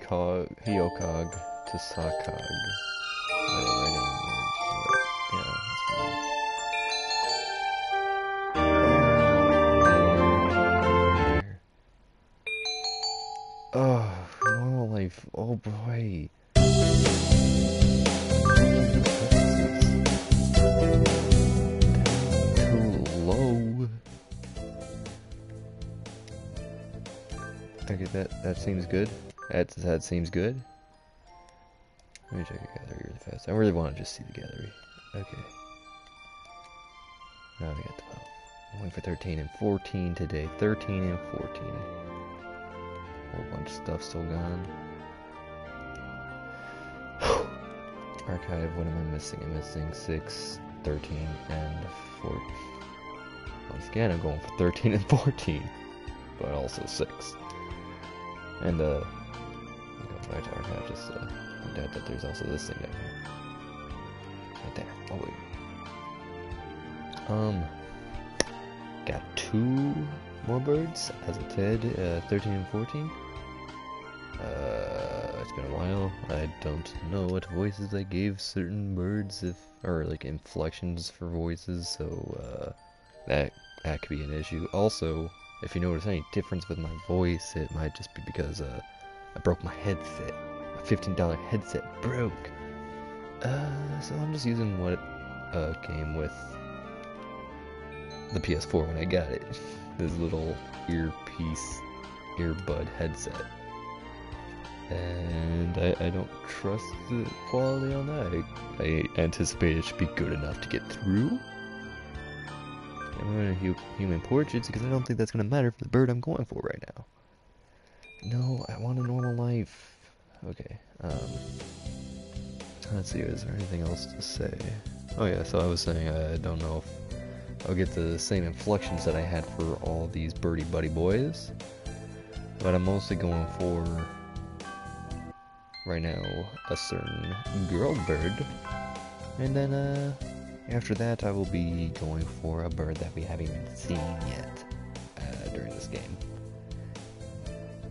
Hyokog to Sakog. Yeah, that's fine. Oh, normal life. Oh boy. Too low. Okay, that seems good. That seems good. Let me check the gallery really fast. I really want to just see the gallery. Okay. Now we got 12. I'm waiting for 13 and 14 today. 13 and 14. Whole bunch of stuff still gone. Archive, what am I missing? I'm missing 6, 13, and 14. Once again, I'm going for 13 and 14. But also 6. And, I'll go back to archive, just, point out that there's also this thing down here. Right there. Oh, wait. Got 2 more birds, as I said, 13 and 14. It's been a while. I don't know what voices I gave certain birds, or like inflections for voices, so that could be an issue. Also, if you notice any difference with my voice, it might just be because I broke my headset. My $15 headset broke. So I'm just using what came with the PS4 when I got it. This little earbud headset. And I don't trust the quality on that. I anticipate it should be good enough to get through. I'm going to human portraits because I don't think that's going to matter for the bird I'm going for right now. No, I want a normal life. Okay, let's see, is there anything else to say? Oh yeah, so I was saying I don't know if I'll get the same inflections that I had for all these birdie buddy boys. But I'm mostly going for, right now, a certain girl bird. And then, after that I will be going for a bird that we haven't even seen yet during this game.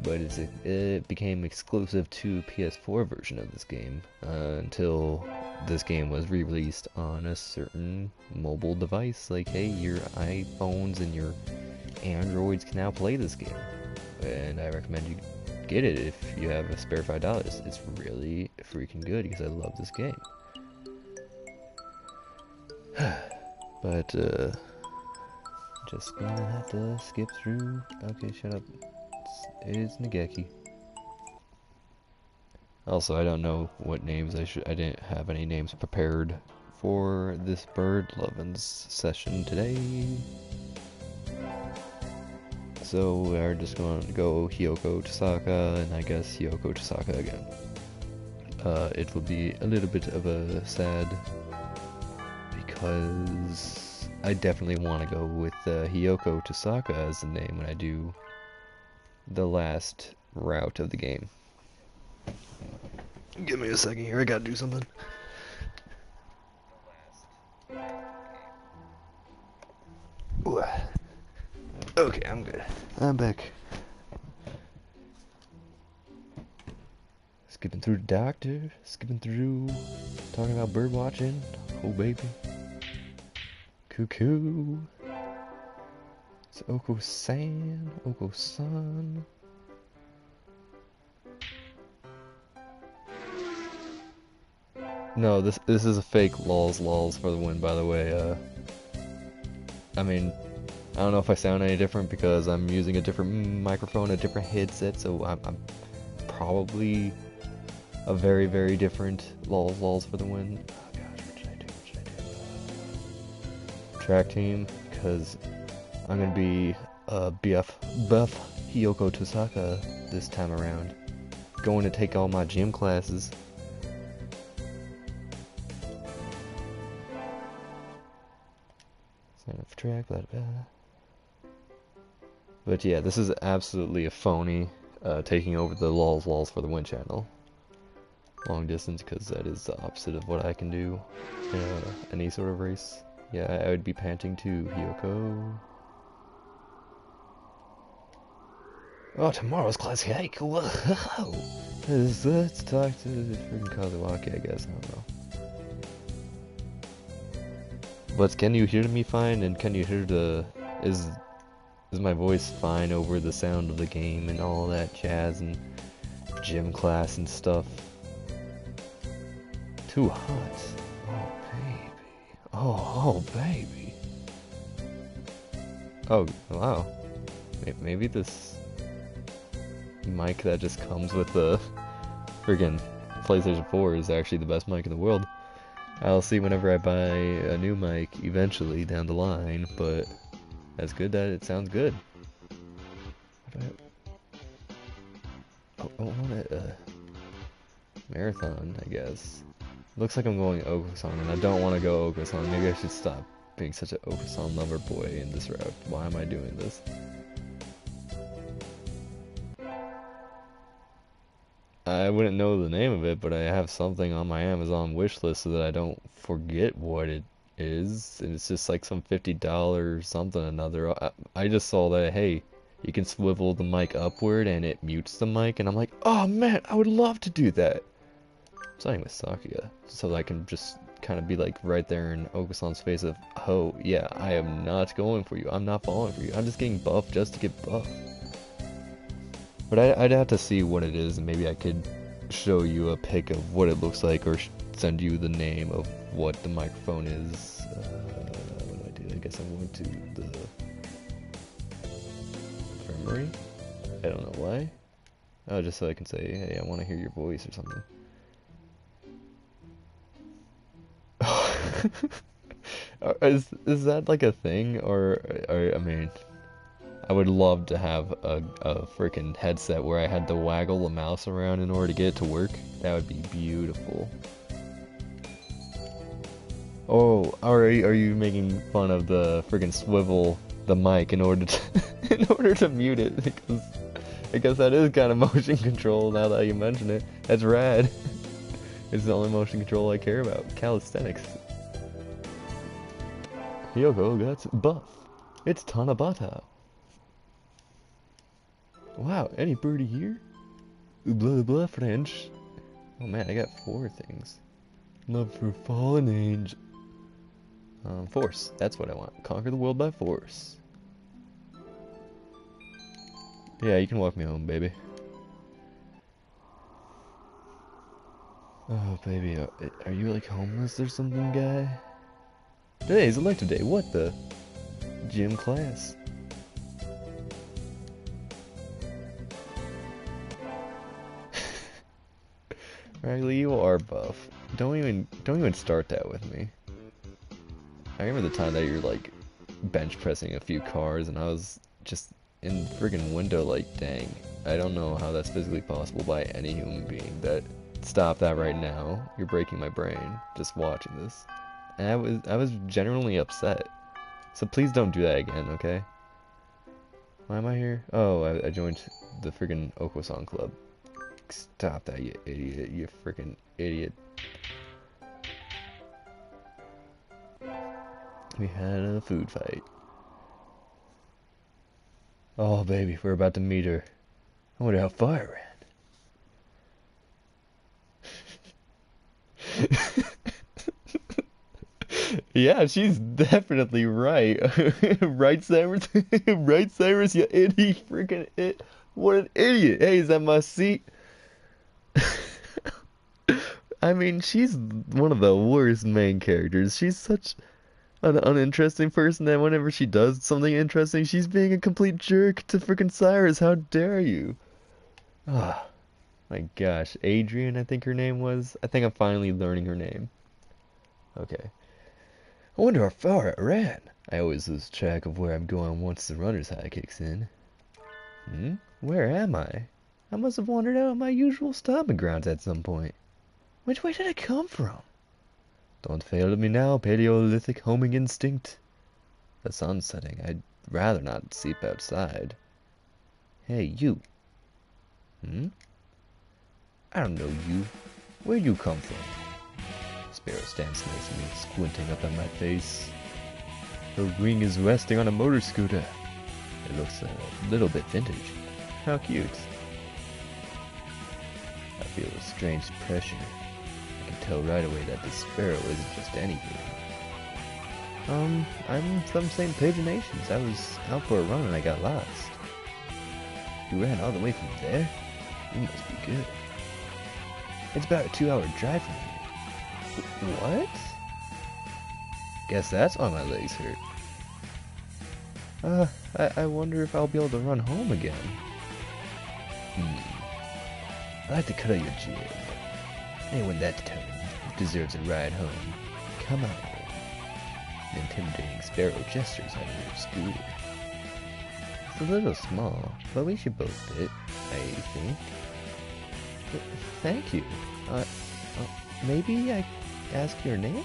But it became exclusive to PS4 version of this game until this game was re-released on a certain mobile device. Like, hey, your iPhones and your Androids can now play this game. And I recommend you get it if you have a spare $5. It's really freaking good because I love this game. But, just gonna have to skip through. Okay, shut up. It's Nageki. Also, I don't know what names I didn't have any names prepared for this bird lovin's session today. So we're just going to go Hyoko Tosaka, and I guess Hyoko Tosaka again. It will be a little bit of a sad, because I definitely want to go with Hyoko Tosaka as the name when I do the last route of the game. Give me a second here, I gotta do something. Ooh. Okay, I'm good. I'm back. Skipping through the doctor, skipping through, talking about bird watching. Oh baby. Cuckoo. It's Oko-san, Oko-san. No, this is a fake lols for the win, by the way. I mean, I don't know if I sound any different because I'm using a different microphone, a different headset, so I'm probably a very, very different lols for the win. Oh gosh, what should I do? Track team, because I'm gonna be buff Hyoko Tosaka this time around. Going to take all my gym classes. Sign up for track, blah blah. But yeah, this is absolutely a phony taking over the lols for the win channel. Long distance, because that is the opposite of what I can do in any sort of race. Yeah, I would be panting to Hyoko. Oh, tomorrow's class hike. Whoa. Let's talk to the freaking Kazuaki, I guess. I don't know. But can you hear me fine? And can you hear the... Is my voice fine over the sound of the game and all that jazz and gym class and stuff? Too hot. Oh, baby. Oh, baby. Oh, wow. Maybe this mic that just comes with the friggin' PlayStation 4 is actually the best mic in the world. I'll see whenever I buy a new mic eventually down the line, but that's good that it sounds good. I want a marathon, I guess. Looks like I'm going Okusan, and I don't want to go Okusan. Maybe I should stop being such an Okusan lover boy in this route. Why am I doing this? I wouldn't know the name of it, but I have something on my Amazon wish list so that I don't forget what it is. And it's just like some $50 something or another. I just saw that, hey, you can swivel the mic upward and it mutes the mic, and I'm like, oh man, I would love to do that. I'm starting with Sakuya, so that I can just kind of be like right there in Okusan's face of, oh yeah, I am not going for you. I'm not falling for you. I'm just getting buff just to get buff. But I'd have to see what it is, and maybe I could show you a pic of what it looks like, or send you the name of what the microphone is. What do I do? I guess I'm going to the infirmary. I don't know why. Oh, just so I can say, hey, I want to hear your voice or something. Is that like a thing, or I mean, I would love to have a freaking headset where I had to waggle the mouse around in order to get it to work. That would be beautiful. Oh, are you making fun of the freaking swivel the mic in order to in order to mute it? Because that is kind of motion control now that you mention it. That's rad. It's the only motion control I care about. Calisthenics. Hyoko got buff. It's Tanabata. Wow, any birdie here? Blah blah French. Oh man, I got 4 things. Love for fallen angel. Force. That's what I want. Conquer the world by force. Yeah, you can walk me home, baby. Oh, baby, are you like homeless or something, guy? Today's elective day. What the? Gym class. Riley, you are buff. Don't even start that with me. I remember the time that you're like bench pressing a few cars and I was just in the friggin' window like, dang, I don't know how that's physically possible by any human being. Stop that right now. You're breaking my brain just watching this. And I was genuinely upset. So please don't do that again, okay? Why am I here? Oh, I joined the friggin' Okusan club. Stop that, you idiot. You freaking idiot. We had a food fight. Oh, baby, we're about to meet her. I wonder how far it ran. Yeah, she's definitely right. Right, Cyrus? Right, Cyrus? You idiot, freaking it. What an idiot. Hey, is that my seat? I mean, she's one of the worst main characters. She's such an uninteresting person that whenever she does something interesting, she's being a complete jerk to freaking Cyrus. How dare you? Ah, my gosh. Adrian, I think her name was. I think I'm finally learning her name. Okay. I wonder how far it ran. I always lose track of where I'm going once the runner's high kicks in. Where am I? I must have wandered out of my usual stomping grounds at some point. Which way did I come from? Don't fail me now, Paleolithic homing instinct. The sun's setting. I'd rather not sleep outside. Hey, you. I don't know you. Where'd you come from? Sparrow stands next to me, squinting up at my face. Her wing is resting on a motor scooter. It looks a little bit vintage. How cute. I feel a strange pressure. I can tell right away that this sparrow isn't just any bird. I'm from St. Nations. I was out for a run and I got lost. You ran all the way from there? You must be good. It's about a 2-hour drive from here. What? Guess that's why my legs hurt. I wonder if I'll be able to run home again. I'd like to cut out your jib. Anyone that determined deserves a ride home. Come on. The intimidating sparrow gestures at her scooter. It's a little small, but we should both fit, I think. Thank you. Maybe I ask your name?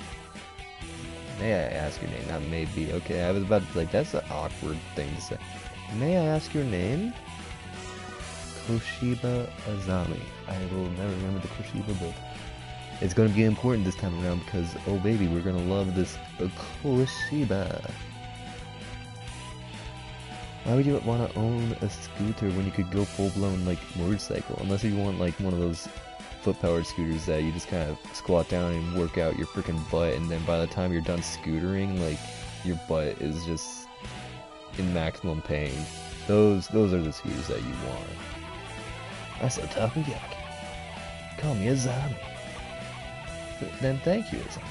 May I ask your name? Not maybe. Okay, I was about to be like, that's an awkward thing to say. May I ask your name? Koshiba Azami. I will never remember the Koshiba, but it's going to be important this time around because, oh baby, we're going to love this Koshiba. Why would you want to own a scooter when you could go full-blown, like, motorcycle? Unless you want, like, one of those foot-powered scooters that you just kind of squat down and work out your freaking butt, and then by the time you're done scootering, like, your butt is just in maximum pain. Those are the scooters that you want. I saw takoyaki. Call me Azami. Then thank you, Azami.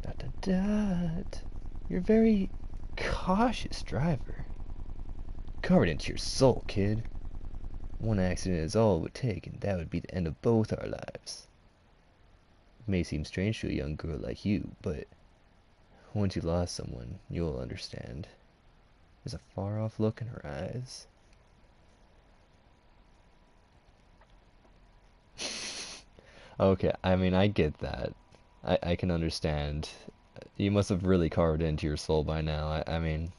Dot dot dot. You're a very cautious driver. Carve it into your soul, kid. One accident is all it would take, and that would be the end of both our lives. It may seem strange to a young girl like you, but once you lost someone, you'll understand. There's a far-off look in her eyes. Okay, I mean, I get that. I can understand. You must have really carved it into your soul by now. I mean,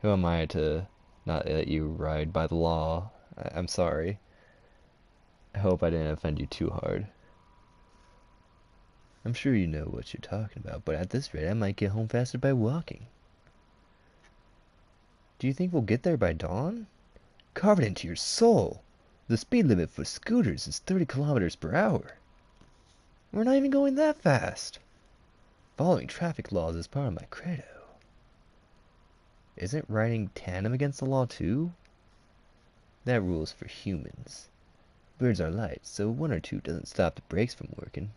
who am I to not let you ride by the law? I'm sorry. I hope I didn't offend you too hard. I'm sure you know what you're talking about, but at this rate I might get home faster by walking. Do you think we'll get there by dawn? Carve it into your soul! The speed limit for scooters is 30 kilometers per hour. We're not even going that fast. Following traffic laws is part of my credo. Isn't riding tandem against the law too? That rule is for humans. Birds are light, so one or two doesn't stop the brakes from working.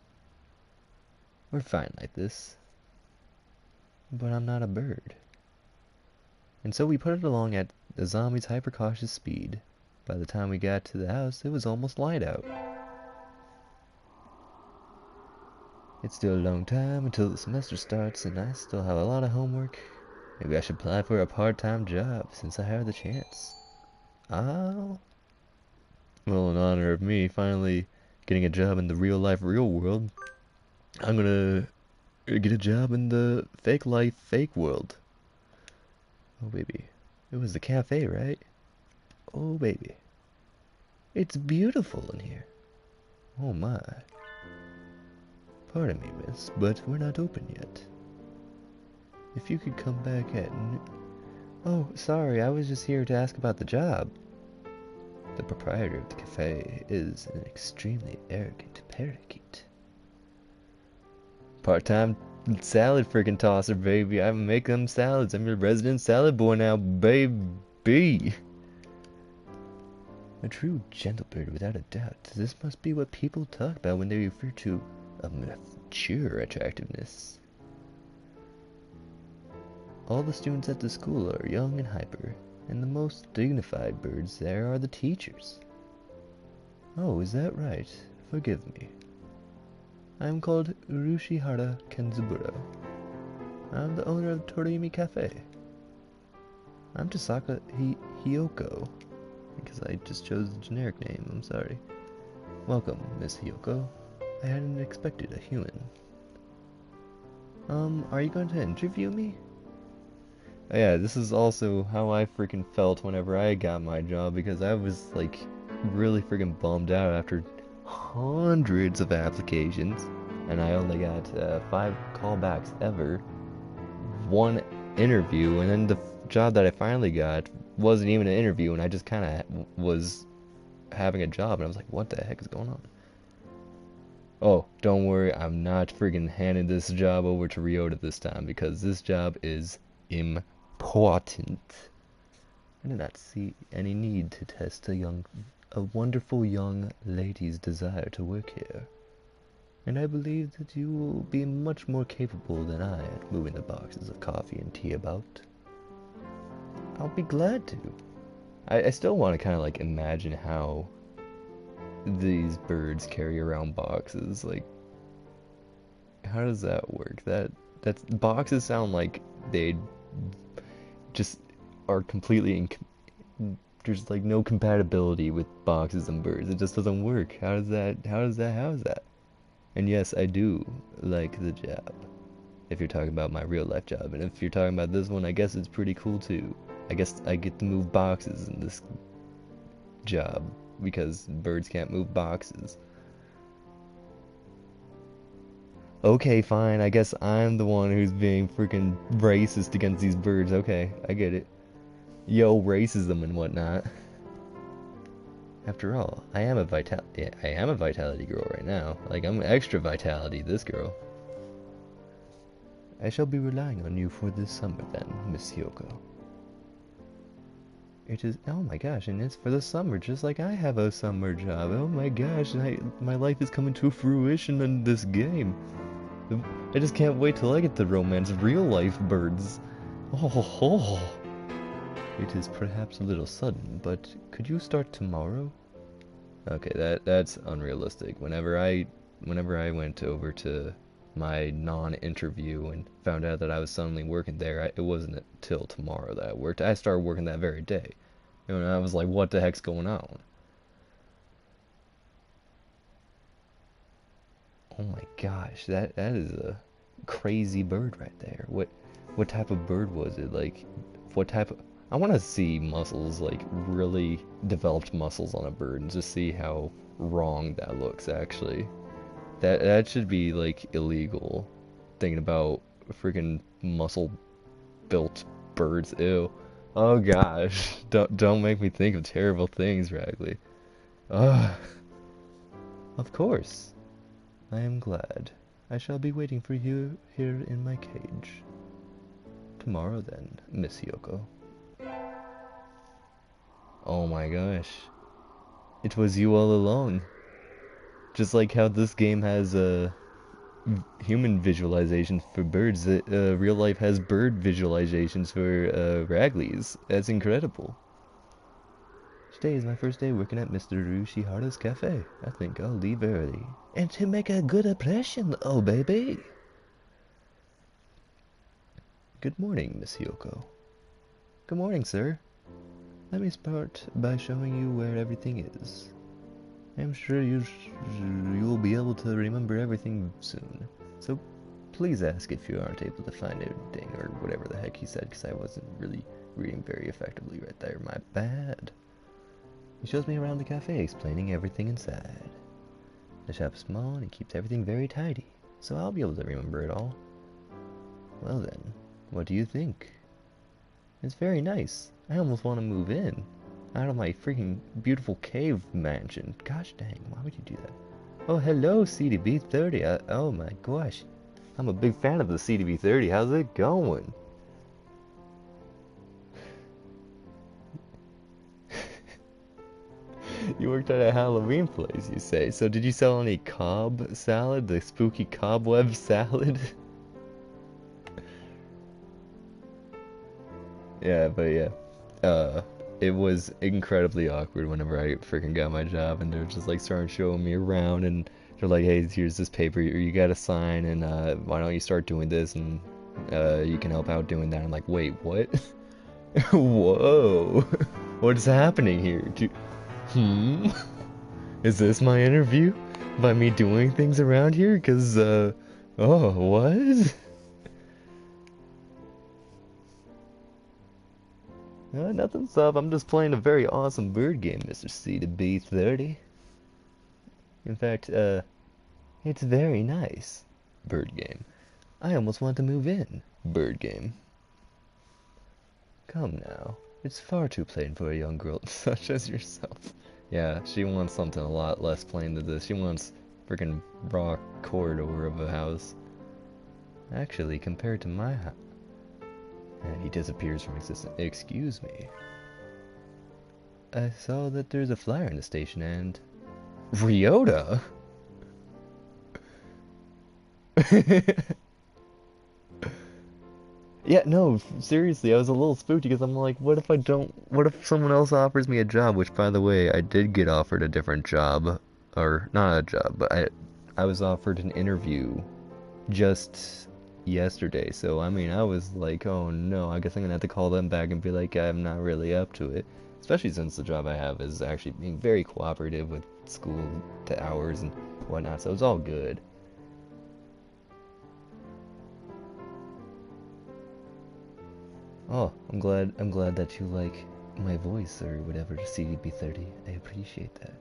We're fine like this. But I'm not a bird. And so we put it along at the zombie's hyper-cautious speed. By the time we got to the house, it was almost light out. It's still a long time until the semester starts, and I still have a lot of homework. Maybe I should apply for a part-time job, since I have the chance. Well, in honor of me finally getting a job in the real-life, real world, I'm gonna get a job in the fake-life, fake world. Oh, baby. It was the cafe, right? Oh, baby. It's beautiful in here. Oh, my. Pardon me, miss, but we're not open yet. If you could come back at Oh, sorry, I was just here to ask about the job. The proprietor of the cafe is an extremely arrogant parakeet. Part-time salad freaking tosser, baby. I make them salads. I'm your resident salad boy now, baby. A true gentle bird, without a doubt. This must be what people talk about when they refer to a mature attractiveness. All the students at the school are young and hyper, and the most dignified birds there are the teachers. Oh, is that right? Forgive me. I am called Urushihara Kenzaburo. I'm the owner of Torimi Cafe. I'm Tasaka Hiyoko, because I just chose the generic name, I'm sorry. Welcome, Miss Hiyoko. I hadn't expected a human. Are you going to interview me? Oh, yeah, this is also how I freaking felt whenever I got my job, because I was, like, really freaking bummed out after hundreds of applications, and I only got 5 callbacks ever, 1 interview, and then the job that I finally got wasn't even an interview, and I just kind of was having a job, and I was like, what the heck is going on? Oh, don't worry, I'm not friggin' handing this job over to Ryota this time, because this job is important. I do not see any need to test a wonderful young lady's desire to work here. And I believe that you will be much more capable than I at moving the boxes of coffee and tea about. I'll be glad to. I still want to kind of like imagine how these birds carry around boxes. Like, how does that work? That's boxes sound like they just are completely there's like no compatibility with boxes and birds. It just doesn't work. How is that? And yes, I do like the job. If you're talking about my real life job. And if you're talking about this one, I guess it's pretty cool too. I guess I get to move boxes in this job because birds can't move boxes. Okay, fine. I guess I'm the one who's being freaking racist against these birds. Okay, I get it. Yo, racism and whatnot. After all, I am a vitality girl right now. Like, I'm extra vitality, this girl. I shall be relying on you for this summer then, Miss Hyoko. It is, oh my gosh, and it's for the summer, just like I have a summer job. Oh my gosh, my life is coming to fruition in this game. I just can't wait till I get to romance real life birds. Oh. It is perhaps a little sudden, but could you start tomorrow? Okay, that's unrealistic. Whenever I went over to my non-interview and found out that I was suddenly working there, it wasn't until tomorrow that I worked. I started working that very day. And I was like, what the heck's going on? Oh my gosh, that is a crazy bird right there. What type of bird was it? Like, what type of... I want to see muscles, like really developed muscles on a bird, and just see how wrong that looks, actually. That should be, like, illegal. Thinking about freaking muscle-built birds, ew. Oh gosh, don't make me think of terrible things, Ragley. Ugh. Of course. I am glad. I shall be waiting for you here in my cage. Tomorrow then, Miss Hyoko. Oh my gosh. It was you all along. Just like how this game has human visualizations for birds, real life has bird visualizations for Raglies. That's incredible. Today is my first day working at Mr. Rushihara's cafe. I think I'll leave early. And to make a good impression, oh baby. Good morning, Miss Hyoko. Good morning, sir. Let me start by showing you where everything is. I'm sure you'll be able to remember everything soon. So please ask if you aren't able to find anything, or whatever the heck he said, because I wasn't really reading very effectively right there. My bad. He shows me around the cafe, explaining everything inside. The shop's small, and he keeps everything very tidy, so I'll be able to remember it all. Well then, what do you think? It's very nice. I almost want to move in. Out of my freaking beautiful cave mansion. Gosh dang, why would you do that? Oh, hello, CDB30. Oh my gosh. I'm a big fan of the CDB30. How's it going? You worked at a Halloween place, you say. So did you sell any cob salad? The spooky cobweb salad? Yeah, but yeah. It was incredibly awkward whenever I freaking got my job, and they're just like starting showing me around, and they're like, hey, here's this paper you gotta sign, and why don't you start doing this, and you can help out doing that. I'm like, wait, what? Whoa. What is happening here? Is this my interview? By me doing things around here? Cause, oh, what? Nothing's up. I'm just playing a very awesome bird game, Mr. C to B30. In fact, it's very nice. Bird game. I almost want to move in. Bird game. Come now. It's far too plain for a young girl such as yourself. Yeah, she wants something a lot less plain than this. She wants freaking raw corridor of a house. Actually, compared to my house. And he disappears from existence. Excuse me. I saw that there's a flyer in the station and... Ryota? Yeah, no, seriously, I was a little spooked because I'm like, what if someone else offers me a job? Which, by the way, I did get offered a different job. Or, not a job, but I was offered an interview just yesterday. So, I mean, I was like, oh no, I guess I'm gonna have to call them back and be like, I'm not really up to it. Especially since the job I have is actually being very cooperative with school to hours and whatnot, so it's all good. Oh, I'm glad that you like my voice or whatever, CDB30. I appreciate that.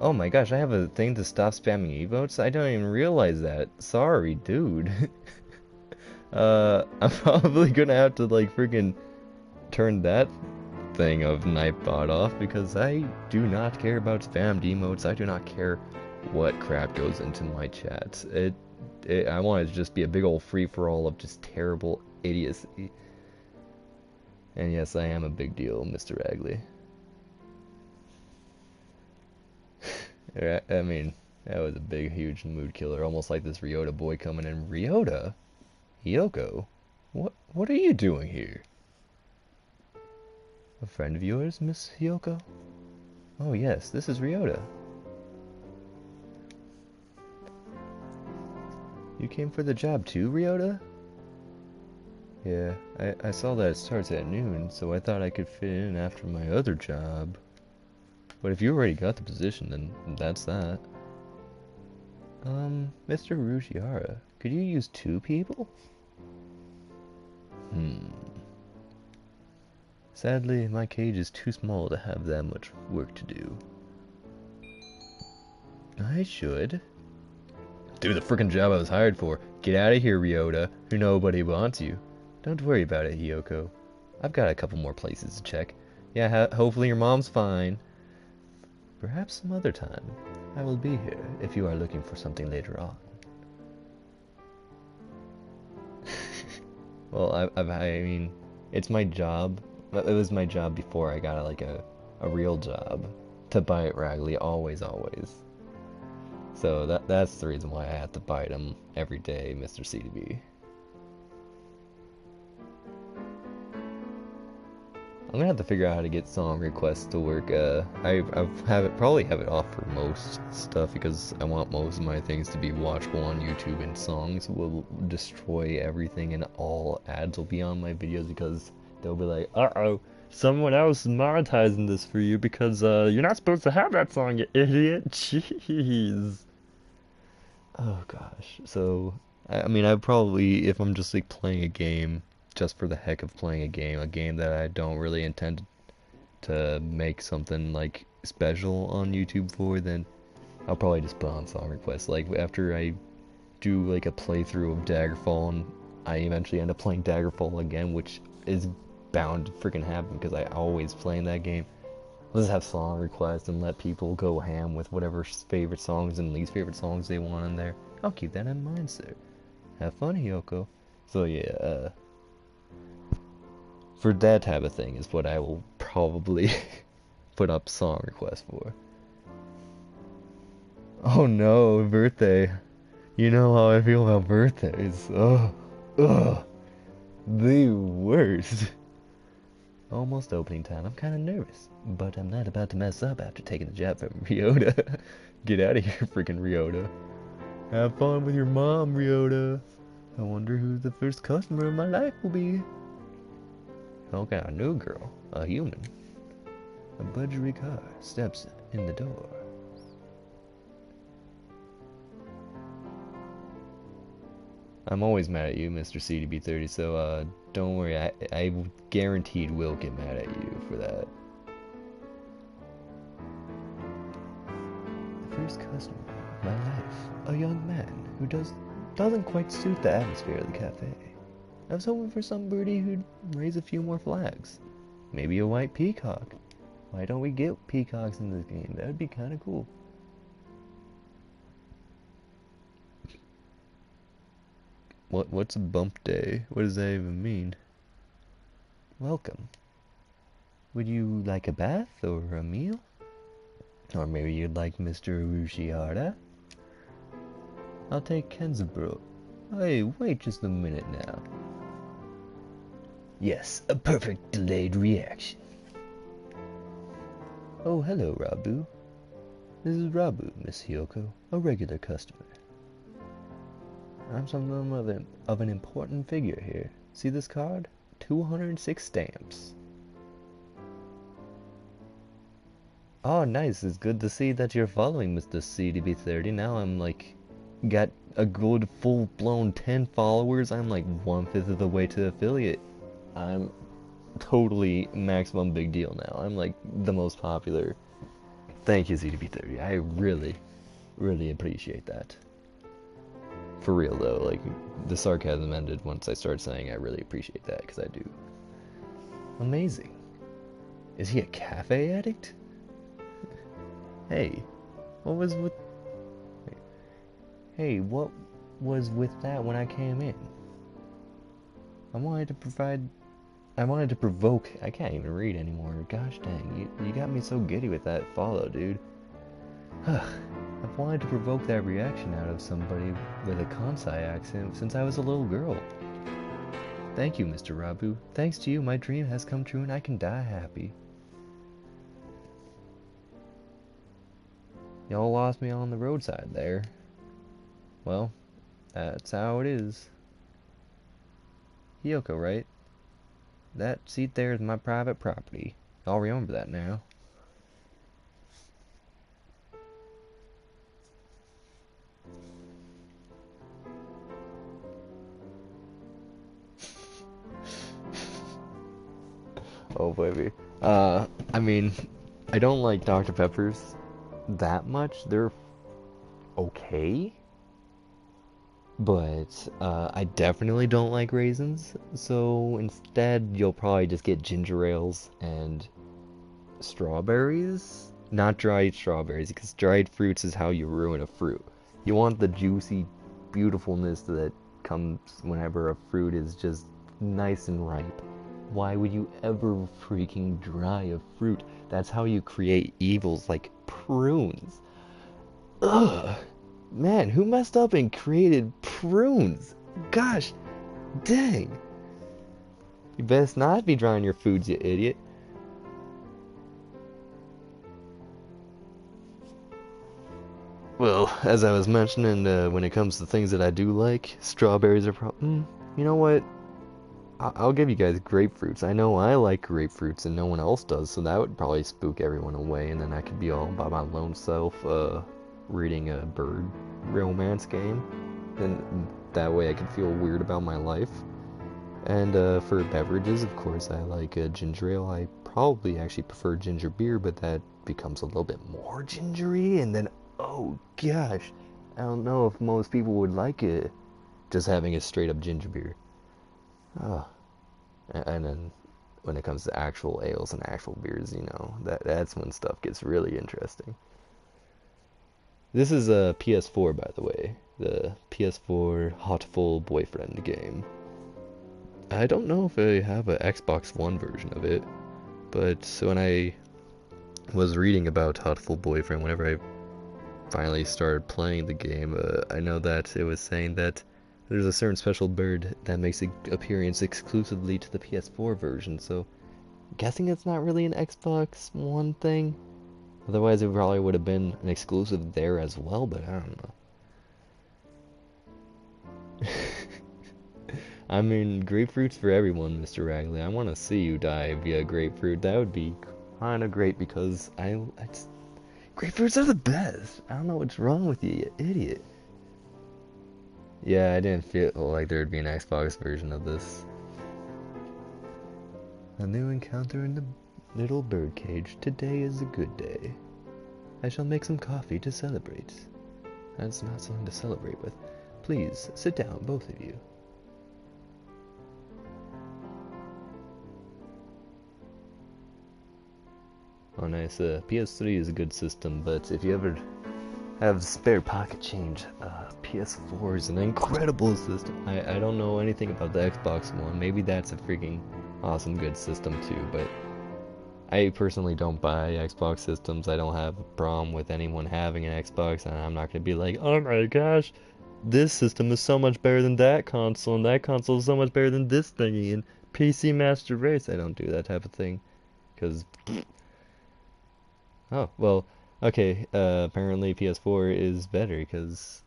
Oh my gosh, I have a thing to stop spamming emotes? I don't even realize that. Sorry, dude. I'm probably gonna have to like freaking turn that thing of Nightbot off because I do not care about spammed emotes. I do not care what crap goes into my chats. I want it to just be a big old free-for-all of just terrible idiocy. And yes, I am a big deal, Mr. Ragley. I mean, that was a big, huge mood killer. Almost like this Ryota boy coming in. Ryota? Hiyoko? What are you doing here? A friend of yours, Miss Hiyoko? Oh yes, this is Ryota. You came for the job too, Ryota? Yeah, I saw that it starts at noon, so I thought I could fit in after my other job. But if you already got the position, then that's that. Mr. Rujiara, could you use 2 people? Sadly, my cage is too small to have that much work to do. I should. Do the frickin' job I was hired for. Get out of here, Ryota. Nobody wants you. Don't worry about it, Hiyoko. I've got a couple more places to check. Yeah, hopefully your mom's fine. Perhaps some other time. I will be here if you are looking for something later on. Well, I mean, it's my job. It was my job before I got like a real job. To bite Ragley, always, always. So that's the reason why I have to bite him every day, Mr. CDB. I'm gonna have to figure out how to get song requests to work. I probably have it off for most stuff because I want most of my things to be watchable on YouTube, and songs will destroy everything and all ads will be on my videos because they'll be like, uh-oh, someone else is monetizing this for you because you're not supposed to have that song, you idiot. Jeez. Oh gosh. So I mean, I probably, if I'm just like playing a game just for the heck of playing a game that I don't really intend to make something like special on YouTube for, then I'll probably just put on song requests. Like after I do like a playthrough of Daggerfall and I eventually end up playing Daggerfall again, which is bound to freaking happen because I always play in that game. Let's have song requests and let people go ham with whatever favorite songs and least favorite songs they want in there. I'll keep that in mind, sir. Have fun, Hiyoko. So yeah, for that type of thing is what I will probably put up song requests for. Oh no, birthday. You know how I feel about birthdays. Ugh. Ugh. The worst. Almost opening time. I'm kind of nervous, but I'm not about to mess up after taking the job from Ryota. Get out of here, freaking Ryota. Have fun with your mom, Ryota. I wonder who the first customer of my life will be. Okay, a new girl, a human. A budgery car steps in the door. I'm always mad at you, Mr. CDB30, so don't worry, I guaranteed will get mad at you for that. The first customer of my life, a young man who doesn't quite suit the atmosphere of the cafe. I was hoping for some birdie who'd raise a few more flags. Maybe a white peacock. Why don't we get peacocks in this game? That would be kind of cool. What's a bump day? What does that even mean? Welcome. Would you like a bath or a meal? Or maybe you'd like Mr. Urushiara? I'll take Kenzaburo. Hey, wait just a minute now. Yes, a perfect delayed reaction. Oh, hello, Rabu. This is Rabu, Miss Hiyoko, a regular customer. I'm something of an important figure here. See this card? 206 stamps. Oh, nice. It's good to see that you're following Mr. CDB30. Now I'm like, got a good full-blown 10 followers. I'm like 1/5 of the way to affiliate. I'm totally maximum big deal now. I'm like the most popular. Thank you, CDB30. I really, really appreciate that. For real though, like, the sarcasm ended once I started saying I really appreciate that, because I do. Amazing. Is he a cafe addict? Hey, what was with... Hey, what was with that when I came in? I wanted to provoke... I can't even read anymore. Gosh dang, you got me so giddy with that follow, dude. I've wanted to provoke that reaction out of somebody with a Kansai accent since I was a little girl. Thank you, Mr. Rabu. Thanks to you, my dream has come true and I can die happy. Y'all lost me on the roadside there. Well, that's how it is. Hiyoko, right? That seat there is my private property. I'll remember that now. Oh, baby. I mean, I don't like Dr. Peppers that much. They're okay. But, I definitely don't like raisins. So, instead, you'll probably just get ginger ales and strawberries. Not dried strawberries, because dried fruits is how you ruin a fruit. You want the juicy beautifulness that comes whenever a fruit is just nice and ripe. Why would you ever freaking dry a fruit? That's how you create evils like prunes. Ugh. Man, who messed up and created prunes? Gosh, dang. You best not be drying your foods, you idiot. Well, as I was mentioning, when it comes to things that I do like, strawberries are you know what? I'll give you guys grapefruits. I know I like grapefruits and no one else does, so that would probably spook everyone away, and then I could be all by my lone self, reading a bird romance game, and that way I could feel weird about my life. And for beverages, of course, I like ginger ale. I probably actually prefer ginger beer, but that becomes a little bit more gingery, and then, oh gosh, I don't know if most people would like it, just having a straight up ginger beer. Oh. And then when it comes to actual ales and actual beers, you know, that's when stuff gets really interesting. This is a PS4, by the way. The PS4 Hatoful Boyfriend game. I don't know if I have an Xbox One version of it, but when I was reading about Hatoful Boyfriend, whenever I finally started playing the game, I know that it was saying that there's a certain special bird that makes an appearance exclusively to the PS4 version, so guessing it's not really an Xbox One thing. Otherwise it probably would have been an exclusive there as well, but I don't know. I mean, grapefruits for everyone, Mr. Ragley. I want to see you die via grapefruit. That would be kind of great because grapefruits are the best. I don't know what's wrong with you, you idiot. Yeah, I didn't feel like there'd be an Xbox version of this. A new encounter in the little birdcage. Today is a good day. I shall make some coffee to celebrate. That's not something to celebrate with. Please, sit down, both of you. Oh, nice. PS3 is a good system, but if you ever have spare pocket change, PS4 is an incredible system. I don't know anything about the Xbox One. Maybe that's a freaking awesome good system too, but I personally don't buy Xbox systems. I don't have a problem with anyone having an Xbox, and I'm not going to be like, oh my gosh, this system is so much better than that console, and that console is so much better than this thingy, and PC Master Race. I don't do that type of thing, because, oh, well, okay, apparently PS4 is better, because,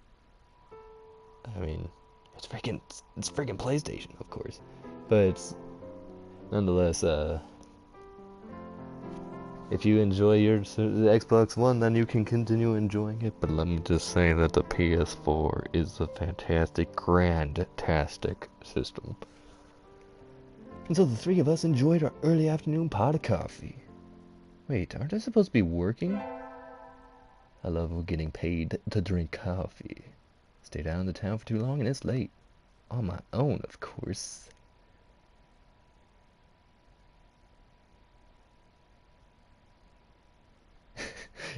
I mean, it's freaking PlayStation, of course, but, nonetheless, if you enjoy the Xbox One, then you can continue enjoying it. But let me just say that the PS4 is a fantastic, grand-tastic system. And so the three of us enjoyed our early afternoon pot of coffee. Wait, aren't I supposed to be working? I love getting paid to drink coffee. Stayed out in the town for too long and it's late. On my own, of course.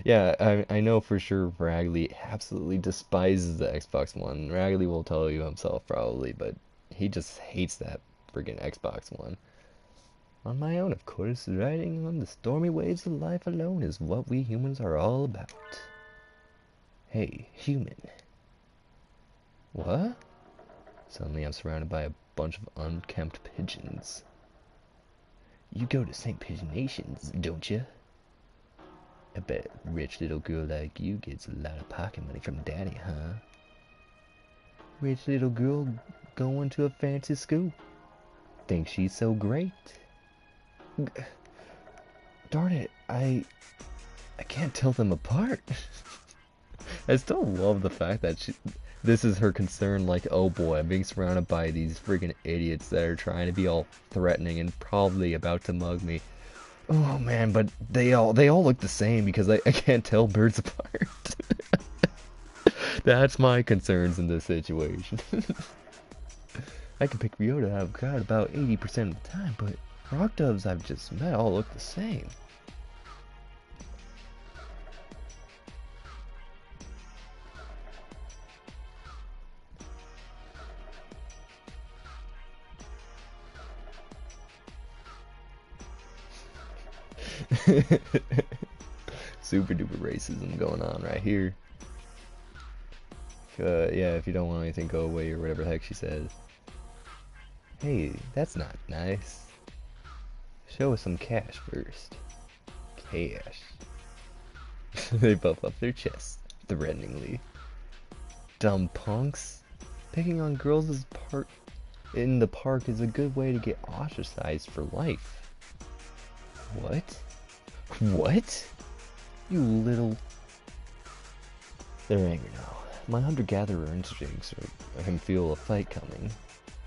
Yeah, I know for sure Ragley absolutely despises the Xbox One. Ragley will tell you himself probably, but he just hates that friggin' Xbox One. On my own, of course, riding on the stormy waves of life alone is what we humans are all about. Hey, human. What? Suddenly I'm surrounded by a bunch of unkempt pigeons. You go to St. Pigeon Nations, don't you? I bet a rich little girl like you gets a lot of pocket money from daddy, huh? Rich little girl going to a fancy school. Thinks she's so great. Darn it, I can't tell them apart. I still love the fact that this is her concern, like, oh boy, I'm being surrounded by these freaking idiots that are trying to be all threatening and probably about to mug me. Oh man, but they all look the same because I can't tell birds apart. That's my concerns in this situation. I can pick Ryota out of a crowd about 80% of the time, but rock doves I've just met all look the same. Super duper racism going on right here. Yeah, if you don't want anything, go away, or whatever the heck she said. Hey, that's not nice. Show us some cash first. Cash. They puff up their chests, threateningly. Dumb punks. Picking on girls in the park is a good way to get ostracized for life. What? What? You little... They're angry now. My hunter-gatherer instincts I can feel a fight coming.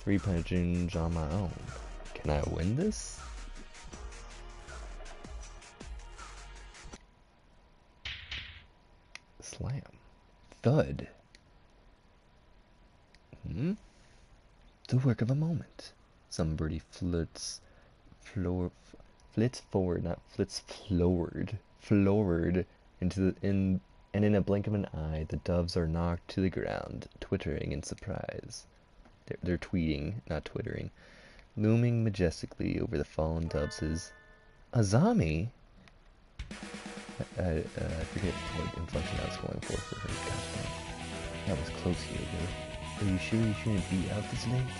3 pigeons on my own. Can I win this? Slam. Thud. The work of a moment. Some birdie flits forward, not flits forward into and in a blink of an eye, the doves are knocked to the ground, twittering in surprise. They're tweeting, not twittering. Looming majestically over the fallen doves is Azami. I forget what inflection I was going for her. Gosh dang. That was close here, girl. Are you sure you shouldn't be out this late?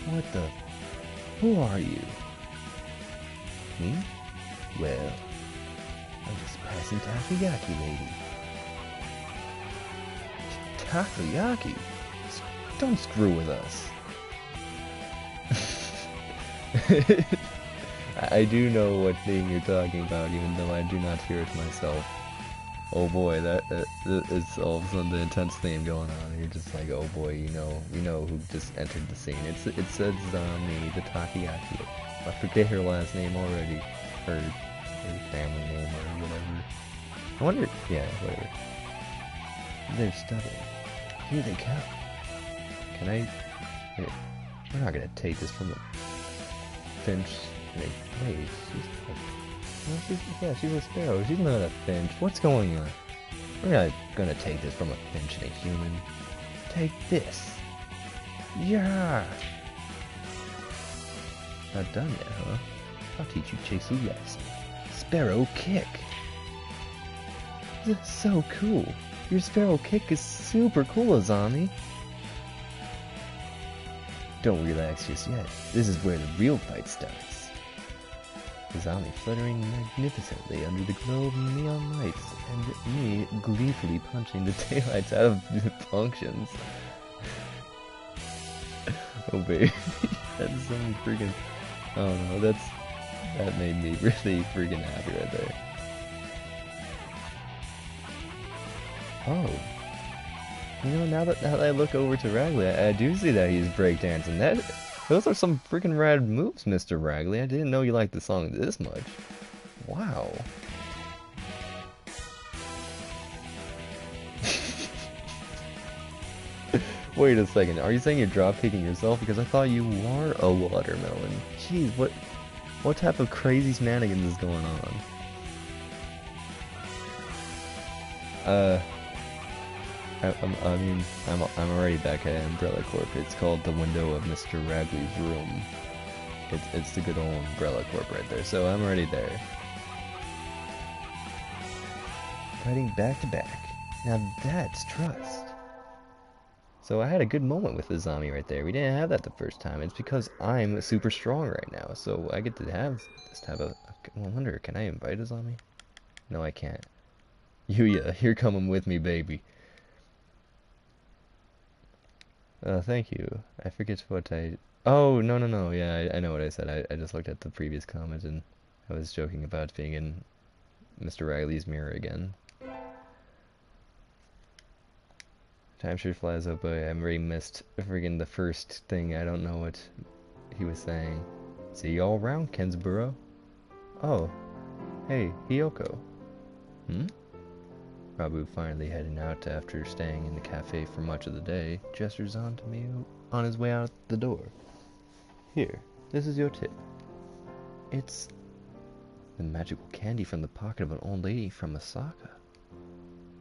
What the? Who are you? Me? Well, I'm just passing takoyaki, lady. Takoyaki? Don't screw with us. I do know what thing you're talking about, even though I do not hear it myself. Oh boy, that is all of a sudden the intense theme going on. And you're just like, oh boy, you know who just entered the scene. It says Zami, the takoyaki. I forget her last name already. Her family name or whatever. I wonder, yeah, whatever. They're studying. Here they come. Can I? Here. We're not gonna take this from the Finch Wait, she's not... No, yeah, she's a sparrow. She's not a finch. What's going on? We're not gonna take this from a finch and a human. Take this. Yeah! Not done yet, huh? I'll teach you Chasu lesson. Sparrow kick! This is so cool. Your sparrow kick is super cool, Azami. Don't relax just yet. This is where the real fight starts. Azami fluttering magnificently under the glow of neon lights, and me gleefully punching the daylights out of the functions. Oh baby, that's so freaking... Oh no, that made me really freaking happy right there. Oh. You know, now that I look over to Ragley, I do see that he's breakdancing. Those are some freaking rad moves, Mr. Ragley. I didn't know you liked the song this much. Wow. Wait a second, are you saying you're drop kicking yourself? Because I thought you were a watermelon. Jeez, what type of crazy shenanigans is going on? I'm already back at Umbrella Corp. It's called the window of Mr. Ragley's room. It's the good old Umbrella Corp right there. So I'm already there. Fighting back to back. Now that's trust. So I had a good moment with Azami right there. We didn't have that the first time. It's because I'm super strong right now. So I get to have this type of... I wonder, can I invite Azami? No, I can't. Yuya, you're coming with me, baby. Thank you. I forget what I... Oh, no. Yeah, I know what I said. I just looked at the previous comment and I was joking about being in Mr. Riley's mirror again. Time sure flies up, but I already missed friggin' the first thing. I don't know what he was saying. See you all around, Kensborough. Oh, hey, Hiyoko. Rabu finally heading out after staying in the cafe for much of the day, gestures on to me on his way out the door. Here, this is your tip. It's the magical candy from the pocket of an old lady from Osaka.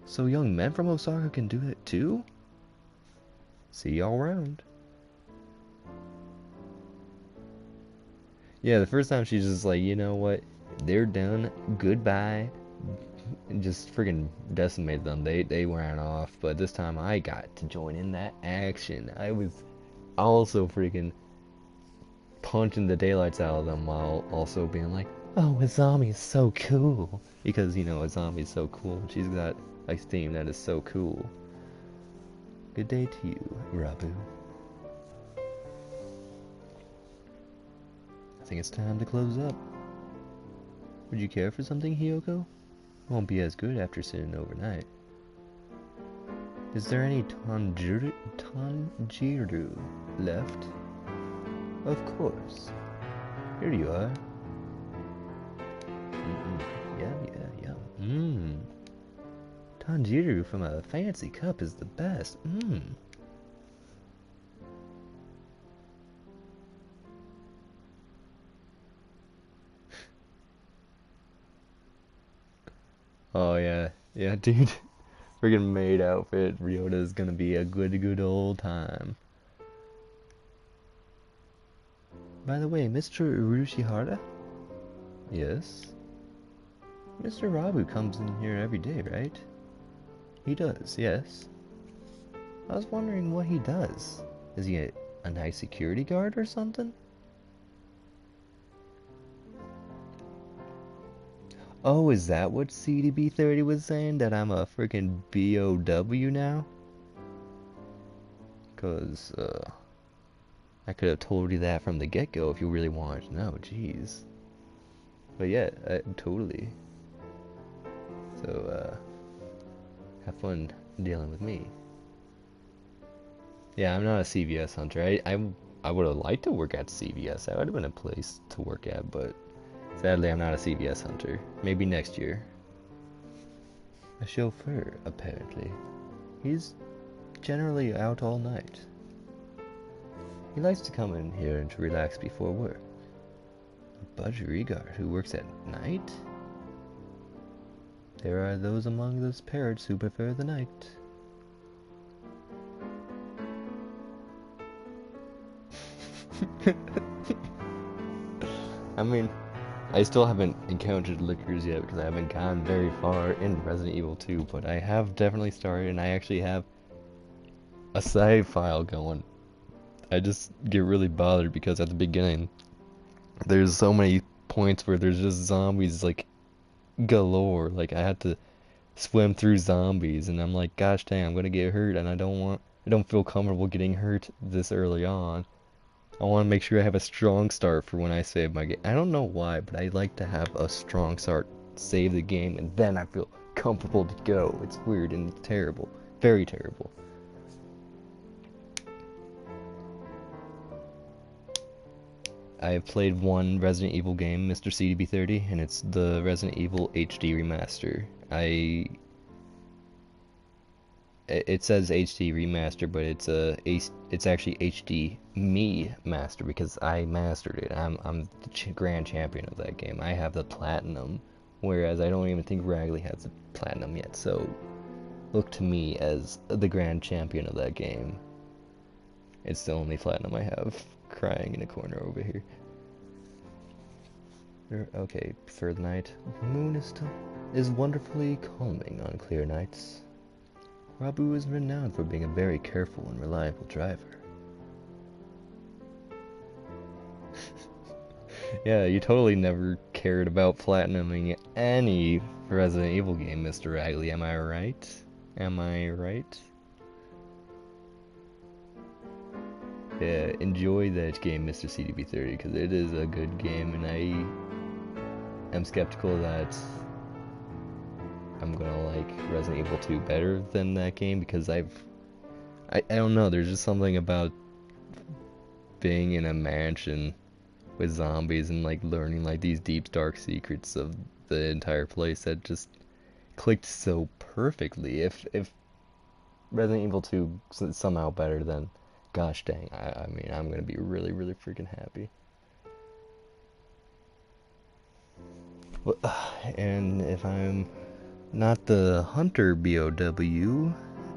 So young men from Osaka can do it too? See y'all around. Yeah, the first time she's just like, you know what? They're done. Goodbye. Just freaking decimated them. They ran off. But this time I got to join in that action. I was also freaking punching the daylights out of them while also being like, oh, Azami is so cool. Because, you know, Azami is so cool. She's got a theme that is so cool. Good day to you, Rabu. I think it's time to close up. Would you care for something, Hiyoko? Won't be as good after sitting overnight. Is there any tanjiru left? Of course. Here you are. Yum. Tanjiru from a fancy cup is the best. Oh yeah, dude. Friggin' maid outfit. Ryota is gonna be a good old time. By the way, Mr. Urushihara? Yes? Mr. Rabu comes in here every day, right? He does, yes. I was wondering what he does. Is he a nice security guard or something? Oh, is that what CDB30 was saying? That I'm a freaking BOW now? Cause, I could have told you that from the get-go if you really wanted to know, jeez. But yeah, totally. So, have fun dealing with me. Yeah, I'm not a CVS hunter. I would have liked to work at CVS. That would have been a place to work at, but sadly I'm not a CVS hunter. Maybe next year. A chauffeur, apparently. He's generally out all night. He likes to come in here and to relax before work. Budgerigard, who works at night? There are those among those parrots who prefer the night. I mean, I still haven't encountered lickers yet because I haven't gone very far in Resident Evil 2, but I have definitely started, and I actually have a save file going. I just get really bothered because at the beginning, there's so many points where there's just zombies like galore. Like I had to swim through zombies, and I'm like, gosh dang, I'm gonna get hurt, and I don't feel comfortable getting hurt this early on. I want to make sure I have a strong start for when I save my game. I don't know why, but I like to have a strong start, save the game, and then I feel comfortable to go. It's weird and it's terrible. Very terrible. I have played one Resident Evil game, Mr. CDB30, and it's the Resident Evil HD remaster. It says HD remaster, but it's actually HD me master because I mastered it. I'm the grand champion of that game. I have the platinum, whereas I don't even think Ragley has the platinum yet. So look to me as the grand champion of that game. It's the only platinum I have, crying in a corner over here. Okay, third night. The moon is wonderfully calming on clear nights. Rabu is renowned for being a very careful and reliable driver. Yeah, you totally never cared about platinuming any Resident Evil game, Mr. Ragley, am I right? Am I right? Yeah, enjoy that game, Mr. CDB30, because it is a good game, and I am skeptical that I'm gonna like Resident Evil 2 better than that game because I don't know, there's just something about being in a mansion with zombies and like learning like these deep dark secrets of the entire place that just clicked so perfectly. If Resident Evil 2 is somehow better, then gosh dang, I mean I'm gonna be really really freaking happy. And if I'm not the hunter BOW,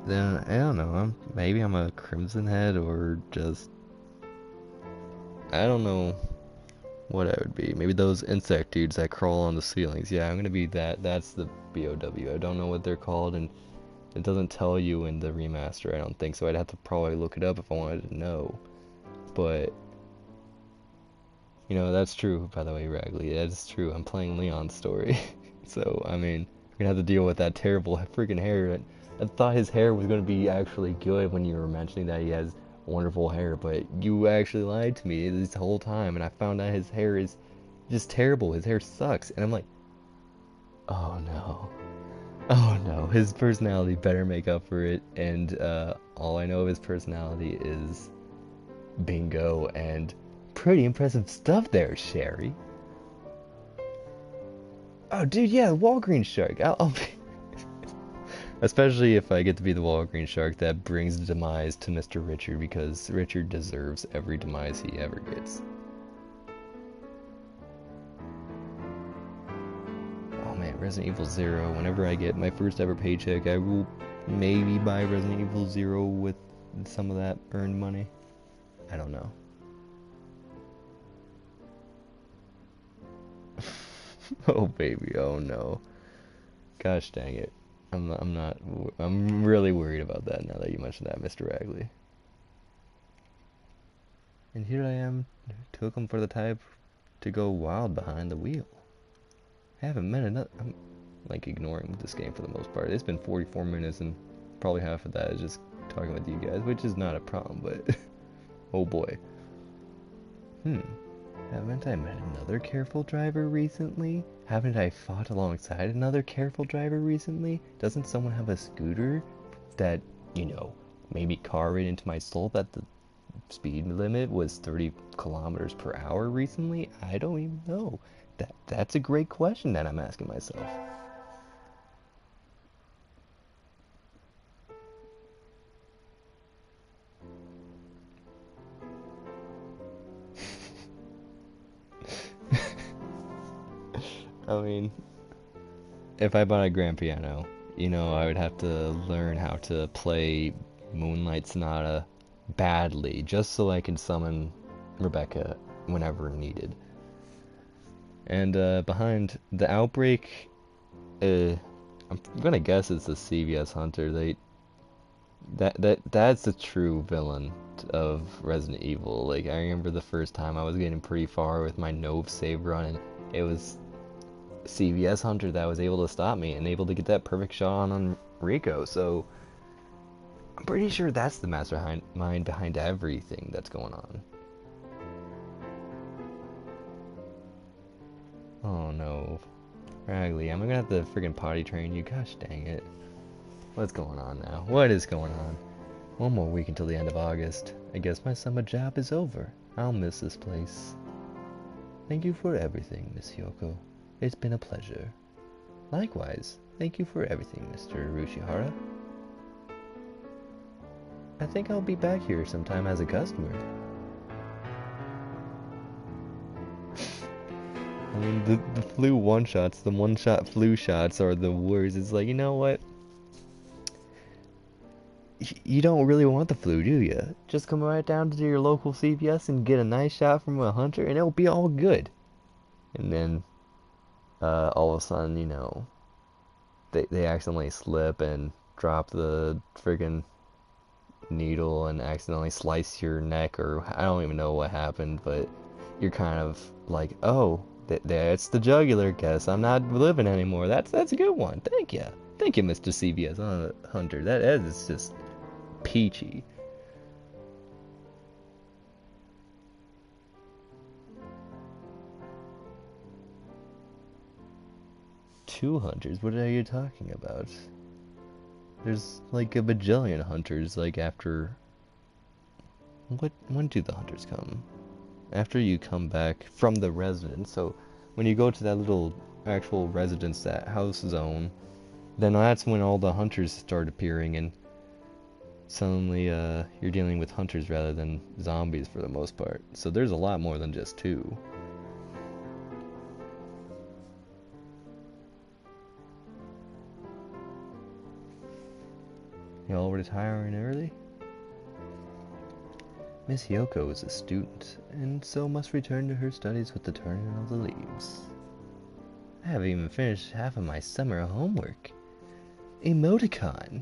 then I don't know. Maybe I'm a Crimson Head or just I don't know what I would be. Maybe those insect dudes that crawl on the ceilings. Yeah, I'm gonna be that. That's the BOW. I don't know what they're called, and it doesn't tell you in the remaster. I don't think so. I'd have to probably look it up if I wanted to know. But you know, that's true. By the way, Ragley, that's true. I'm playing Leon's story, so I mean, I'm gonna have to deal with that terrible freaking hair. I thought his hair was gonna be actually good when you were mentioning that he has wonderful hair, but you actually lied to me this whole time, and I found out his hair is just terrible. His hair sucks, and I'm like, oh no, oh no. His personality better make up for it, and all I know of his personality is bingo and pretty impressive stuff there, Sherry. Oh, dude, yeah, Walgreens shark. I'll be... Especially if I get to be the Walgreens shark that brings demise to Mr. Richard, because Richard deserves every demise he ever gets. Oh man, Resident Evil 0. Whenever I get my first ever paycheck, I will maybe buy Resident Evil 0 with some of that earned money. I don't know. Oh baby, oh no. Gosh dang it. I'm really worried about that now that you mentioned that, Mr. Ragley. And here I am, took him for the type to go wild behind the wheel. I haven't met another... I'm like ignoring this game for the most part. It's been 44 minutes and probably half of that is just talking with you guys, which is not a problem, but oh boy. Haven't I met another careful driver recently? Haven't I fought alongside another careful driver recently? Doesn't someone have a scooter that, you know, maybe carved into my soul that the speed limit was 30 kilometers per hour recently? I don't even know. That's a great question that I'm asking myself. I mean, if I bought a grand piano, you know, I would have to learn how to play Moonlight Sonata badly, just so I can summon Rebecca whenever needed. And behind the outbreak, I'm gonna guess it's the CVS Hunter. That's the true villain of Resident Evil. Like I remember the first time I was getting pretty far with my Nove save run, and it was CVS Hunter that was able to stop me and able to get that perfect shot on Rico. So I'm pretty sure that's the mastermind behind everything that's going on. Oh no, Ragley, I'm gonna have to friggin' potty train you. Gosh dang it. What's going on now? What is going on? One more week until the end of August. I guess my summer job is over. I'll miss this place. Thank you for everything, Miss Hyoko. It's been a pleasure. Likewise, thank you for everything, Mr. Rushihara. I think I'll be back here sometime as a customer. I mean, the flu one-shots, the one-shot flu shots are the worst. It's like, you know what? You don't really want the flu, do you? Just come right down to your local CVS and get a nice shot from a hunter, and it'll be all good. And then, all of a sudden, you know, they accidentally slip and drop the friggin' needle and accidentally slice your neck, or I don't even know what happened, but you're kind of like, oh, that's the jugular. Guess I'm not living anymore. That's a good one. Thank you, Mr. CVS Hunter. That is just peachy. Two hunters? What are you talking about? There's like a bajillion hunters. Like after when do the hunters come? After you come back from the residence. So when you go to that little actual residence, that house zone, then that's when all the hunters start appearing, and suddenly you're dealing with hunters rather than zombies for the most part. So there's a lot more than just two. Y'all retiring early? Miss Yoko is a student, and so must return to her studies with the turning of the leaves. I haven't even finished half of my summer homework. Emoticon!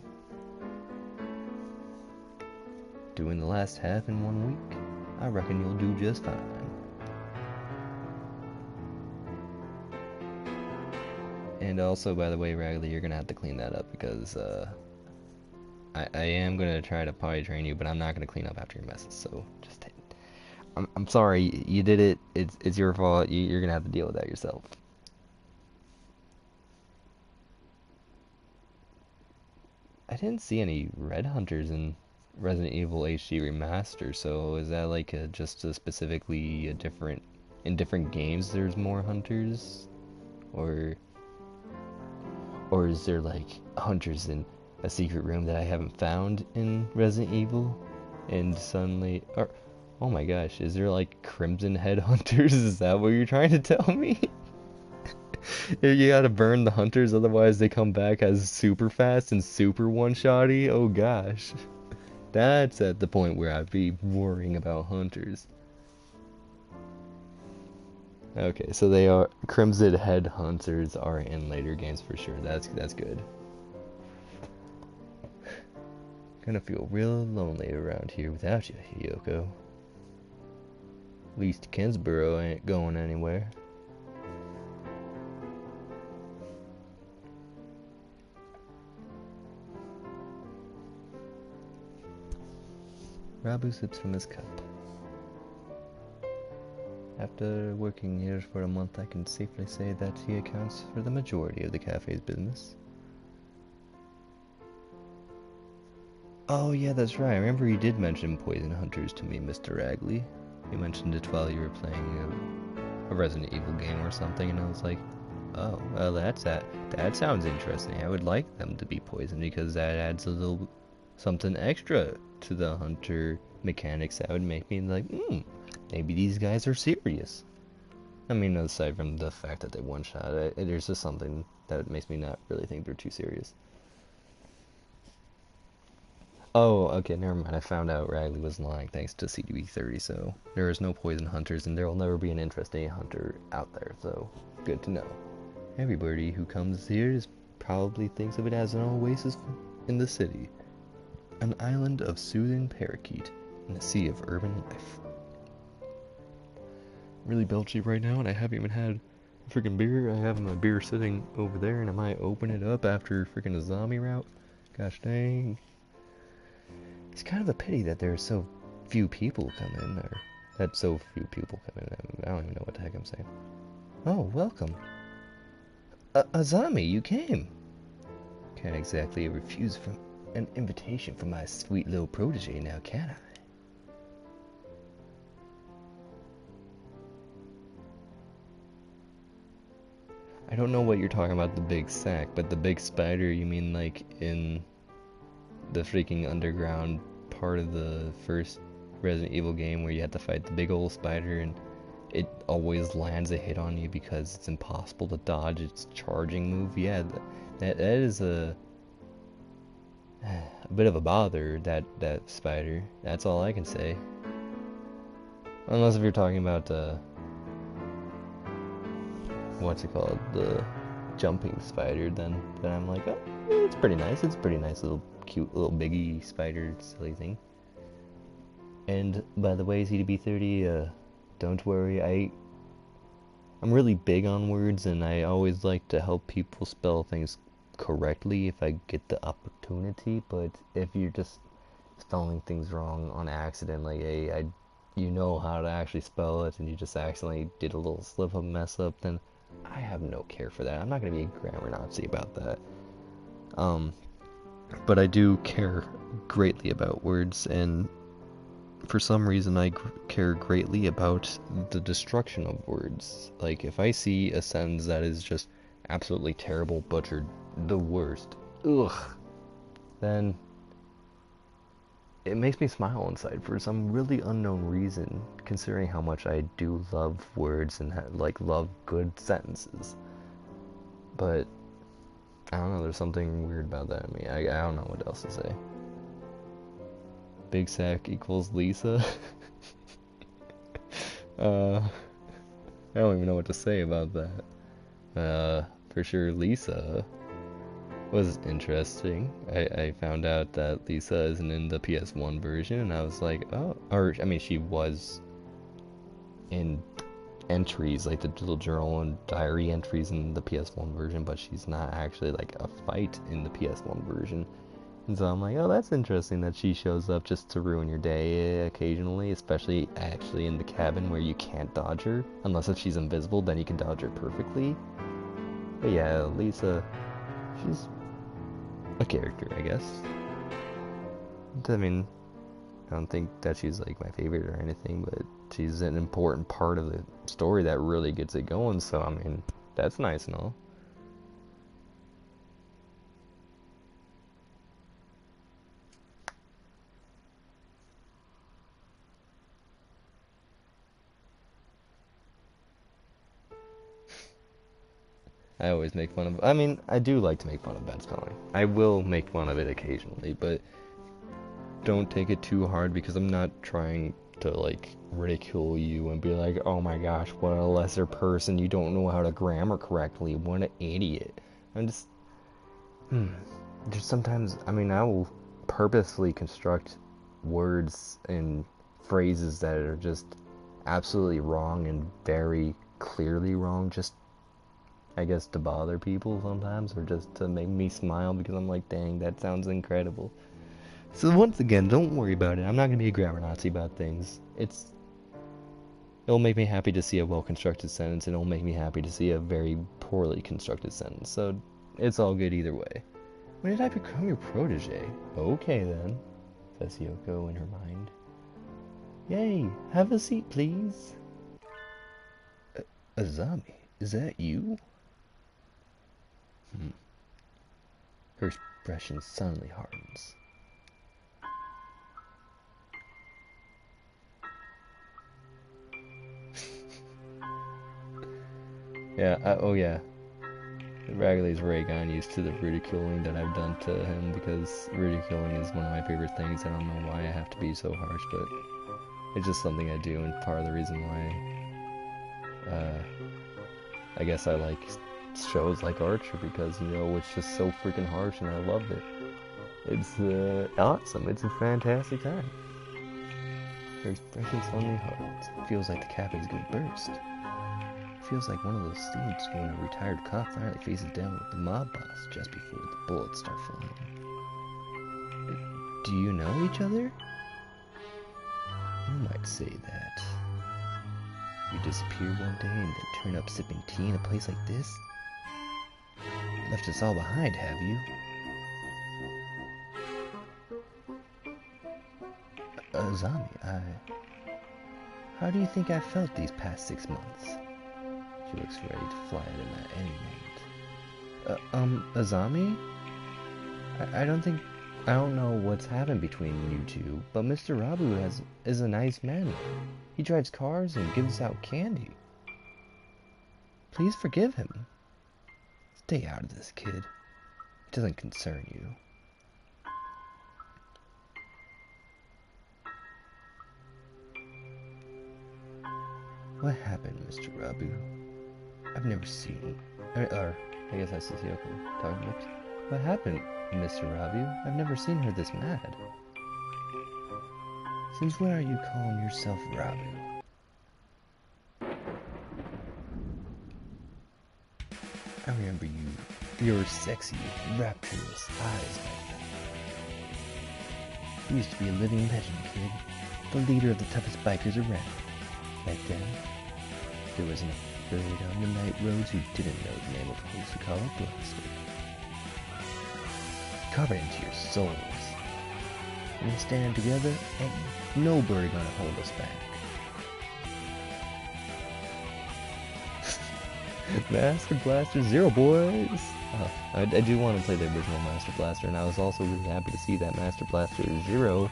Doing the last half in 1 week? I reckon you'll do just fine. And also, by the way, Ragley, you're gonna have to clean that up because, I am gonna try to potty train you, but I'm not gonna clean up after your messes. So just, I'm sorry, you did it. It's your fault. You're gonna have to deal with that yourself. I didn't see any red hunters in Resident Evil HD Remaster. So is that like just a specifically a different in different games? There's more hunters, or is there like hunters in a secret room that I haven't found in Resident Evil, and suddenly, or oh my gosh, is there like Crimson Head hunters? Is that what you're trying to tell me? You gotta burn the hunters, otherwise they come back as super fast and super one-shotty. Oh gosh, that's at the point where I'd be worrying about hunters. Okay, so they are Crimson Head hunters are in later games for sure. That's good. Gonna feel real lonely around here without you, Hiyoko. At least Kinsborough ain't going anywhere. Rabu sips from his cup. After working here for a month, I can safely say that he accounts for the majority of the cafe's business. Oh yeah, that's right. I remember you did mention poison hunters to me, Mr. Ragley. You mentioned it while you were playing a Resident Evil game or something, and I was like, oh, well, that sounds interesting. I would like them to be poisoned because that adds a little something extra to the hunter mechanics that would make me like, maybe these guys are serious. I mean, aside from the fact that they one-shot, there's just something that makes me not really think they're too serious. Oh, okay, never mind. I found out Ragley was lying thanks to CDB30, so there is no poison hunters, and there will never be an interesting hunter out there, so good to know. Everybody who comes here probably thinks of it as an oasis in the city, an island of soothing parakeet in a sea of urban life. I'm really belchy right now, and I haven't even had a freaking beer. I have my beer sitting over there, and I might open it up after freaking a zombie route. Gosh dang. It's kind of a pity that there's so few people come in, or that so few people come in. I don't even know what the heck I'm saying. Oh, welcome. Azami, you came. Can't exactly refuse from an invitation from my sweet little protege now, can I? I don't know what you're talking about, the big sack, but the big spider, you mean like in the freaking underground part of the first Resident Evil game where you have to fight the big old spider and it always lands a hit on you because it's impossible to dodge its charging move? Yeah, that is a bit of a bother, that spider. That's all I can say. Unless if you're talking about what's it called, the jumping spider, then I'm like, oh, it's pretty nice. It's a pretty nice little cute little biggie spider silly thing. And by the way, CDB30, don't worry, I'm really big on words, and I always like to help people spell things correctly if I get the opportunity. But if you're just spelling things wrong on accident, like you know how to actually spell it, and you just accidentally did a little slip up, mess up, then I have no care for that. I'm not gonna be a grammar Nazi about that. But I do care greatly about words, and for some reason I care greatly about the destruction of words. Like, if I see a sentence that is just absolutely terrible, butchered, the worst, ugh, then it makes me smile inside for some really unknown reason, considering how much I do love words and like love good sentences. But I don't know, there's something weird about that in me. I don't know what else to say. Big Sack equals Lisa. I don't even know what to say about that. For sure, Lisa was interesting. I found out that Lisa isn't in the PS1 version, and I was like, oh, or I mean, she was in entries, like the little journal and diary entries in the PS1 version, but she's not actually like a fight in the PS1 version. And so I'm like, oh, that's interesting that she shows up just to ruin your day occasionally, especially actually in the cabin where you can't dodge her. Unless if she's invisible, then you can dodge her perfectly. But yeah, Lisa, she's a character, I guess. I mean, I don't think that she's like my favorite or anything, but she's an important part of the story that really gets it going, so I mean, that's nice and all. I always make fun of. I mean, I do like to make fun of bad spelling. I will make fun of it occasionally, but don't take it too hard because I'm not trying to like ridicule you and be like, oh my gosh, what a lesser person. You don't know how to grammar correctly. What an idiot. I'm just. Just sometimes, I mean, I will purposely construct words and phrases that are just absolutely wrong and very clearly wrong, just I guess to bother people sometimes, or just to make me smile because I'm like, dang, that sounds incredible. So once again, don't worry about it. I'm not gonna be a grammar Nazi about things. It'll make me happy to see a well-constructed sentence, and it'll make me happy to see a very poorly constructed sentence. So it's all good either way. When did I become your protege? Okay then, says Yoko in her mind. Yay, have a seat, please. Azami, is that you? Her expression suddenly hardens. Yeah, oh yeah. Ragley's Raygun used to the ridiculing that I've done to him, because ridiculing is one of my favorite things. I don't know why I have to be so harsh, but it's just something I do, and part of the reason why I guess I like shows like Archer, because, you know, it's just so freaking harsh and I love it. It's awesome. It's a fantastic time. There's fresh and suddenly hard. It feels like the cap is going to burst. It feels like one of those scenes when a retired cop finally faces down with the mob boss just before the bullets start flying. Do you know each other? You might say that. You disappear one day and then turn up sipping tea in a place like this? Left us all behind, have you? Azami, how do you think I felt these past 6 months? She looks ready to fly at him at any moment. Azami? I don't know what's happened between you two, but Mr. Rabu is a nice man. He drives cars and gives out candy. Please forgive him. Stay out of this, kid. It doesn't concern you. What happened, Mr. Rabu? I've never seen... Or, I guess that's Yoko talking about. What happened, Mr. Rabu? I've never seen her this mad. Since when are you calling yourself Rabu? I remember you. Your sexy, rapturous eyes back then. You used to be a living legend, kid. The leader of the toughest bikers around. Back then, there wasn't a bird on the night roads who didn't know the name of Hatoful Blaster. Carve it into your souls. When we stand together, ain't no bird gonna hold us back. Master Blaster Zero, boys! I do want to play the original Master Blaster, and I was also really happy to see that Master Blaster Zero,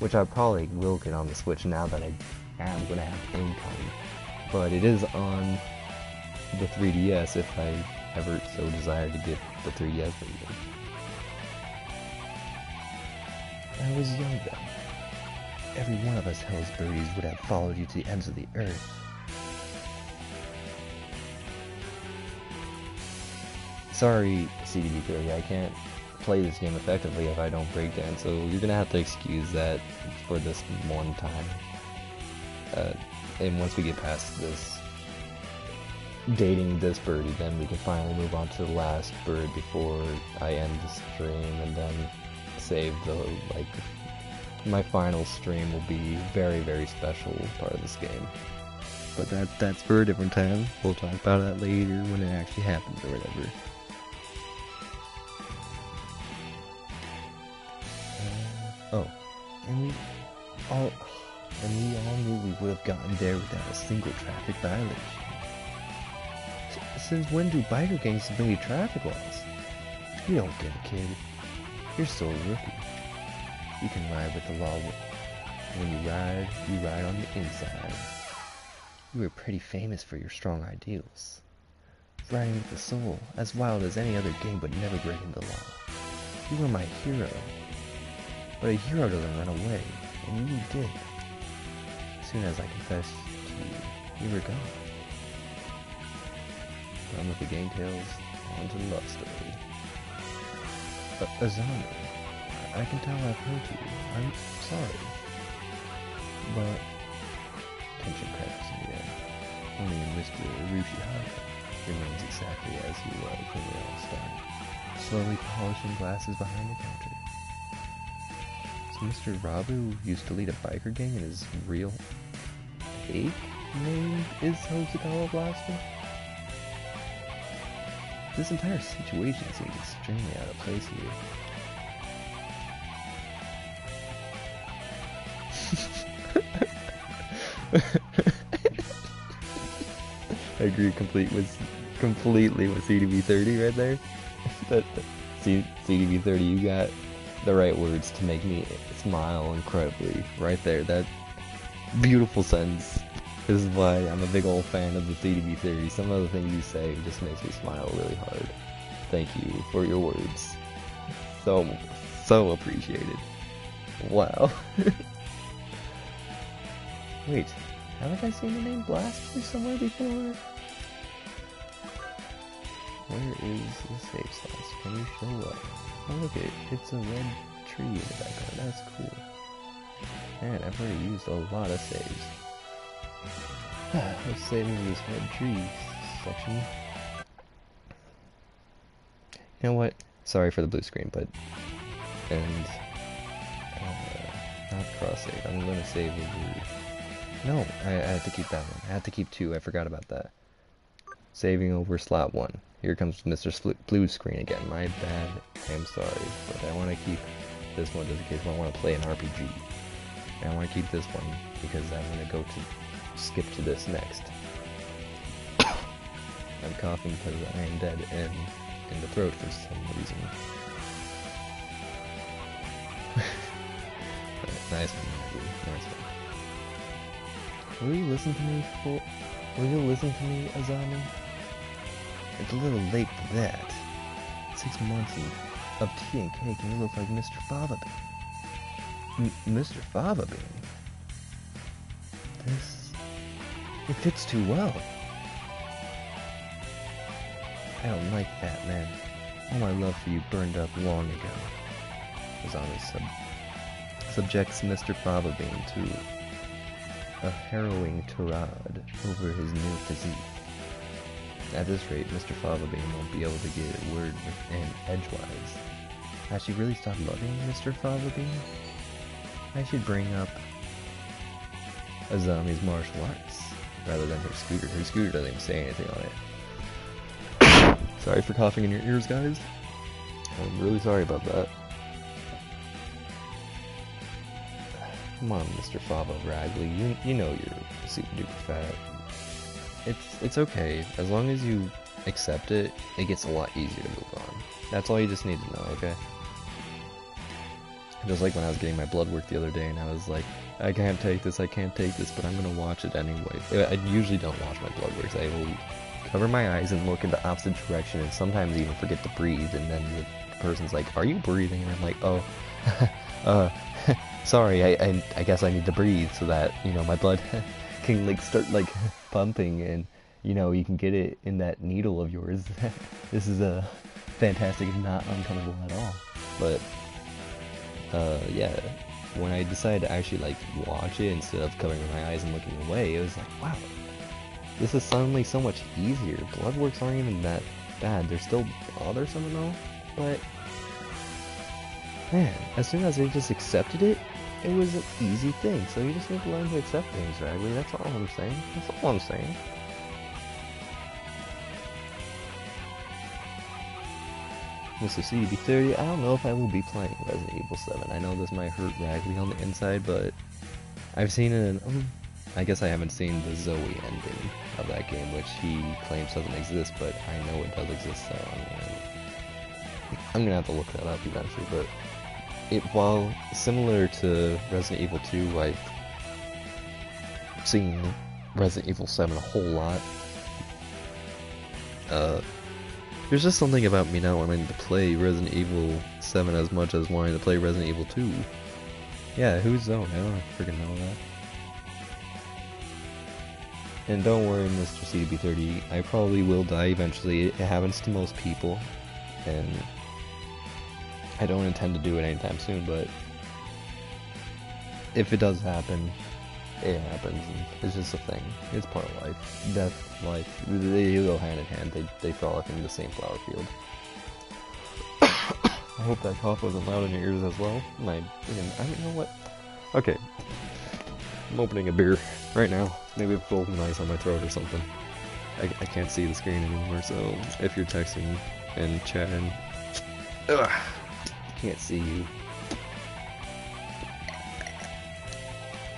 which I probably will get on the Switch now that I am going to have income. But it is on the 3DS if I ever so desire to get the 3DS version. I was young then. Every one of us Hell's birdies would have followed you to the ends of the earth. Sorry, CDB30, I can't play this game effectively if I don't break dance, so you're gonna have to excuse that for this one time. And once we get past this dating this birdie, then we can finally move on to the last bird before I end the stream, and then save the, like, my final stream will be very, very special part of this game. But that's for a different time. We'll talk about that later when it actually happens or whatever. And we all knew we would have gotten there without a single traffic violation. Since when do biker gangs obey traffic laws? You don't get it, kid. You're still a rookie. You can ride with the law. When you ride on the inside. You were pretty famous for your strong ideals. Riding with the soul, as wild as any other gang but never breaking the law. You were my hero. But a hero doesn't run away, and you did. As soon as I confessed to you, you were gone. Done with the gang tales, on to the love story. Azami, I can tell I've hurt you. I'm sorry. But tension cracks in the air. Only in whisper Rushihara remains exactly as he was when we all started, slowly polishing glasses behind the counter. Mr. Rabu used to lead a biker gang and his real fake name is Hatoful Blaster? This entire situation seems extremely out of place here. I agree completely with CDB30 right there. CDB30, you got the right words to make me smile incredibly right there. That beautiful sentence. This is why I'm a big old fan of the CDB30. Some of the things you say just makes me smile really hard. Thank you for your words. So appreciated. Wow. Wait, haven't I seen the name Blaster somewhere before? Where is the save slots? Can you show up? Oh look, it's a red tree in the background. That's cool. Man, I've already used a lot of saves. Let's save in this red tree section. You know what? Sorry for the blue screen, but... And... not cross save. I'm gonna save over... No, I had to keep that one. I had to keep 2. I forgot about that. Saving over slot 1. Here comes Mr. Blue screen again. My bad. I'm sorry. But I want to keep this one just in case I want to play an RPG. And I want to keep this one because I'm going to go to skip to this next. I'm coughing because I am dead and in the throat for some reason. Nice one, nice one. Will you listen to me, Will you listen to me, Azami? It's a little late for that. 6 months of tea and cake and you look like Mr. Fava Bean. Mr. Fava Bean? It fits too well. I don't like that, man. All my love for you burned up long ago. Azami subjects Mr. Fava Bean to a harrowing tirade over his new physique. At this rate, Mr. Fava Bean won't be able to get a word in edgewise. Has she really stopped loving Mr. Fava Bean? I should bring up Azami's martial arts, rather than her scooter. Her scooter doesn't even say anything on it. Sorry for coughing in your ears, guys. I'm really sorry about that. Come on, Mr. Fava Ragley, you know you're super duper fat. It's okay. As long as you accept it, it gets a lot easier to move on. That's all you just need to know, okay? Just like when I was getting my blood work the other day and I was like, I can't take this, but I'm gonna watch it anyway. I usually don't watch my blood works. I will cover my eyes and look in the opposite direction and sometimes even forget to breathe, and then the person's like, are you breathing? And I'm like, oh, sorry, I guess I need to breathe so that, you know, my blood can like start like pumping and, you know, you can get it in that needle of yours. This is fantastic and not uncomfortable at all. But yeah, when I decided to actually like watch it instead of covering my eyes and looking away, it was like, wow, this is suddenly so much easier. Blood works aren't even that bad. They're still bothersome and all, but man, as soon as I just accepted it, it was an easy thing. So you just need to learn to accept things, Ragley. That's all I'm saying. That's all I'm saying. Mr. CDB30, I don't know if I will be playing Resident Evil 7. I know this might hurt Ragley on the inside, but I've seen it in, I guess I haven't seen the Zoe ending of that game, which he claims doesn't exist, but I know it does exist, so I'm gonna have to look that up eventually. But while similar to Resident Evil 2, I've seen Resident Evil 7 a whole lot. There's just something about me not wanting to play Resident Evil 7 as much as wanting to play Resident Evil 2. Yeah, who's Zone? I don't freaking know that. And don't worry, Mr. CDB30, I probably will die eventually. It happens to most people, and I don't intend to do it anytime soon, but if it does happen, it happens. It's just a thing. It's part of life. Death, life, they go hand in hand. They frolic in the same flower field. I hope that cough wasn't loud in your ears as well. I mean, you know what? Okay. I'm opening a beer right now. Maybe a full ice on my throat or something. I can't see the screen anymore, so if you're texting and chatting, I can't see you.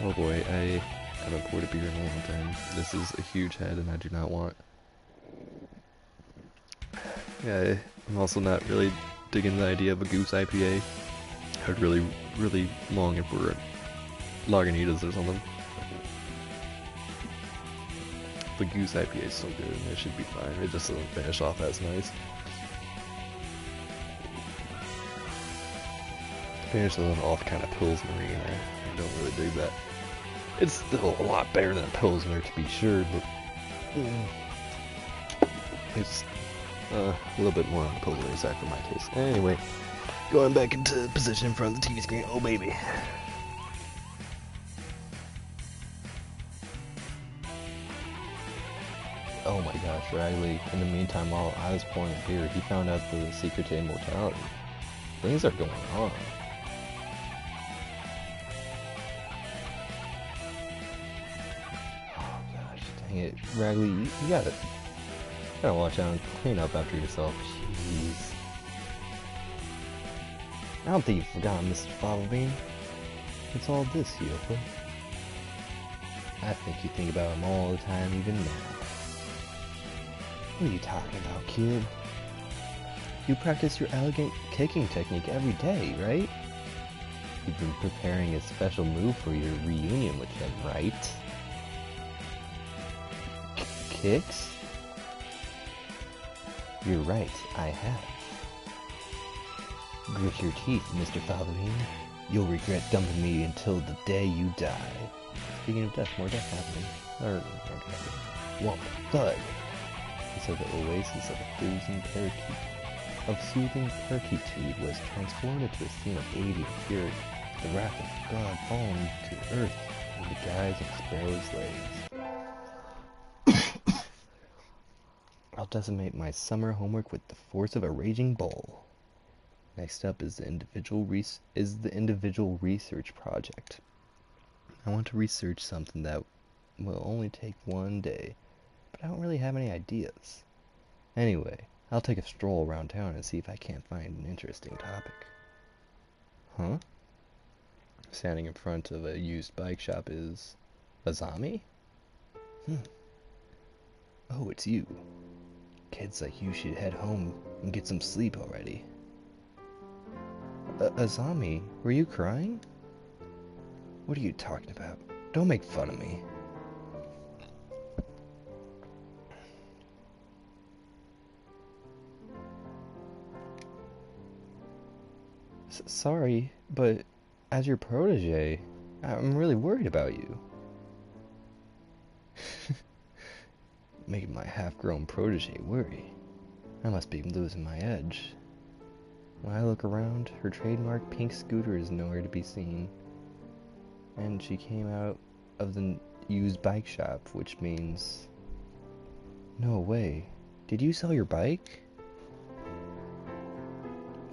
Oh boy, I haven't poured a beer in a long time. This is a huge head and I do not want. Yeah, I'm also not really digging the idea of a Goose IPA. I'd really longing for Lagunitas or something. The Goose IPA is so good, it should be fine. It just doesn't finish off as nice. Finishes off kind of Pilsner-y, and I don't really dig that. It's still a lot better than a Pilsner, to be sure, but it's a little bit more on the Pilsner side for my taste. Anyway, going back into position in front of the TV screen. Oh, baby. Oh my gosh, Ragley, in the meantime, while I was pouring a beer, he found out the secret to immortality. Things are going on. Oh gosh, dang it. Ragley, you gotta watch out and clean up after yourself. Jeez. I don't think you've forgotten, Mr. Fallowbean. It's all this, Yoko. I think you think about him all the time, even now. What are you talking about, kid? You practice your elegant kicking technique every day, right? You've been preparing a special move for your reunion with him, right? Kicks? You're right, I have. Grit your teeth, Mr. Fallowbean. You'll regret dumping me until the day you die. Speaking of death, more death happening. Whomp, thud. So the oasis of a soothing parakeet was transformed into a scene of age fury, the wrath of God falling to earth in the guise of a sparrow's legs. I'll decimate my summer homework with the force of a raging bull. Next up is the individual research project. I want to research something that will only take one day, but I don't really have any ideas. Anyway, I'll take a stroll around town and see if I can't find an interesting topic. Huh? Standing in front of a used bike shop is Azami? Oh, it's you. Kids like you should head home and get some sleep already. Azami, were you crying? What are you talking about? Don't make fun of me. Sorry, but as your protege, I'm really worried about you. Making my half-grown protege worry. I must be losing my edge. When I look around, her trademark pink scooter is nowhere to be seen. And she came out of the used bike shop, which means... No way. Did you sell your bike?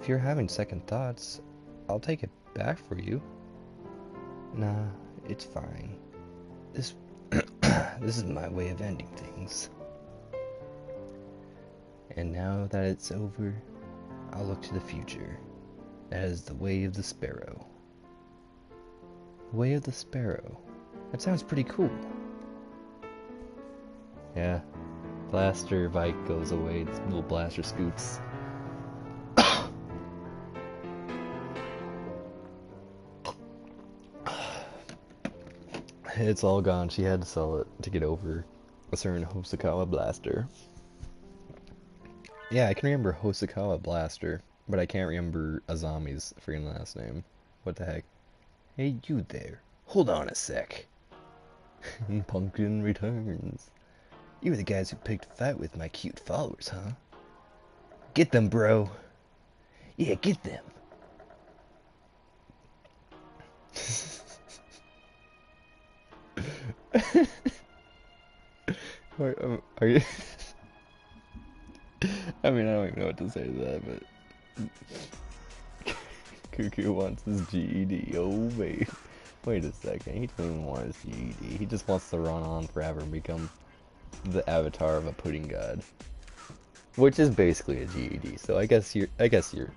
If you're having second thoughts, I'll take it back for you. Nah, it's fine. This is my way of ending things. And now that it's over, I'll look to the future. That is the way of the sparrow. Way of the Sparrow. That sounds pretty cool. Yeah. Blaster bike goes away, this little blaster scoots. It's all gone. She had to sell it to get over a certain Hosokawa Blaster. Yeah, I can remember Hosokawa Blaster, but I can't remember Azami's freaking last name. What the heck? Hey, you there. Hold on a sec. Pumpkin returns. You were the guys who picked a fight with my cute followers, huh? Get them, bro. Yeah, get them. Are you... I mean, I don't even know what to say to that, but... Cuckoo wants his GED. Oh, wait. Wait a second. He doesn't even want his GED. He just wants to run on forever and become the avatar of a pudding god. Which is basically a GED, so I guess you're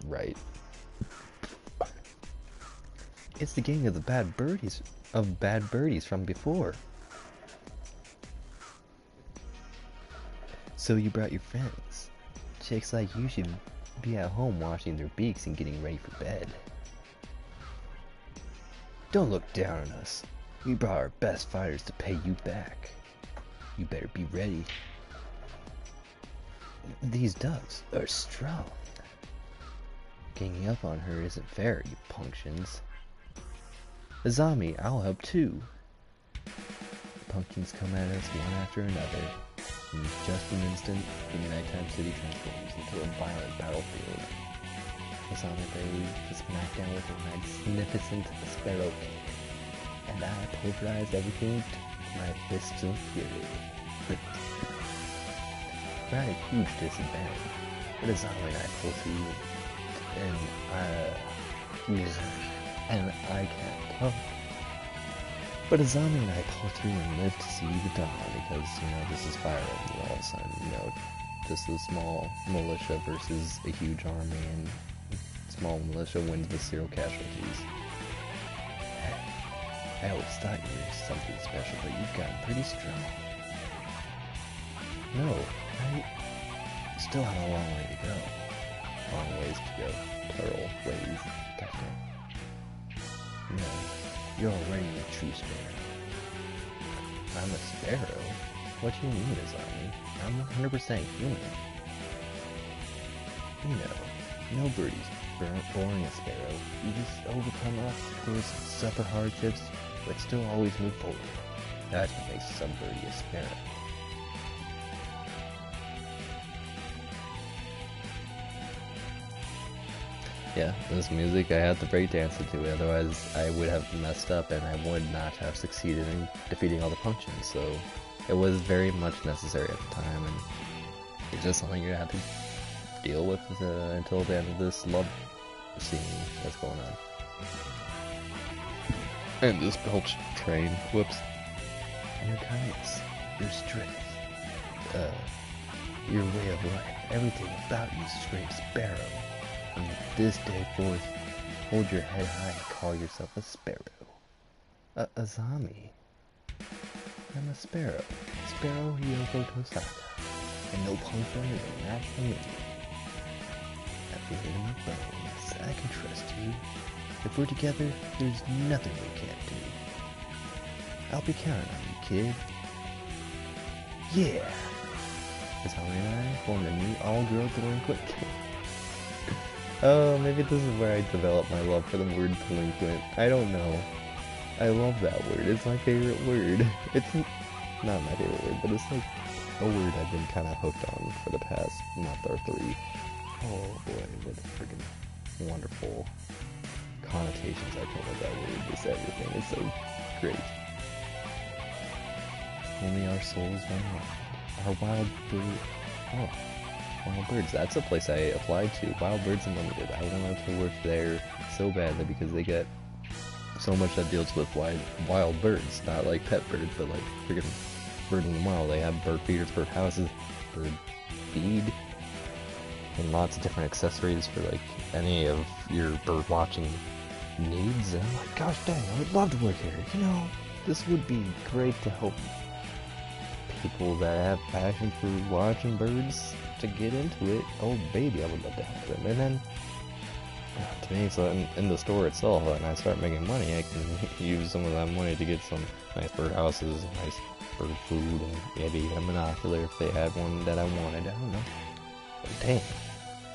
right. It's the gang of the bad birdies from before. So you brought your friends. Chicks like you should be at home washing their beaks and getting ready for bed. Don't look down on us. We brought our best fighters to pay you back. You better be ready. These ducks are strong. Ganging up on her isn't fair, you punctions. Azami, I'll help too. The pumpkins come at us one after another. In just an instant, the nighttime city transforms into a violent battlefield. Azami Bay is smacked down with a magnificent sparrow kick, and I pulverize everything to my fists of fury. We're at a huge disadvantage, but Azami and I pull through, and I can't talk. But Azami and I pull through and live to see the dawn because, this is Fire Emblem all of a sudden, just a small militia versus a huge army, and small militia wins with 0 casualties. I always thought you were something special, but you've gotten pretty strong. No, I still have a long way to go. Long ways to go. Plural ways. Goddamn. No, you're already a true sparrow. I'm a sparrow? What do you mean, Azami? I'm 100% human. No birdie's born a sparrow. You just overcome obstacles, suffer hardships, but still always move forward. That's what makes some birdie a sparrow. Yeah, this music, I had to breakdance to it, otherwise I would have messed up and I would not have succeeded in defeating all the pumpkins, so it was very much necessary at the time, and it's just something you have to deal with until the end of this love scene that's going on. And this belch train, whoops. Your kindness, your strength, your way of life, everything about you screams sparrow. From this day forth, hold your head high and call yourself a sparrow. Azami. I'm a sparrow. Sparrow Hyoko Tosaka. And no puncture is a match for me. I feel it in my bones. I can trust you. If we're together, there's nothing we can't do. I'll be counting on you, kid. Yeah! Azami and I formed a new all-girl delinquent gang. Oh, maybe this is where I developed my love for the word delinquent. I don't know. I love that word. It's my favorite word. It's not my favorite word, but it's like a word I've been kind of hooked on for the past month or 3. Oh boy, what a freaking wonderful connotations I come with that word. Just everything is so great. Only our souls run wild. Our wild bird. Oh. Wild Birds, that's a place I applied to. Wild Birds Unlimited. I wanted to work there so badly because they get so much that deals with wild birds. Not like pet birds, but like freaking bird in the wild. They have bird feeders, bird houses, bird feed, and lots of different accessories for like any of your bird watching needs. And I'm like, gosh dang, I would love to work here. This would be great to help people that have passion for watching birds to get into it. Oh baby, I would love to help them. And then to me, so in the store itself, and I start making money, I can use some of that money to get some nice bird houses, nice bird food, and maybe even a monocular if they had one that I wanted. I don't know. But dang,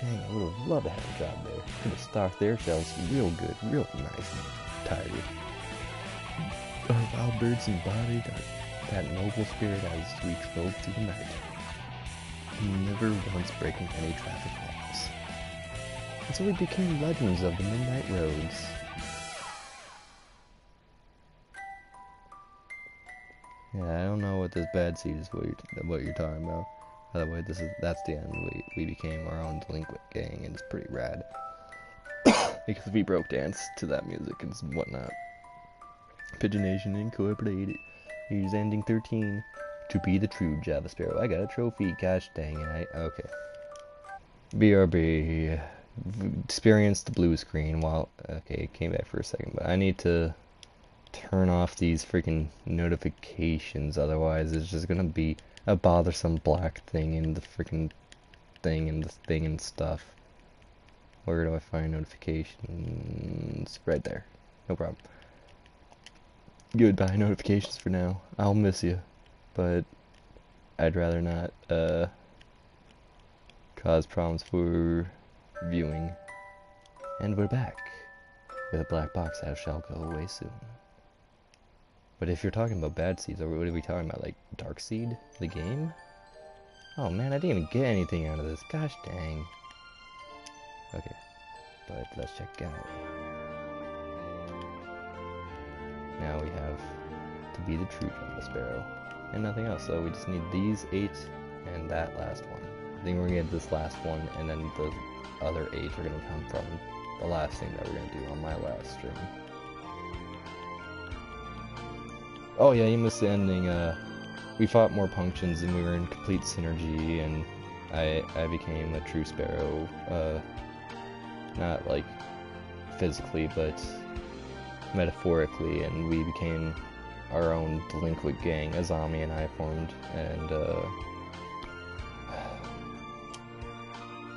I would have loved to have a job there. Could have stocked their shelves real good, real nice and tidy. Our wild birds embodied that noble spirit as we drove through the night, never once breaking any traffic laws. And so we became legends of the midnight roads. Yeah, I don't know what this bad seed is what you're talking about. By the way, that's the end. We became our own delinquent gang, and it's pretty rad. Because we broke dance to that music and whatnot. Pigeonation Incorporated. Here's ending 13. To be the true Java Sparrow. I got a trophy. Gosh dang it. Okay. BRB. Experienced the blue screen while... Okay, it came back for a second, but I need to turn off these freaking notifications. Otherwise, it's just gonna be a bothersome black thing in the freaking thing and the thing and stuff. Where do I find notifications? Right there. No problem. Goodbye notifications for now. I'll miss you. But I'd rather not cause problems for viewing. And we're back with a black box that shall go away soon. But if you're talking about bad seeds, what are we talking about? Like Dark Seed, the game? Oh man, I didn't even get anything out of this. Gosh dang. Okay, but let's check it out. Now we have to be the true Java Sparrow and nothing else. So we just need these 8 and that last one. I think we're gonna get this last one, and then the other 8 are gonna come from the last thing that we're gonna do on my last stream. Oh yeah, you missed the ending. We fought more punctions and we were in complete synergy, and I became a true sparrow. Not like physically, but metaphorically, and we became our own delinquent gang. Azami and I formed, and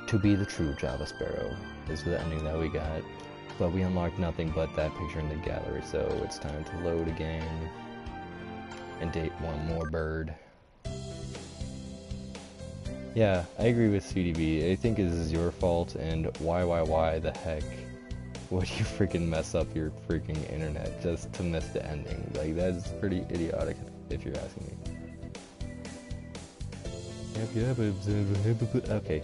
to be the true Java Sparrow is the ending that we got. But we unlocked nothing but that picture in the gallery, so it's time to load again and date one more bird. Yeah, I agree with CDB. I think this is your fault, and why the heck would you freaking mess up your freaking internet just to miss the ending? Like, that's pretty idiotic if you're asking me. Okay.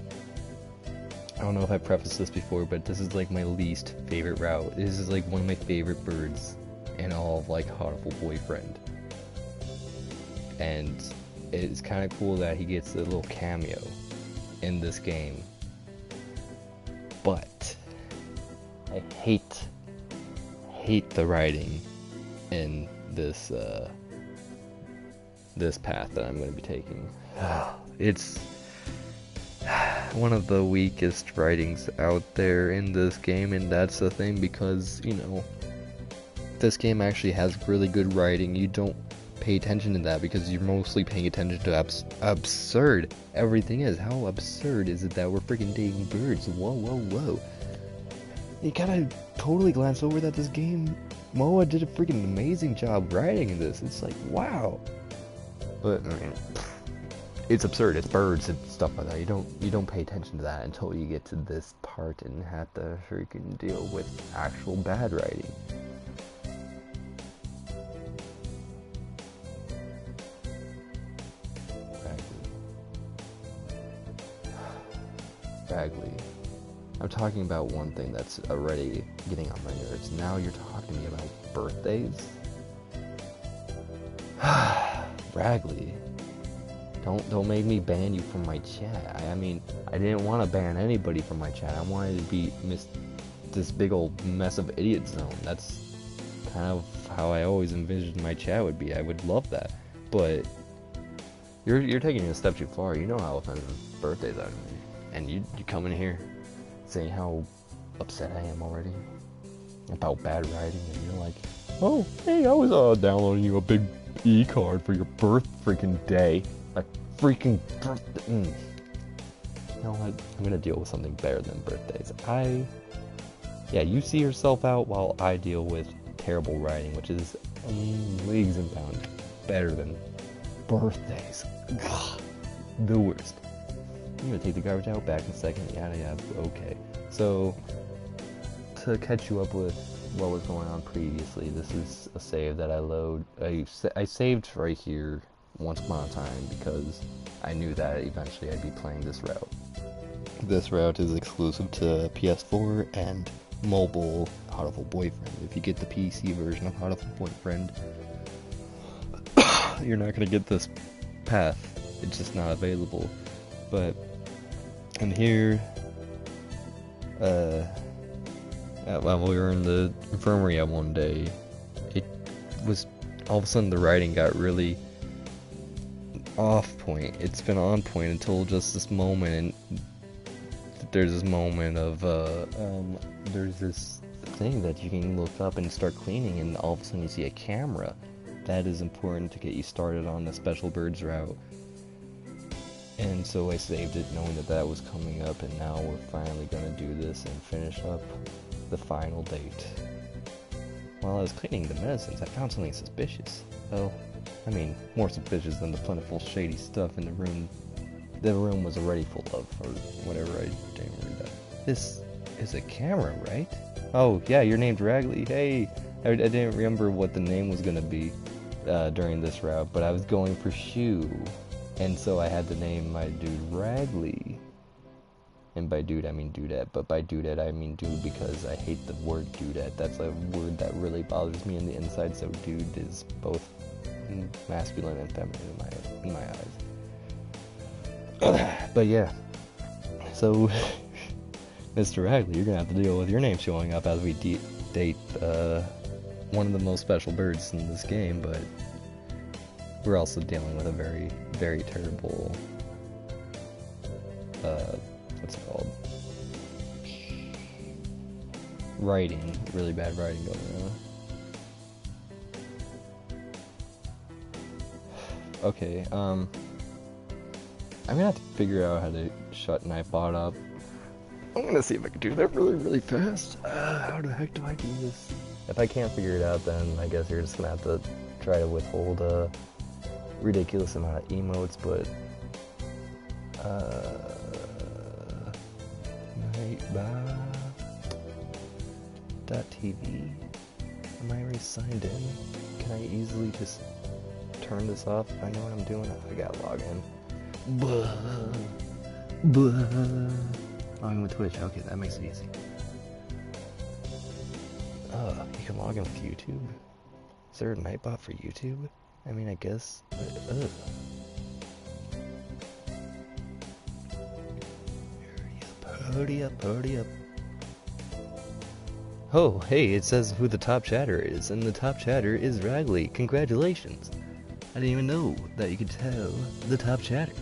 I don't know if I prefaced this before, but this is like my least favorite route. This is like one of my favorite birds in all of like Hatoful Boyfriend. And it's kind of cool that he gets a little cameo in this game. But I hate the writing in this this path that I'm going to be taking. It's one of the weakest writings out there in this game, and that's the thing, because, you know, this game actually has really good writing. You don't pay attention to that because you're mostly paying attention to absurd everything is. How absurd is it that we're freaking dating birds? Whoa. You kind of totally glance over that this game, Moa did a freaking amazing job writing this. It's like, wow. But I mean, it's absurd. It's birds and stuff like that. You don't pay attention to that until you get to this part and have to freaking deal with actual bad writing. Bagley. I'm talking about one thing that's already getting on my nerves. Now you're talking to me about birthdays? Ragley. Don't make me ban you from my chat. I mean, I didn't want to ban anybody from my chat. I wanted to be this big old mess of idiot zone. That's kind of how I always envisioned my chat would be. I would love that. But you're taking it a step too far. You know how offensive birthdays are to me. And you come in here saying how upset I am already about bad writing, and you're like, oh, hey, I was downloading you a big e-card for your birth freaking day. Like, freaking birthday. You know what? I'm gonna deal with something better than birthdays. Yeah, you see yourself out while I deal with terrible writing, which is leagues and bounds better than birthdays. Ugh, the worst. I'm gonna take the garbage out back in a second. Yeah, okay. So, to catch you up with what was going on previously, this is a save that I saved right here once upon a time because I knew that eventually I'd be playing this route. This route is exclusive to PS4 and mobile Hatoful Boyfriend. If you get the PC version of Hatoful Boyfriend, you're not gonna get this path. It's just not available. But in here, while we were in the infirmary at one day, it was all of a sudden the writing got really off point. It's been on point until just this moment, and there's this moment of there's this thing that you can look up and start cleaning, and all of a sudden you see a camera. That is important to get you started on the special birds route. And so I saved it knowing that that was coming up, and now we're finally gonna do this and finish up the final date. While I was cleaning the medicines, I found something suspicious. Well, I mean, more suspicious than the plentiful shady stuff in the room. The room was already full of, or whatever, I didn't read that. This is a camera, right? Oh, yeah, you're named Ragley. Hey, I didn't remember what the name was gonna be during this route, but I was going for Shoe, and so I had to name my dude Ragley. And by dude, I mean dudette, but by dudette, I mean dude because I hate the word dudette. That's a word that really bothers me in the inside, so dude is both masculine and feminine in my eyes. But yeah, so Mr. Ragley, you're gonna have to deal with your name showing up as we date one of the most special birds in this game, but we're also dealing with a very, very terrible, what's it called? Writing, really bad writing going on. Okay, I'm gonna have to figure out how to shut Nightbot up. I'm gonna see if I can do that really, really fast. How the heck do I do this? If I can't figure it out, then I guess you're just gonna have to try to withhold a ridiculous amount of emotes, but Nightbot.tv. Am I already signed in? Can I easily just turn this off? I know what I'm doing. I gotta log in. Logging with Twitch. Okay, that makes it easy. You can log in with YouTube. Is there a Nightbot for YouTube? I mean, I guess. But, Hurry up. Oh, hey, it says who the top chatter is, and the top chatter is Ragley. Congratulations. I didn't even know that you could tell the top chatter.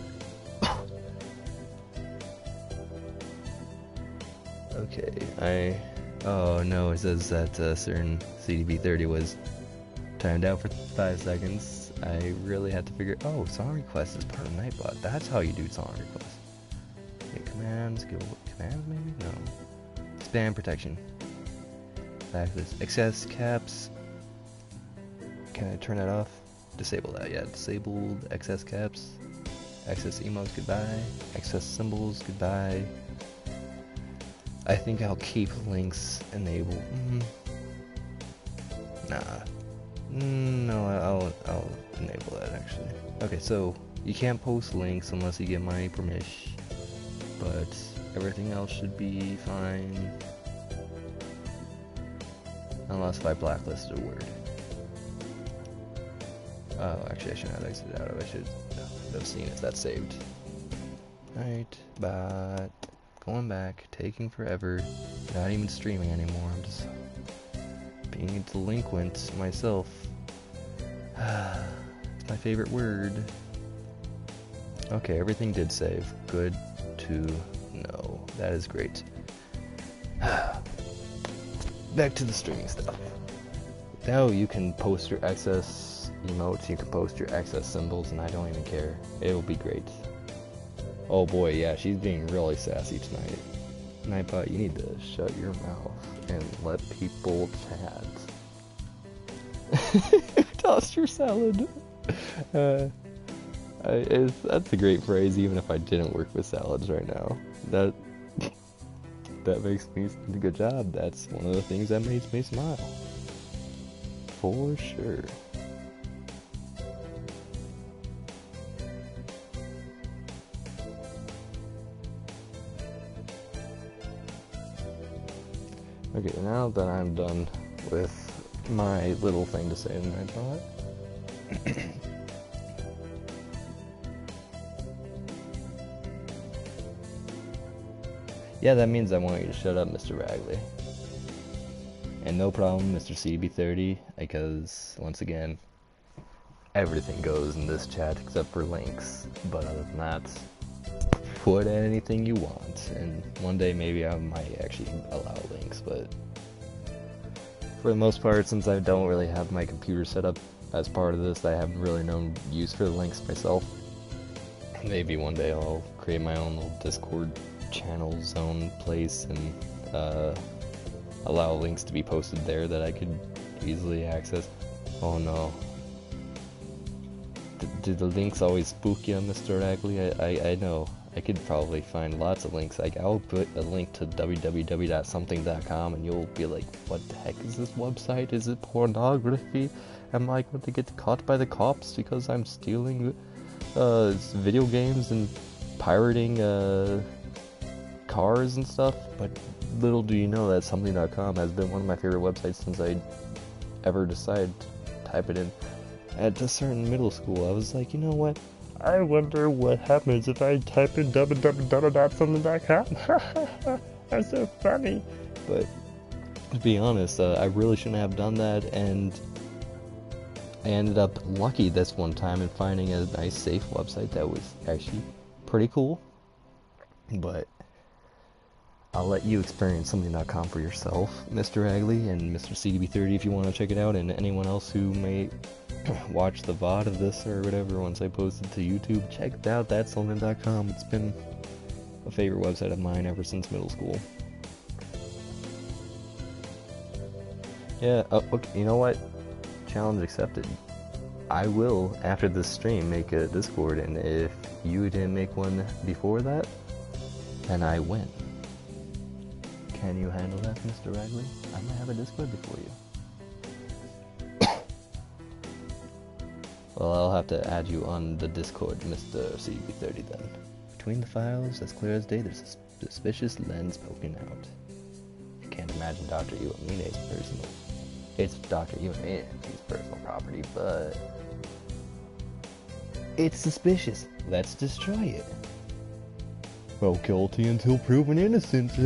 Okay, oh no, it says that certain CDB30 was timed out for 5 seconds. I really had to figure, oh, song request is part of Nightbot. That's how you do song requests. Okay, commands maybe? No. Spam protection. Back to this. Excess caps. Can I turn that off? Disable that, yeah. Disabled excess caps. Excess emotes, goodbye. Excess symbols, goodbye. I think I'll keep links enabled. Nah. No, I'll enable that actually. Okay, so you can't post links unless you get my permission, but everything else should be fine. Unless if I blacklisted a word. Oh, actually I shouldn't have exited out of it. I should have seen if that's saved. Alright, but going back, taking forever, not even streaming anymore, I'm just being a delinquent myself. It's my favorite word. Okay, everything did save. Good to know. That is great. Back to the streaming stuff. Now you can post your excess emotes, you can post your excess symbols, and I don't even care. It will be great. Oh boy, yeah, she's being really sassy tonight. Nightbot, you need to shut your mouth and let people chat. Toss your salad. That's a great phrase, even if I didn't work with salads right now. That makes me do a good job. That's one of the things that makes me smile. For sure. Okay, now that I'm done with my little thing to say in Nightbot. Yeah, that means I want you to shut up, Mr. Ragley. And no problem, Mr. CB30, because, once again, everything goes in this chat except for links. But other than that, put anything you want. And one day maybe I might actually allow links, but for the most part, since I don't really have my computer set up as part of this, I have really no use for the links myself. Maybe one day I'll create my own little Discord channel zone place and allow links to be posted there that I could easily access. Oh no. Do the links always spook you, Mr. Ragley? I know. I could probably find lots of links. Like, I'll put a link to www.something.com and you'll be like, what the heck is this website? Is it pornography? Am I going to get caught by the cops because I'm stealing video games and pirating cars and stuff? But little do you know that something.com has been one of my favorite websites since I ever decided to type it in. At a certain middle school, I was like, you know what? I wonder what happens if I type in www.something.com. That's so funny. But to be honest, I really shouldn't have done that, and I ended up lucky this one time in finding a nice, safe website that was actually pretty cool. But I'll let you experience something.com for yourself, Mr. Agley and Mr. CDB30, if you want to check it out, and anyone else who may watch the VOD of this or whatever once I post it to YouTube. Check it out, that's something.com. It's been a favorite website of mine ever since middle school. Yeah, okay, you know what? Challenge accepted. I will, after this stream, make a Discord, and if you didn't make one before that, then I win. Can you handle that, Mr. Ragley? I might have a Discord before you. Well, I'll have to add you on the Discord, Mr. CB30 then. Between the files, as clear as day, there's a suspicious lens poking out. You can't imagine Dr. Iwamina's personal. It's Dr. Iwamina's personal property, but it's suspicious. Let's destroy it. Well, guilty until proven innocent.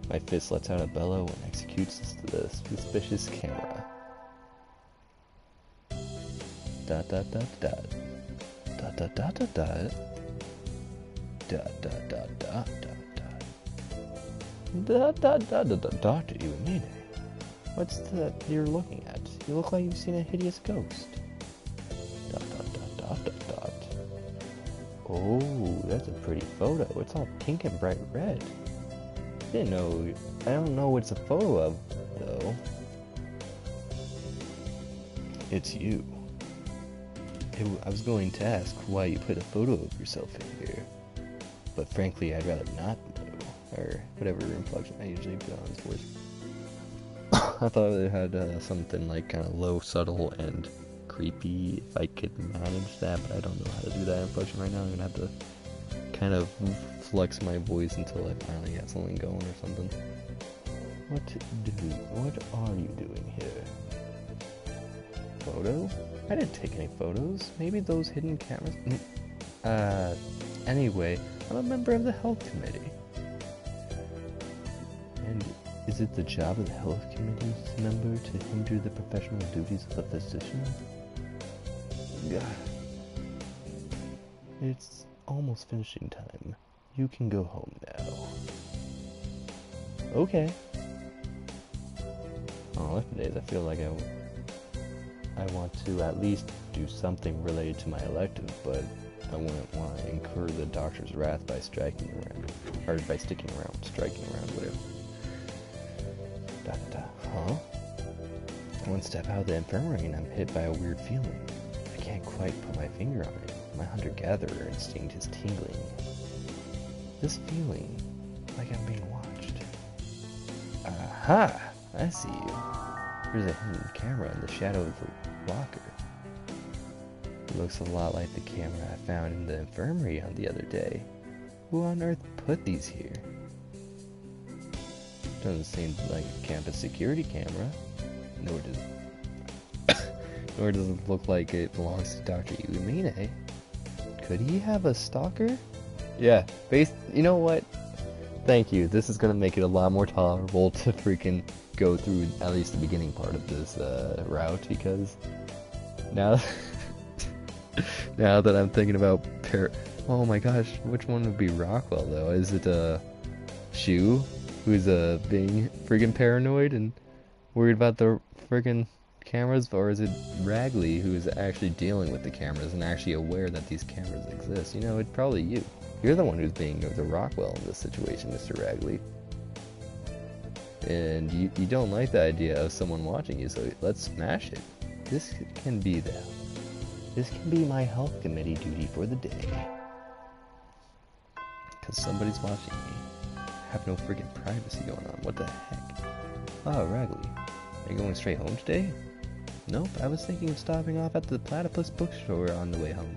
My fist lets out a bellow and executes the suspicious camera. Dot dot dot dot dot dot dot dot dot dot dot dot dot dot dot dot. Dr. Iwamine, what's that you're looking at? You look like you've seen a hideous ghost. Dot dot dot dot dot dot. Oh, that's a pretty photo. It's all pink and bright red. I don't know what it's a photo of, though. It's you. I was going to ask why you put a photo of yourself in here, but frankly, I'd rather not know, or whatever inflection I usually put on his voice. I thought it had something like kind of low, subtle, and creepy, if I could manage that, but I don't know how to do that inflection right now. I'm gonna have to kind of flex my voice until I finally get something going or something. What are you doing here? Photo? I didn't take any photos. Maybe those hidden cameras. Anyway, I'm a member of the health committee. And is it the job of the health committee's member to hinder the professional duties of a physician? It's almost finishing time. You can go home now. Okay. On off days, I feel like I want to at least do something related to my elective, but I wouldn't want to incur the doctor's wrath by striking around, or by striking around, whatever. Huh? One step out of the infirmary and I'm hit by a weird feeling. I can't quite put my finger on it. My hunter-gatherer instinct is tingling. This feeling, like I'm being watched. Aha! I see you. There's a hidden camera in the shadow of the locker. It looks a lot like the camera I found in the infirmary on the other day. Who on earth put these here? Doesn't seem like a campus security camera. Nor does it look like it belongs to Dr. Iwamine. Could he have a stalker? Yeah, you know what? Thank you. This is gonna make it a lot more tolerable to freaking go through at least the beginning part of this route, because now that I'm thinking about oh my gosh, which one would be Rockwell though? Is it Shu, who's being freaking paranoid and worried about the freaking cameras, or is it Ragley, who is actually dealing with the cameras and actually aware that these cameras exist? You know, it's probably you. You're the one who's being the Rockwell in this situation, Mr. Ragley. And you don't like the idea of someone watching you, so let's smash it. This can be This can be my health committee duty for the day. Because somebody's watching me. I have no friggin' privacy going on. What the heck? Oh, Ragley. Are you going straight home today? Nope, I was thinking of stopping off at the Platypus bookstore on the way home.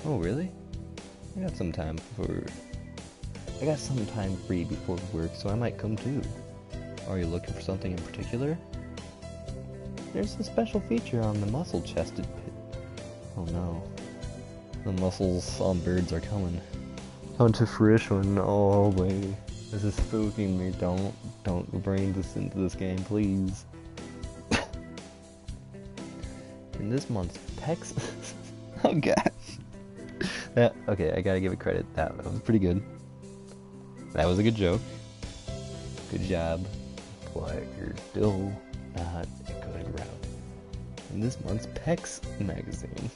Oh, really? I got some time free before work, so I might come too. Are you looking for something in particular? There's a special feature on the muscle-chested pit. Oh no. The muscles on birds are coming to fruition. Oh wait. This is spooking me. Don't bring this into this game, please. In this month's PEX... oh gosh. Okay, I gotta give it credit. That was pretty good. That was a good joke. Good job. But you're still not a good route. In this month's PEX magazine,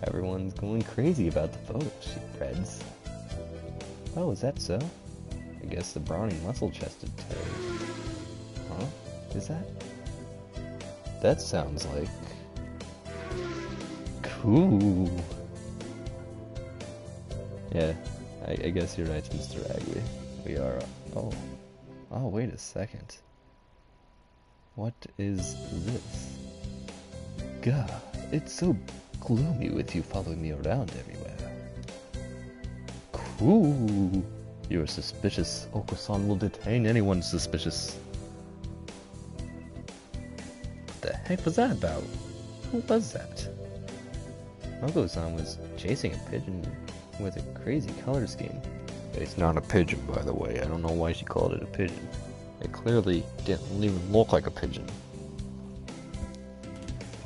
everyone's going crazy about the photo she reads. Oh, is that so? I guess the brawny muscle-chested toad. Huh? Is that? That sounds like... cool. Yeah, I guess you're right, Mr. Ragley. We are... Oh, wait a second. What is this? God, it's so gloomy with you following me around everywhere. Cool. You're suspicious. Oko-san will detain anyone suspicious. What the heck was that about? Who was that? Oko-san was chasing a pigeon with a crazy color scheme. It's not a pigeon, by the way. I don't know why she called it a pigeon. It clearly didn't even look like a pigeon.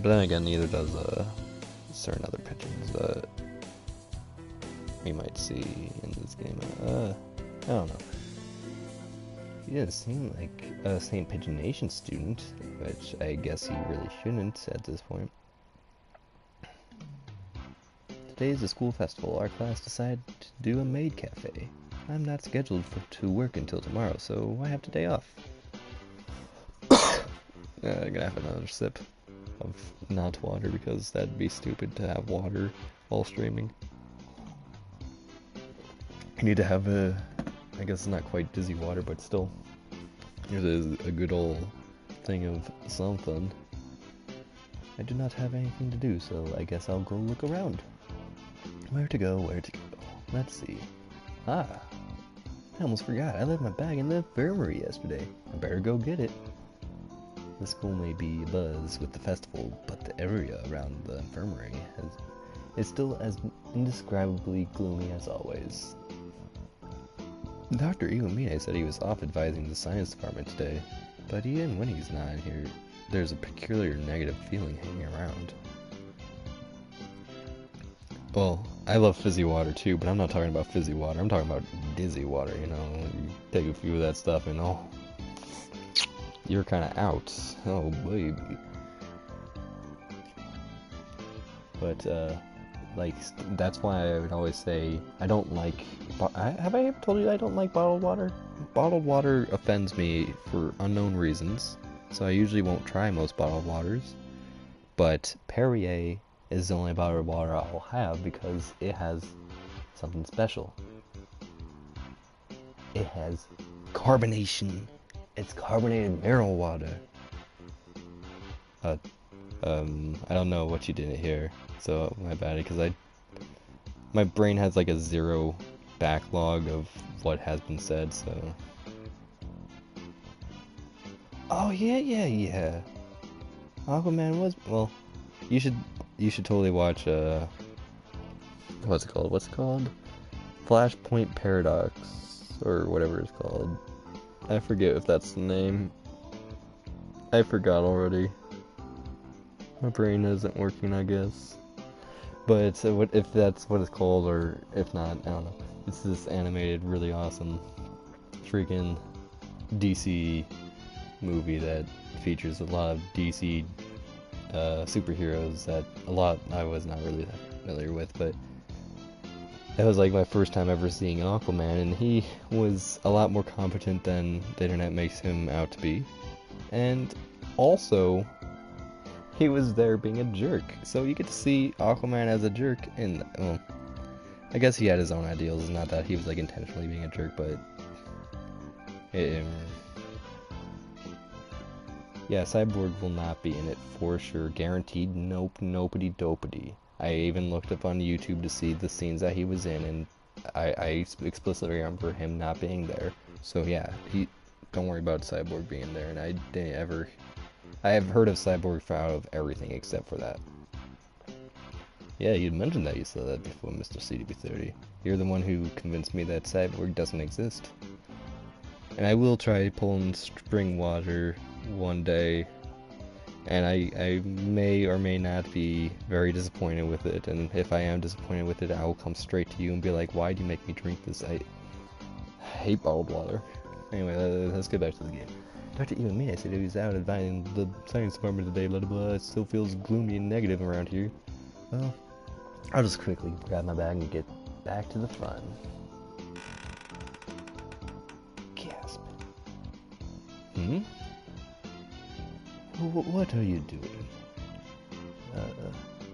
But then again, neither does certain other pigeons we might see in this game. I don't know. He didn't seem like a St. Pigeon Nation student, which I guess he really shouldn't at this point. Today is a school festival. Our class decided to do a maid cafe. I'm not scheduled to work until tomorrow, so I have today off. I'm gonna have another sip of not water because that'd be stupid to have water while streaming. You need to have I guess it's not quite dizzy water, but still, it is a good old thing of something. I do not have anything to do, so I guess I'll go look around. Where to go? Let's see. I almost forgot. I left my bag in the infirmary yesterday. I better go get it. The school may be abuzz with the festival, but the area around the infirmary is still as indescribably gloomy as always. Dr. Iwamine said he was off advising the science department today, but even when he's not in here, there's a peculiar negative feeling hanging around. Well, I love fizzy water too, but I'm not talking about fizzy water. I'm talking about dizzy water, you know. You take a few of that stuff and you're kind of out. Oh, baby. But, like, that's why I would always say I don't like... have I ever told you I don't like bottled water? Bottled water offends me for unknown reasons, so I usually won't try most bottled waters. But Perrier is the only bottled water I'll have because it has something special. It has carbonation. It's carbonated mineral water. I don't know what you didn't hear, so my bad, because my brain has like a zero backlog of what has been said, so... Oh, yeah. Aquaman was... Well, you should totally watch, what's it called? Flashpoint Paradox, or whatever it's called. I forget if that's the name. I forgot already. My brain isn't working, I guess. But if that's what it's called, or if not, I don't know. It's this animated, really awesome freaking DC movie that features a lot of DC superheroes that I was not really that familiar with, but that was like my first time ever seeing Aquaman, and he was a lot more competent than the internet makes him out to be. And also, he was there being a jerk. So you get to see Aquaman as a jerk, and well, I guess he had his own ideals. Not that he was like intentionally being a jerk, but yeah, Cyborg will not be in it for sure, guaranteed. Nope, nopity dopity. I even looked up on YouTube to see the scenes that he was in, and I explicitly remember him not being there. So yeah, don't worry about Cyborg being there. And I have heard of Cyborg out of everything except for that. Yeah, you mentioned that you saw that before, Mr. CDB30. You're the one who convinced me that Cyborg doesn't exist. And I will try pulling spring water one day, and I may or may not be very disappointed with it, and if I am disappointed with it, I will come straight to you and be like, why do you make me drink this? I hate bottled water. Anyway, let's get back to the game. Dr. Iwamine said he was out advising the science department today, blah, blah, blah. It still feels gloomy and negative around here. Well, I'll just quickly grab my bag and get back to the fun. Gasp. What are you doing?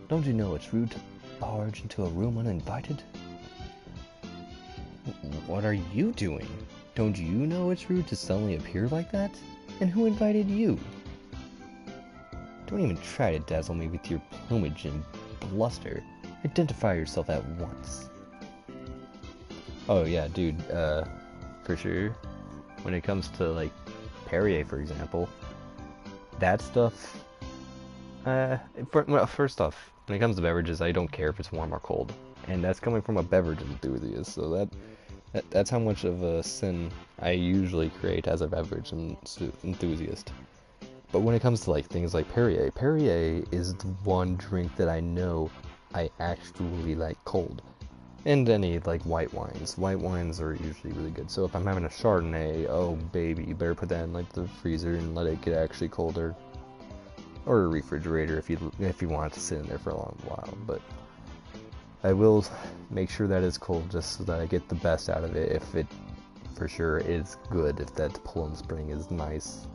Don't you know it's rude to barge into a room uninvited? What are you doing? Don't you know it's rude to suddenly appear like that? And who invited you? Don't even try to dazzle me with your plumage and bluster. Identify yourself at once. Oh yeah, dude, for sure. When it comes to, like, Perrier, for example, that stuff, well, first off, when it comes to beverages, I don't care if it's warm or cold. And that's coming from a beverage enthusiast, so that's how much of a sin I usually create as a beverage enthusiast. But when it comes to, like, things like Perrier is the one drink that I know I actually like cold. And any, like, white wines. White wines are usually really good. So if I'm having a Chardonnay, oh baby, you better put that in, like, the freezer and let it get actually colder. Or a refrigerator if you want it to sit in there for a long while. But I will make sure that it's cold just so that I get the best out of it, if it for sure is good, if that Poland Spring is nice.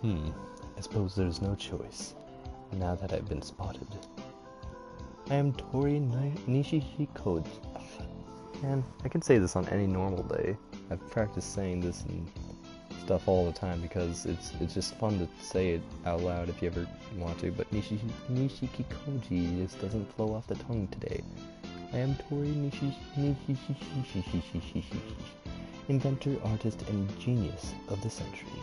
I suppose there's no choice, now that I've been spotted. I am Tori Nishishikoji. Man, I can say this on any normal day. I've practiced saying this and stuff all the time because it's just fun to say it out loud if you ever want to, but Nishikikoji just doesn't flow off the tongue today. I am Tori Nishishikoji, inventor, artist, and genius of the century.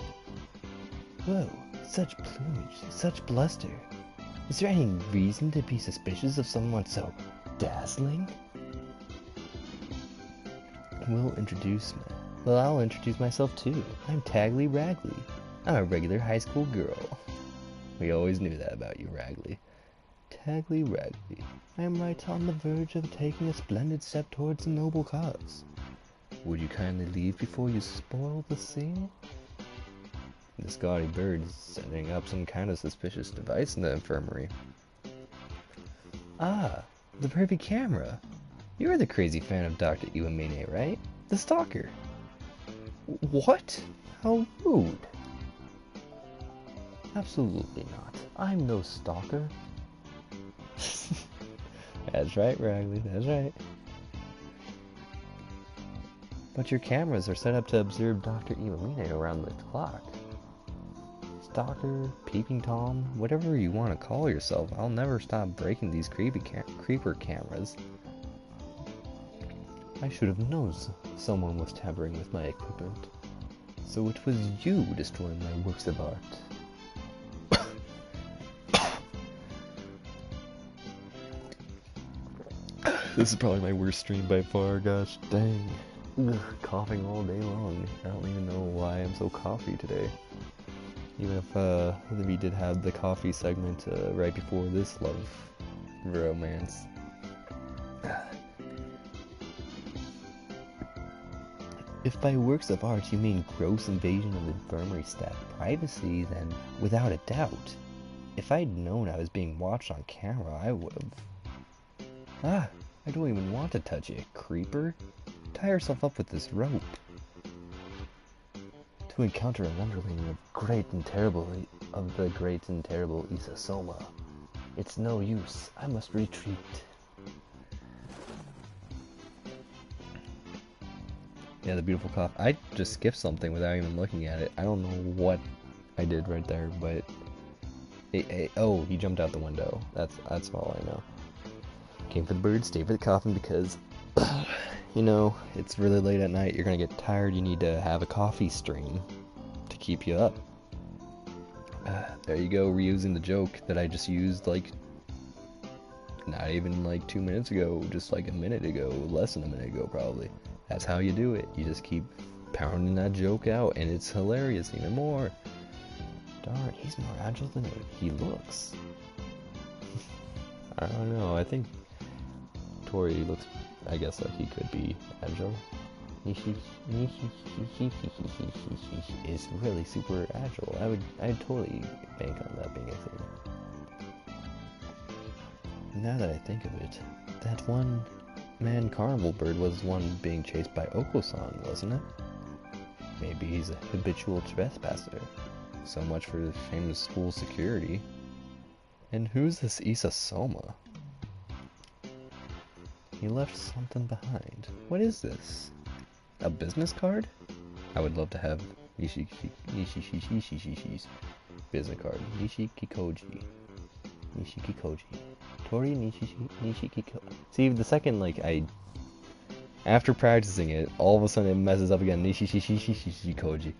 Whoa, such plumage, such bluster. Is there any reason to be suspicious of someone so dazzling? I'll introduce myself too. I'm Taggly Raggly. I'm a regular high school girl. We always knew that about you, Raggly. Taggly Raggly. I am right on the verge of taking a splendid step towards a noble cause. Would you kindly leave before you spoil the scene? This gaudy bird is setting up some kind of suspicious device in the infirmary. Ah, the perfect camera. You're the crazy fan of Dr. Iwamine, right? The stalker. What? How rude. Absolutely not. I'm no stalker. That's right, Raggly, that's right. But your cameras are set up to observe Dr. Iwamine around the clock. Stalker, peeping Tom, whatever you want to call yourself, I'll never stop breaking these creeper cameras. I should have known someone was tampering with my equipment. So it was you destroying my works of art. This is probably my worst stream by far, gosh dang. Ugh, coughing all day long. I don't even know why I'm so coffee today. Even if we did have the coffee segment right before this love romance. If by works of art you mean gross invasion of infirmary staff privacy, then without a doubt, if I'd known I was being watched on camera, I would've. Ah, I don't even want to touch you, creeper. Tie yourself up with this rope. to encounter an underling of the great and terrible Isasoma. It's no use. I must retreat. Yeah, the beautiful cough. I just skipped something without even looking at it. I don't know what I did right there, but oh, he jumped out the window. That's all I know. Came for the bird, stayed for the coffin because, you know, it's really late at night. You're gonna get tired. You need to have a coffee stream to keep you up. There you go, reusing the joke that I just used like not even like 2 minutes ago, just like a minute ago, less than a minute ago probably. That's how you do it. You just keep pounding that joke out, and it's hilarious even more. Darn, he's more agile than he looks. I don't know, I think Tori looks, I guess, like he could be agile. Is really super agile. I'd totally bank on that being a thing. Now that I think of it, that one-man carnival bird was one being chased by Oko-san, wasn't it? Maybe he's a habitual trespasser. So much for the famous school security. And who's this Isasoma? He left something behind. What is this? A business card? I would love to have Nishiki's business card. Nishiki Koji. Tori Nishiki. See, the second, like, after practicing it, all of a sudden it messes up again. Nishiki Koji.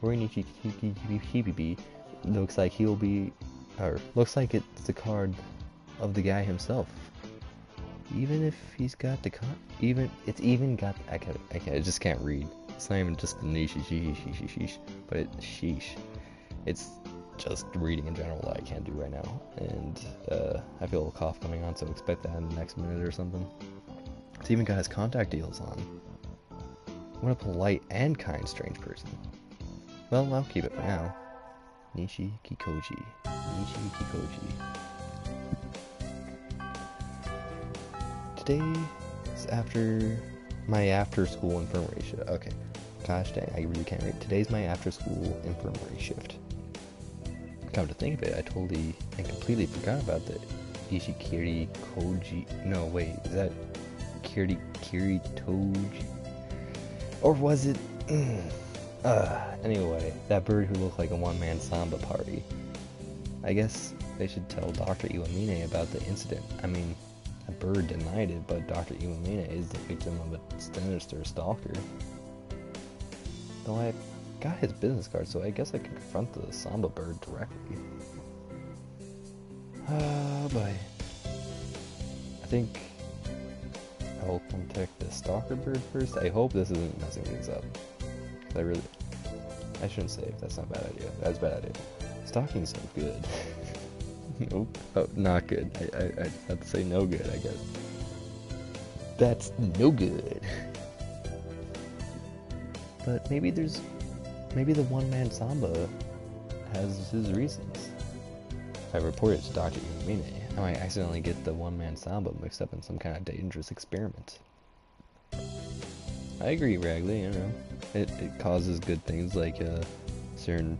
Tori Nishiki looks like he'll be, or looks like it's the card of the guy himself. Even if he's got the I just can't read. It's not even just the nishi, but it's sheesh. It's just reading in general that I can't do right now, and I feel a little cough coming on, so expect that in the next minute or something. It's even got his contact deals on. What a polite and kind strange person. Well, I'll keep it for now. Nishiki Koji. Today is my after-school infirmary shift. Okay, gosh dang, I really can't read. Today's my after-school infirmary shift. Come to think of it, I totally and completely forgot about the Ishikiri Koji. No, wait, is that Kiri Toji? Or was it? Anyway, that bird who looked like a one-man samba party. I guess they should tell Dr. Iwamine about the incident. I mean, a bird denied it, but Dr. Iwamine is the victim of a sinister stalker. Though I got his business card, so I guess I can confront the samba bird directly. Oh boy. I think I will contact the stalker bird first. I hope this isn't messing things up. I shouldn't say if that's not a bad idea. That's a bad idea. Stalking's no good. Nope. Oh, not good. I have to say no good, I guess. That's no good. But maybe the one-man samba has his reasons. If I report it to Dr. Iwamine, I might accidentally get the one-man samba mixed up in some kind of dangerous experiment. I agree, Ragley, you know. It causes good things like a certain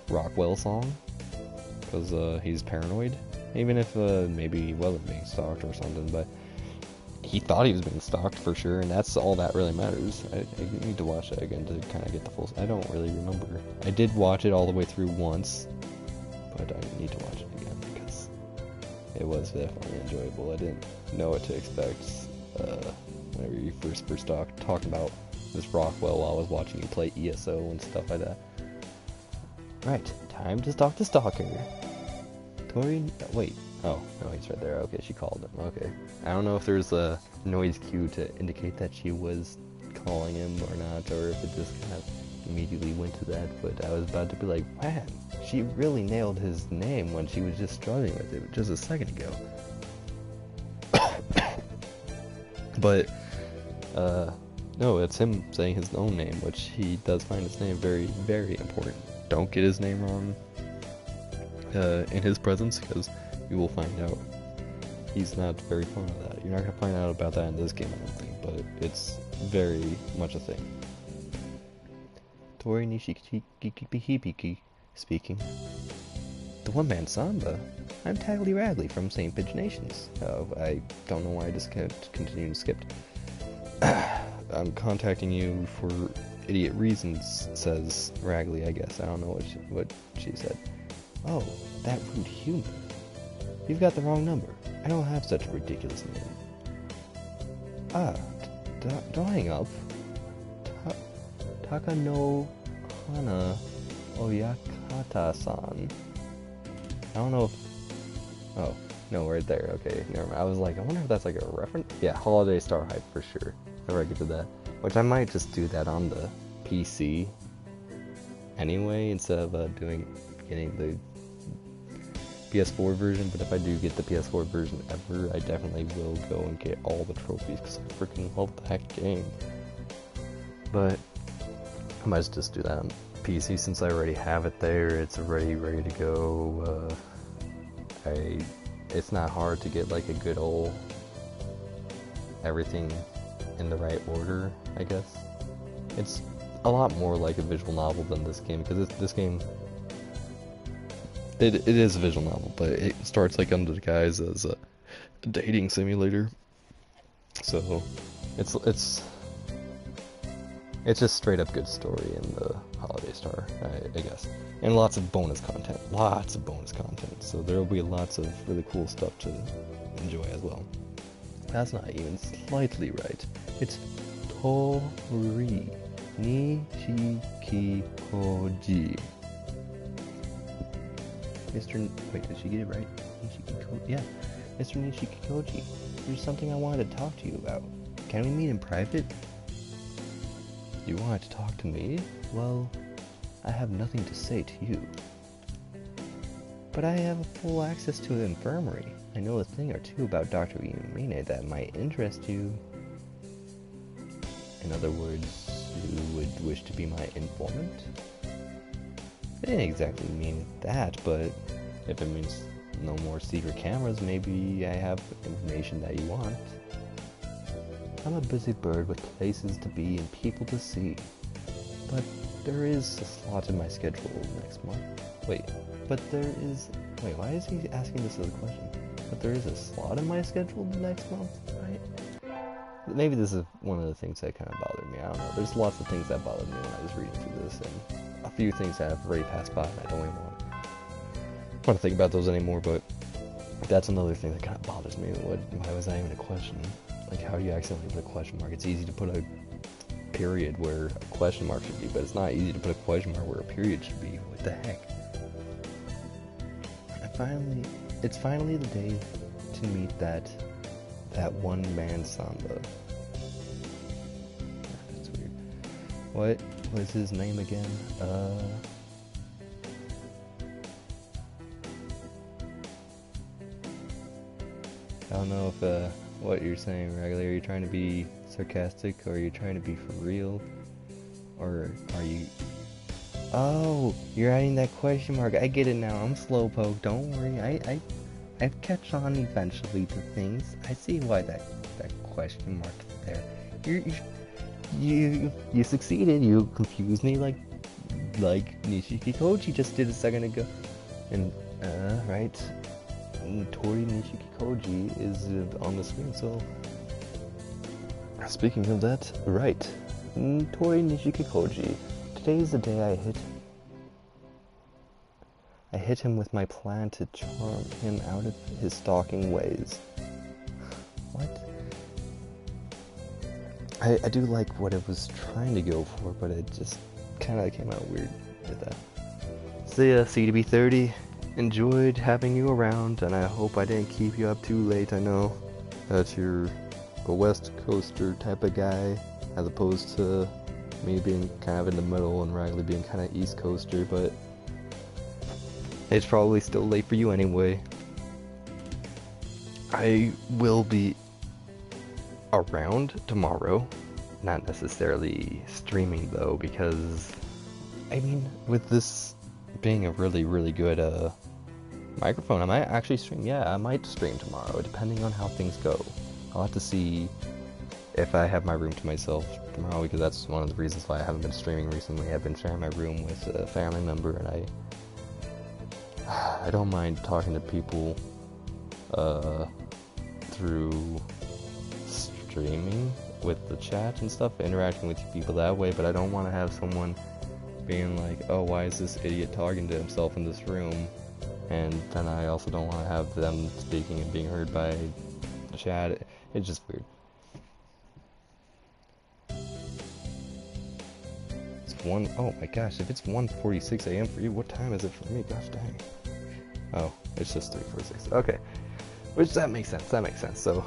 Rockwell song, because he's paranoid. Even if maybe he wasn't being stalked or something, but he thought he was being stalked for sure, and that's all that really matters. I need to watch that again to kind of get the full... I don't really remember. I did watch it all the way through once, but I need to watch it again because it was definitely enjoyable. I didn't know what to expect whenever you first talking about this Rockwell while I was watching you play ESO and stuff like that. Right, time to stalk the stalker. Tori... wait. Oh, no, he's right there. Okay, she called him. Okay. I don't know if there's a noise cue to indicate that she was calling him or not, or if it just kind of immediately went to that, but I was about to be like, man, she really nailed his name when she was just struggling with it just a second ago. But, no, it's him saying his own name, which he does find his name very, very important. Don't get his name wrong in his presence, because you will find out he's not very fond of that. You're not going to find out about that in this game, I don't think, but it's very much a thing. Tori Nishikiki speaking. The one-man samba? I'm Taggly Raggly from St. Paginations. Oh, I don't know why I just kept continuing to skip. I'm contacting you for idiot reasons, says Raggly, I guess. I don't know what she said. Oh, that rude human. You've got the wrong number. I don't have such a ridiculous name. Ah, don't hang up. Takano Hana Oyakata-san. I don't know if... Oh, no, right there. Okay, never mind. I was like, I wonder if that's like a reference? Yeah, Holiday Star Hype for sure. If I get to that. Which I might just do that on the PC anyway, instead of getting the PS4 version. But if I do get the PS4 version ever, I definitely will go and get all the trophies, because I freaking love that game. But I might just do that on PC since I already have it there. It's already ready to go. It's not hard to get like a good old everything in the right order, I guess. It's a lot more like a visual novel than this game, because this game, it is a visual novel, but it starts like under the guise as a dating simulator. So it's just straight up good story in the Holiday Star, I guess. And lots of bonus content. So there will be lots of really cool stuff to enjoy as well. That's not even slightly right. It's Tori Nishikikoji. Wait, did she get it right? Yeah. Mr. Nishikikoji, there's something I wanted to talk to you about. Can we meet in private? You wanted to talk to me? Well, I have nothing to say to you. But I have full access to the infirmary. I know a thing or two about Dr. Iumine that might interest you. In other words, you would wish to be my informant? I didn't exactly mean that, but if it means no more secret cameras, maybe I have information that you want. I'm a busy bird with places to be and people to see. But there is a slot in my schedule next month. Wait, why is he asking this as a question? But there is a slot in my schedule next month, right? Maybe this is one of the things that kind of bothered me. I don't know. There's lots of things that bothered me when I was reading through this, and a few things that have already passed by, and I don't even want to think about those anymore, but that's another thing that kind of bothers me. Why was that even a question? Like, how do you accidentally put a question mark? It's easy to put a period where a question mark should be, but it's not easy to put a question mark where a period should be. What the heck? It's finally the day to meet that one-man samba. That's weird. What was his name again? I don't know if, what you're saying, Raggly. Are you trying to be sarcastic, or are you trying to be for real? Or are you... Oh, you're adding that question mark. I get it now. I'm slowpoke. Don't worry. I catch on eventually to things. I see why that question mark is there. You succeeded. You confused me like Nishikikoji just did a second ago. And right, Tori Nishikikoji is on the screen. So speaking of that, right, Tori Nishikikoji. Today is the day I hit him with my plan to charm him out of his stalking ways. What? I do like what it was trying to go for, but it just kind of came out weird with that. So yeah, CDB30, enjoyed having you around, and I hope I didn't keep you up too late. I know that you're a West Coaster type of guy, as opposed to me being kind of in the middle and Raggly being kind of East Coaster, but it's probably still late for you anyway. I will be around tomorrow, not necessarily streaming though, because I mean, with this being a really, really good microphone, I might actually stream. Yeah, I might stream tomorrow, depending on how things go. I'll have to see if I have my room to myself tomorrow, because that's one of the reasons why I haven't been streaming recently. I've been sharing my room with a family member, and I don't mind talking to people through streaming with the chat and stuff, interacting with people that way, but I don't want to have someone being like, oh, why is this idiot talking to himself in this room? And then I also don't want to have them speaking and being heard by the chat. It's just weird. Oh my gosh, if it's 1:46 a.m. for you, what time is it for me? Gosh dang. Oh, it's just 3:46. Okay. Which, that makes sense. So,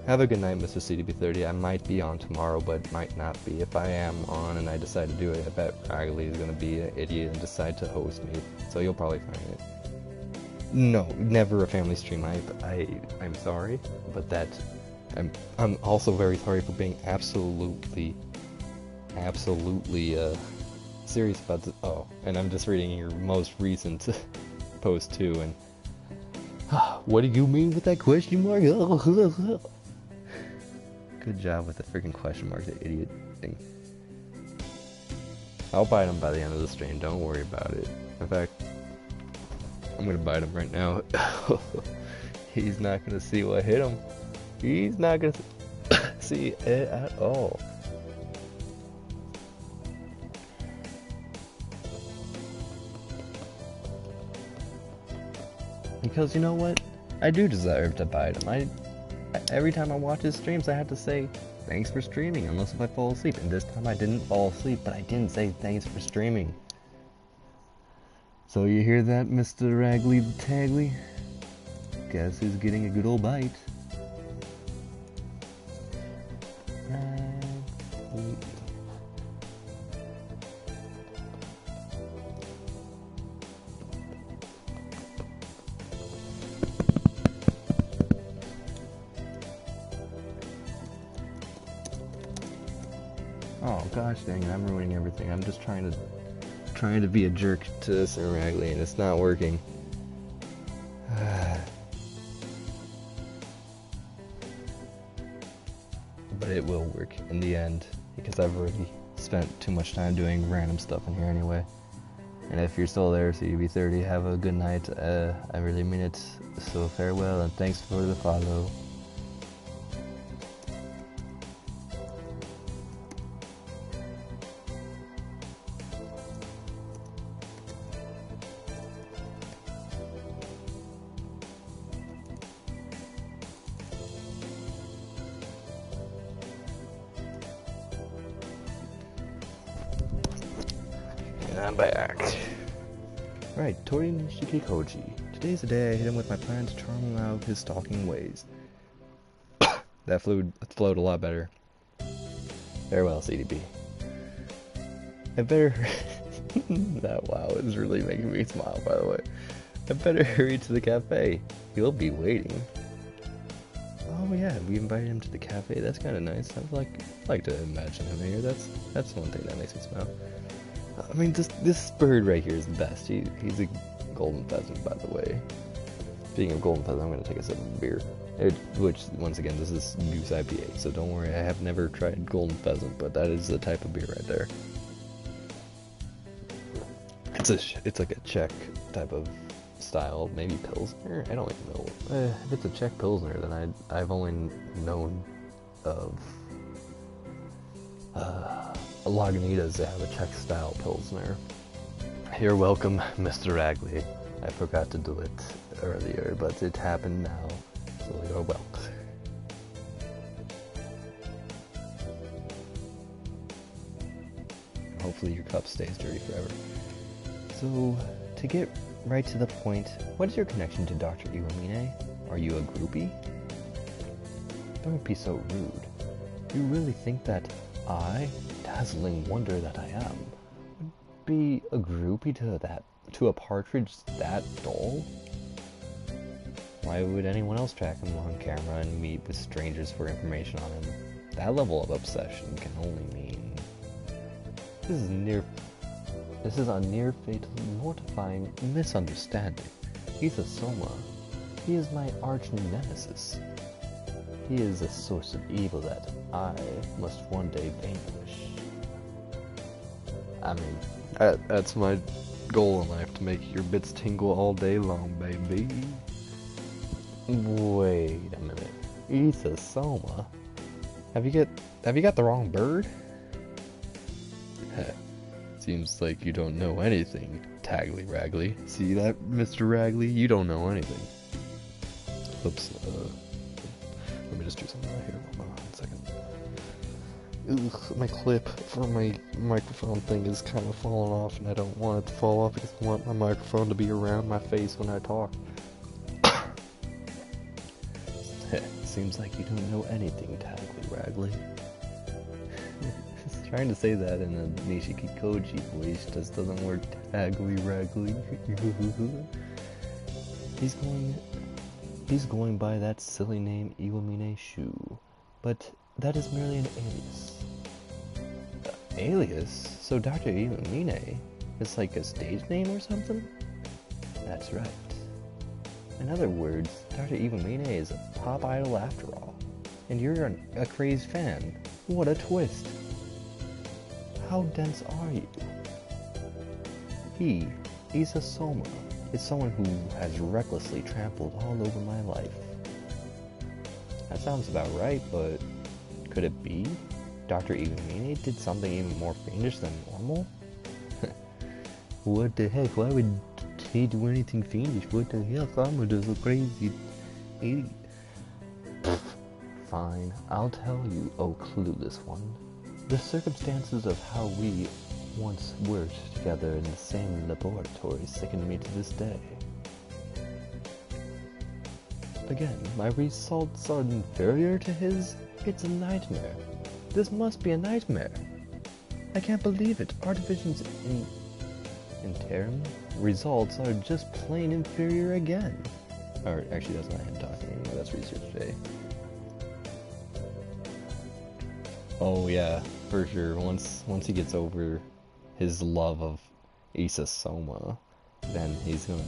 have a good night, Mr. CDB30. I might be on tomorrow, but might not be. If I am on and I decide to do it, I bet Riley is going to be an idiot and decide to host me. So you'll probably find it. No, never a family stream. I'm sorry, but I'm also very sorry for being absolutely serious about this. Oh, and I'm just reading your most recent post too, and what do you mean with that question mark? Good job with the freaking question mark, the idiot thing. I'll bite him by the end of the stream, don't worry about it. In fact, I'm gonna bite him right now. He's not gonna see what hit him. He's not gonna see it at all. Because you know what? I do deserve to bite him. Every time I watch his streams, I have to say, thanks for streaming, unless if I fall asleep. And this time I didn't fall asleep, but I didn't say thanks for streaming. So you hear that, Mr. Raggly Taggly? Guess who's getting a good old bite? Oh gosh dang it, I'm ruining everything. I'm just trying to be a jerk to Sir Ragley, and it's not working. But it will work in the end, because I've already spent too much time doing random stuff in here anyway. And if you're still there, CDB30, have a good night. I really mean it. So farewell, and thanks for the follow. I'm back. Right, Tori Nishikikoji. Today's the day I hit him with my plan to charm him out of his stalking ways. That flowed a lot better. Farewell, CDB. I better... That wow is really making me smile, by the way. I better hurry to the cafe. He'll be waiting. Oh yeah, we invited him to the cafe. That's kind of nice. I'd like to imagine him here. That's one thing that makes me smile. I mean, this bird right here is the best. He's a golden pheasant, by the way. Speaking of golden pheasant, I'm going to take a sip of beer. Which, once again, this is Goose IPA, so don't worry, I have never tried golden pheasant, but that is the type of beer right there. It's like a Czech type of style, maybe Pilsner? I don't even know. If it's a Czech Pilsner, then I've only known of... Lagunitas, they have a Czech style Pilsner. You're welcome, Mr. Ragley. I forgot to do it earlier, but it happened now, so you're welcome. Hopefully your cup stays dirty forever. So, to get right to the point, what is your connection to Dr. Iwamine? Are you a groupie? Don't be so rude. You really think that I, dazzling wonder that I am, would be a groupie to a partridge that dull? Why would anyone else track him on camera and meet with strangers for information on him? That level of obsession can only mean... This is a near-fatally mortifying misunderstanding. He's a Soma. He is my arch nemesis. he is a source of evil that I must one day vanquish. I mean, that's my goal in life, to make your bits tingle all day long, baby. Wait a minute. Isa Soma? Have you got the wrong bird? Seems like you don't know anything, Taggly Raggly. See that, Mr. Raggly? You don't know anything. Oops, let me just do something right here. Hold on a second. Ugh, my clip for my microphone thing is kind of falling off, and I don't want it to fall off because I want my microphone to be around my face when I talk. Seems like you don't know anything, Taggly Raggly. Trying to say that in a Nishiki Koji voice just doesn't work. Taggly Raggly. He's going by that silly name Iwamine Shu, but that is merely an alias. Alias? So Dr. Iwamine is like a stage name or something? That's right. In other words, Dr. Iwamine is a pop idol after all, and you're a crazed fan. What a twist! How dense are you? He, Isa Soma, is someone who has recklessly trampled all over my life. That sounds about right, but could it be? Dr. Iwamine did something even more fiendish than normal? What the heck? Why would he do anything fiendish? What the hell? Soma does a crazy idiot. Fine, I'll tell you, oh clueless one. The circumstances of how we once worked together in the same laboratory sicken me to this day. Again, my results are inferior to his? It's a nightmare. This must be a nightmare. I can't believe it. Our division's interim results are just plain inferior again. Or actually, that's not him talking anymore. That's Research Day. Oh yeah, for sure. Once he gets over his love of Isa Soma, then he's gonna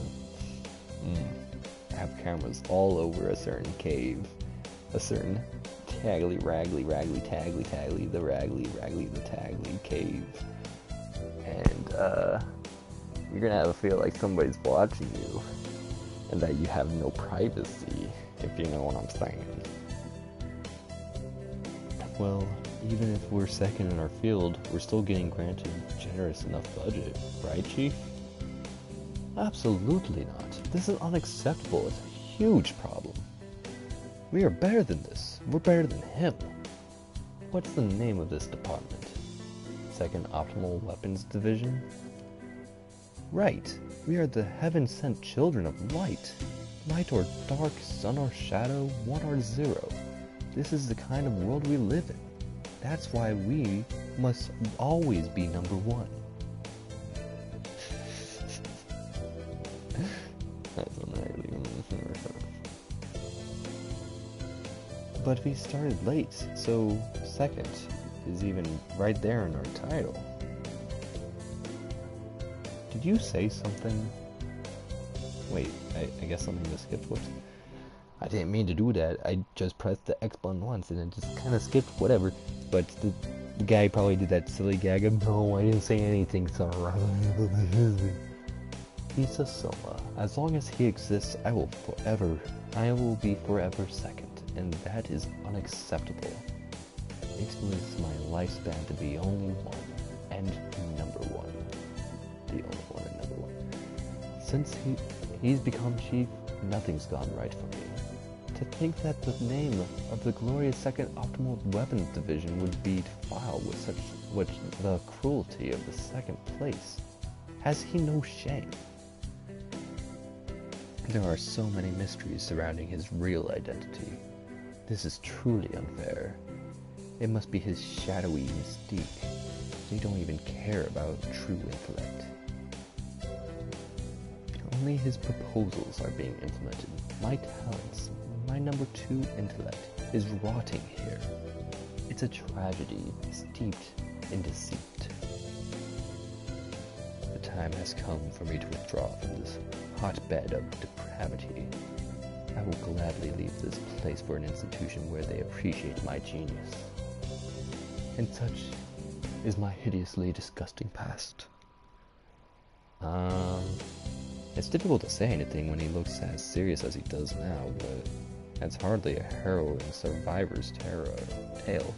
have cameras all over a certain cave, a certain Taggly Raggly Raggly Taggly Taggly the Raggly Raggly the Taggly cave, and you're gonna have a feel like somebody's watching you, and that you have no privacy, if you know what I'm saying. Well, even if we're second in our field, we're still getting granted generous enough budget, right, Chief? Absolutely not. This is unacceptable. It's a huge problem. We are better than this. We're better than him. What's the name of this department? Second Optimal Weapons Division? Right. We are the heaven-sent children of light. Light or dark, sun or shadow, 1 or 0. This is the kind of world we live in. That's why we must always be number 1. But we started late, so second is even right there in our title. Did you say something? Wait, I guess something just skipped. Whoops. I didn't mean to do that. I just pressed the X button once and it just kind of skipped whatever. But the guy probably did that silly gag of, no, I didn't say anything, sorry. Isa Soma. As long as he exists, I will be forever second. And that is unacceptable. It was my lifespan to be only 1 and number 1. The only one and number 1. Since he's become chief, nothing's gone right for me. To think that the name of the glorious second Optimal Weapons Division would be defiled with the cruelty of the second place. Has he no shame? There are so many mysteries surrounding his real identity. This is truly unfair. It must be his shadowy mystique. They don't even care about true intellect. Only his proposals are being implemented. My talents, my number 2 intellect, is rotting here. It's a tragedy steeped in deceit. The time has come for me to withdraw from this hotbed of depravity. I will gladly leave this place for an institution where they appreciate my genius. And such is my hideously disgusting past. It's difficult to say anything when he looks as serious as he does now, but that's hardly a harrowing survivor's tale.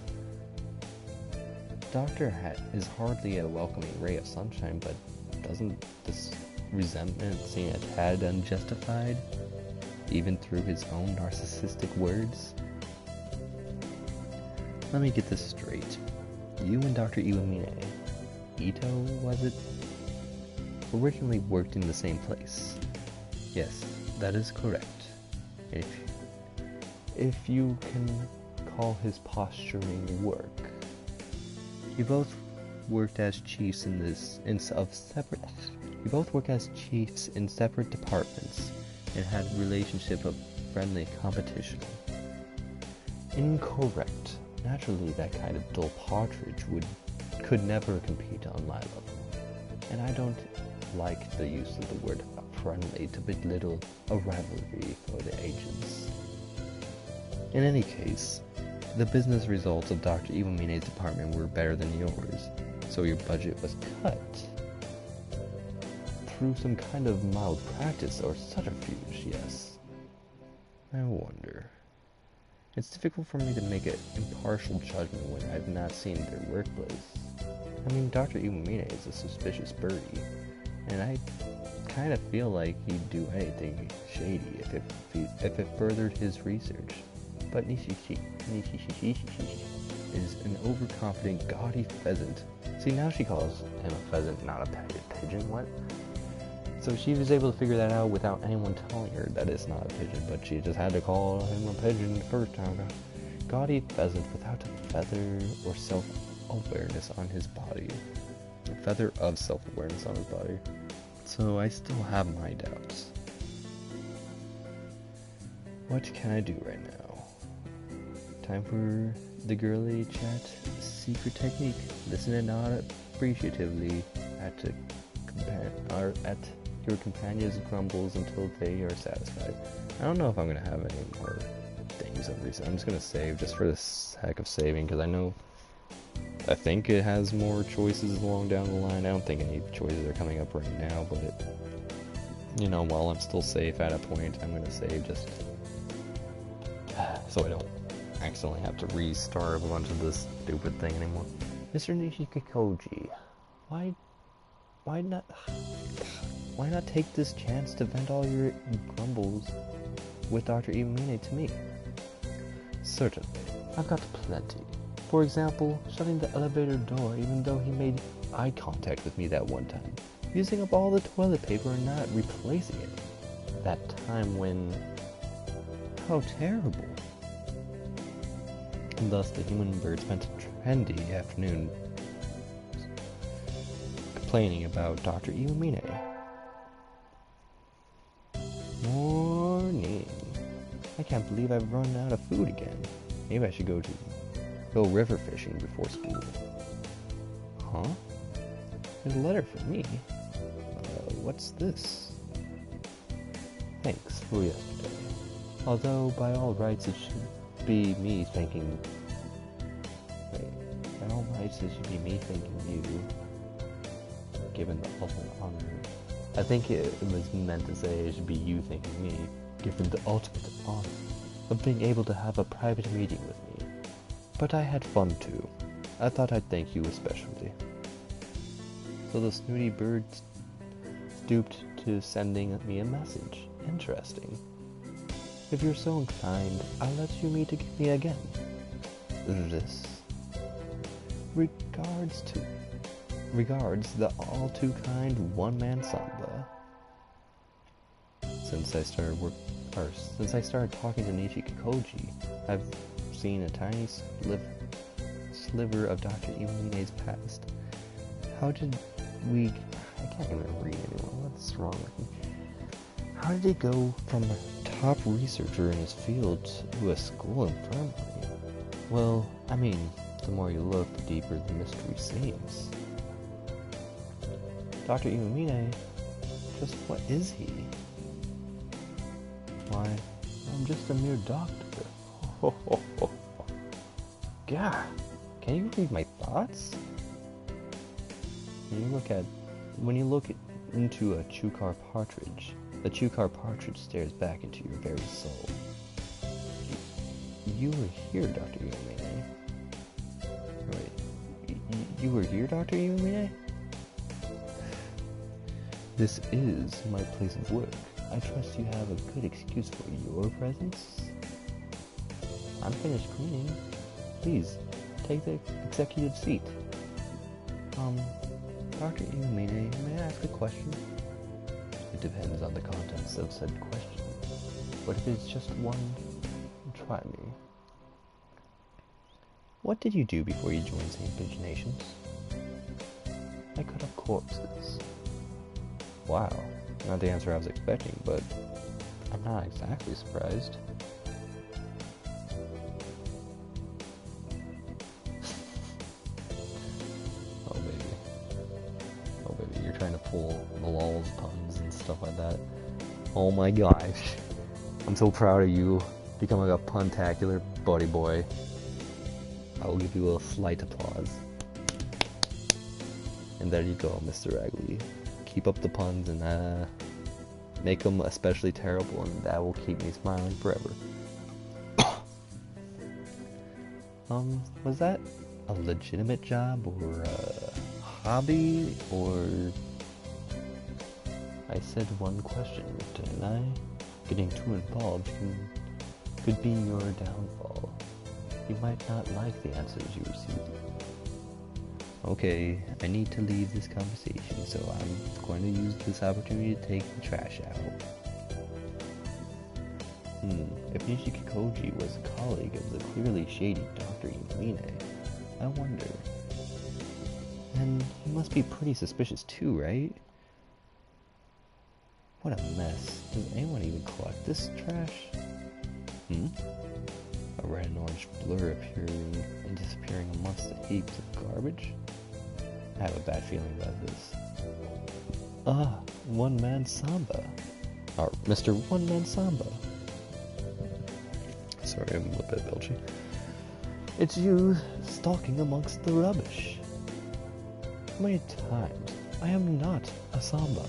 Doctor is hardly a welcoming ray of sunshine, but doesn't this resentment seem a tad unjustified, even through his own narcissistic words? Let me get this straight. You and Dr. Iwamine, Ito, was it? Originally worked in the same place. Yes, that is correct. If you can call his posturing work. You both worked as chiefs You both work as chiefs in separate departments and had a relationship of friendly competition. Incorrect. Naturally, that kind of dull partridge could never compete on my level. And I don't like the use of the word friendly to belittle a rivalry for the ages. In any case, the business results of Dr. Iwamine's department were better than yours, so your budget was cut. Through some kind of mild practice or subterfuge, yes. I wonder. It's difficult for me to make an impartial judgment when I've not seen their workplace. I mean, Dr. Iwamine is a suspicious birdie, and I kind of feel like he'd do anything shady if it furthered his research. But Nishishi is an overconfident, gaudy pheasant. See, now she calls him a pheasant, not a pigeon. What? So she was able to figure that out without anyone telling her that it's not a pigeon, but she just had to call him a pigeon the first time. Gaudy pheasant without a feather or self-awareness on his body. A feather of self-awareness on his body. So I still have my doubts. What can I do right now? Time for the girly chat secret technique. Listen and nod appreciatively at your companion's grumbles until they are satisfied. I don't know if I'm going to have any more things of these. I'm just going to save just for the heck of saving, because I think it has more choices along down the line. I don't think any choices are coming up right now, but you know, while I'm still safe at a point, I'm going to save just so I don't accidentally have to restart a bunch of this stupid thing anymore. Mr. Nishikikoji, why not take this chance to vent all your grumbles with Dr. Iwamine to me? Certainly, I've got plenty. For example, shutting the elevator door even though he made eye contact with me that one time. Using up all the toilet paper and not replacing it. That time when... How terrible. And thus the human bird spent a trendy afternoon complaining about Dr. Iwamine. Morning. I can't believe I've run out of food again. Maybe I should go river fishing before school. Huh? There's a letter for me. What's this? Thanks for yesterday. Although, by all rights, it should be me thanking... By all rights, it should be me thanking you. Given the ultimate honor. I think it was meant to say it should be you thanking me. Given the ultimate honor of being able to have a private meeting with me. But I had fun too. I thought I'd thank you especially. So the snooty bird stooped to sending me a message. Interesting. If you're so inclined, I'll let you meet me again. This. Regards, the all-too-kind one-man samba. Since I started talking to Nishikikoji, I've seen a tiny sliver of Dr. Iwamine's past. How did we... I can't even read anymore. What's wrong with me? How did he go from a top researcher in his field to a school infirmary? Well, I mean, the more you look, the deeper the mystery seems. Dr. Iwamine, just what is he? Why, I'm just a mere doctor. Ho, ho, ho. God, can you read my thoughts? When you look into a chukar partridge, the chukar partridge stares back into your very soul. You were here, Dr. Yumine. Wait, you were here, Dr. Yumine? This is my place of work. I trust you have a good excuse for your presence. I'm finished cleaning. Please, take the executive seat. Dr. Yumine, may I ask a question? It depends on the contents of said question. But if it's just one, try me. What did you do before you joined St. Viginations? I cut up corpses. Wow, not the answer I was expecting, but I'm not exactly surprised. Oh baby, you're trying to pull the lols puns and stuff like that. Oh my gosh, I'm so proud of you, becoming a puntacular buddy boy. I will give you a slight applause. And there you go, Mr. Ragley. Keep up the puns and make them especially terrible, and that will keep me smiling forever. Was that a legitimate job or a hobby, or... I said one question, didn't I? Getting too involved could be your downfall. You might not like the answers you receive. Okay, I need to leave this conversation, so I'm going to use this opportunity to take the trash out. If Nishiki Koji was a colleague of the clearly shady Dr. Yumine, I wonder. And he must be pretty suspicious too, right? What a mess. Does anyone even collect this trash? A red and orange blur appearing and disappearing amongst the heaps of garbage? I have a bad feeling about this. One Man Samba. Or Mr. One Man Samba. Sorry, I'm a little bit belchy. It's you stalking amongst the rubbish. How many times? I am not a Samba.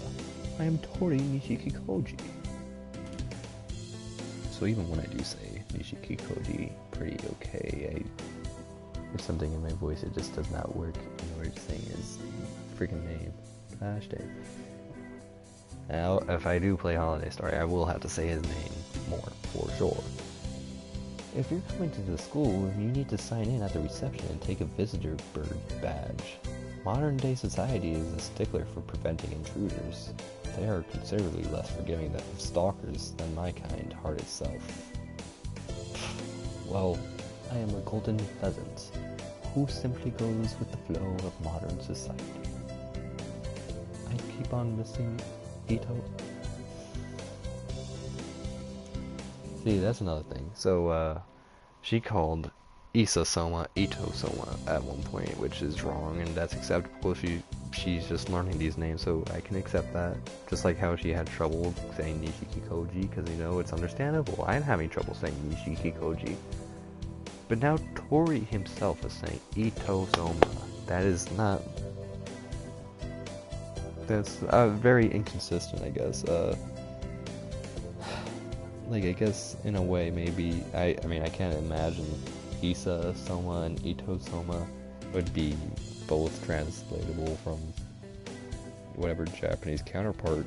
I am Tori Nishiki Koji. So even when I do say Nishiki Koji, pretty okay, there's something in my voice that just does not work in order to sing his freaking name. Gosh dang. Now, if I do play Holiday Story, I will have to say his name more, for sure. If you're coming to the school, you need to sign in at the reception and take a visitor bird badge. Modern day society is a stickler for preventing intruders. They are considerably less forgiving of stalkers than my kind heart itself. Well, I am a golden pheasant, who simply goes with the flow of modern society. I keep on missing Ito. See, that's another thing. So, she called Isa Soma Ito Soma at one point, which is wrong, and that's acceptable. She's just learning these names, so I can accept that. Just like how she had trouble saying Nishiki Koji, because, you know, it's understandable. I'm having trouble saying Nishiki Koji. But now Tori himself is saying Ito Soma. That is not... That's very inconsistent, I guess. Like, I guess, in a way, maybe... I mean, I can't imagine Isa Soma and Ito Soma would be both translatable from whatever Japanese counterpart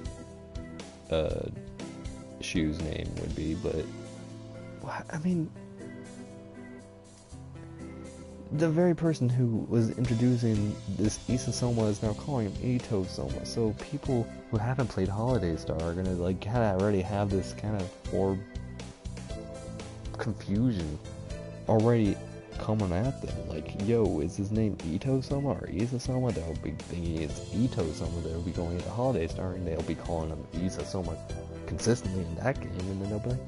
Shu's name would be, but... I mean... The very person who was introducing this Isa Soma is now calling him Ito Soma, so people who haven't played Holiday Star are gonna, like, kinda already have this kind of more confusion already coming at them. Like, yo, is his name Ito Soma or Isa Soma? They'll be thinking it's Ito Soma. They'll be going into Holiday Star and they'll be calling him Isa Soma consistently in that game, and then they'll be like,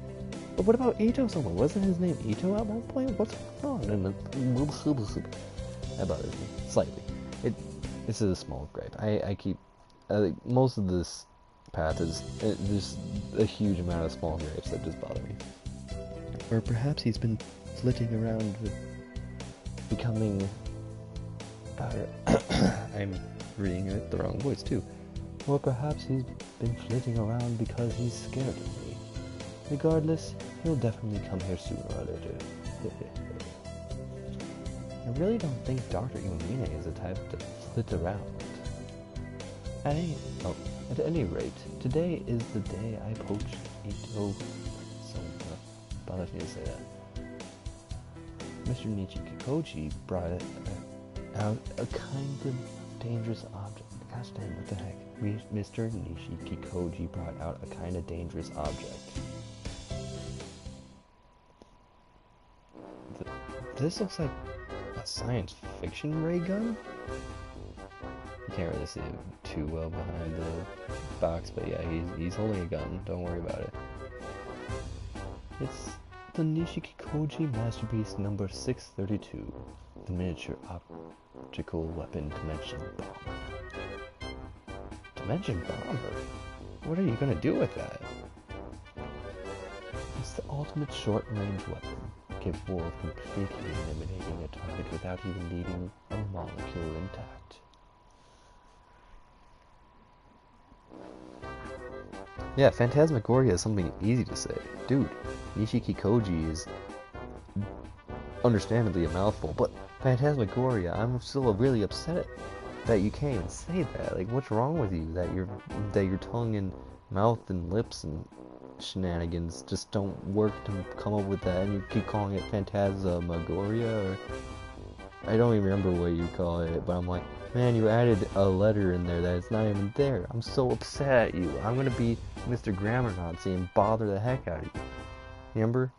but what about Ito Soma? Wasn't his name Ito at one point? What's going on? And that bothers me slightly. It's a small gripe. I keep most of this path is there's a huge amount of small gripes that just bother me. Or perhaps he's been flitting around with becoming... I'm reading it the wrong voice too. Or perhaps he's been flitting around because he's scared of me. Regardless, he'll definitely come here sooner or later. I really don't think Dr. Iwamine is the type to flit around. At any rate, today is the day I poached Ito Soma. Bothers me to say that. Mr. Nishikikoji brought out a kind of dangerous object. Gosh dang, what the heck? Mr. Nishikikoji brought out a kind of dangerous object. This looks like a science fiction ray gun? You can't really see it too well behind the box, but yeah, he's holding a gun. Don't worry about it. It's the Nishikikoji Masterpiece number 632, the miniature optical weapon dimension bomber. Dimension bomber? What are you gonna do with that? It's the ultimate short-range weapon, capable of completely eliminating a target without even leaving a molecule intact. Yeah, Phantasmagoria is something easy to say. Dude, Nishikikoji is understandably a mouthful, but Phantasmagoria, I'm still really upset that you can't even say that. Like, what's wrong with you? That your tongue and mouth and lips and shenanigans just don't work to come up with that, and you keep calling it Phantasmagoria, or I don't even remember what you call it, but I'm like, man, you added a letter in there that is not even there. I'm so upset at you. I'm gonna be Mr. Grammar Nazi and bother the heck out of you. Remember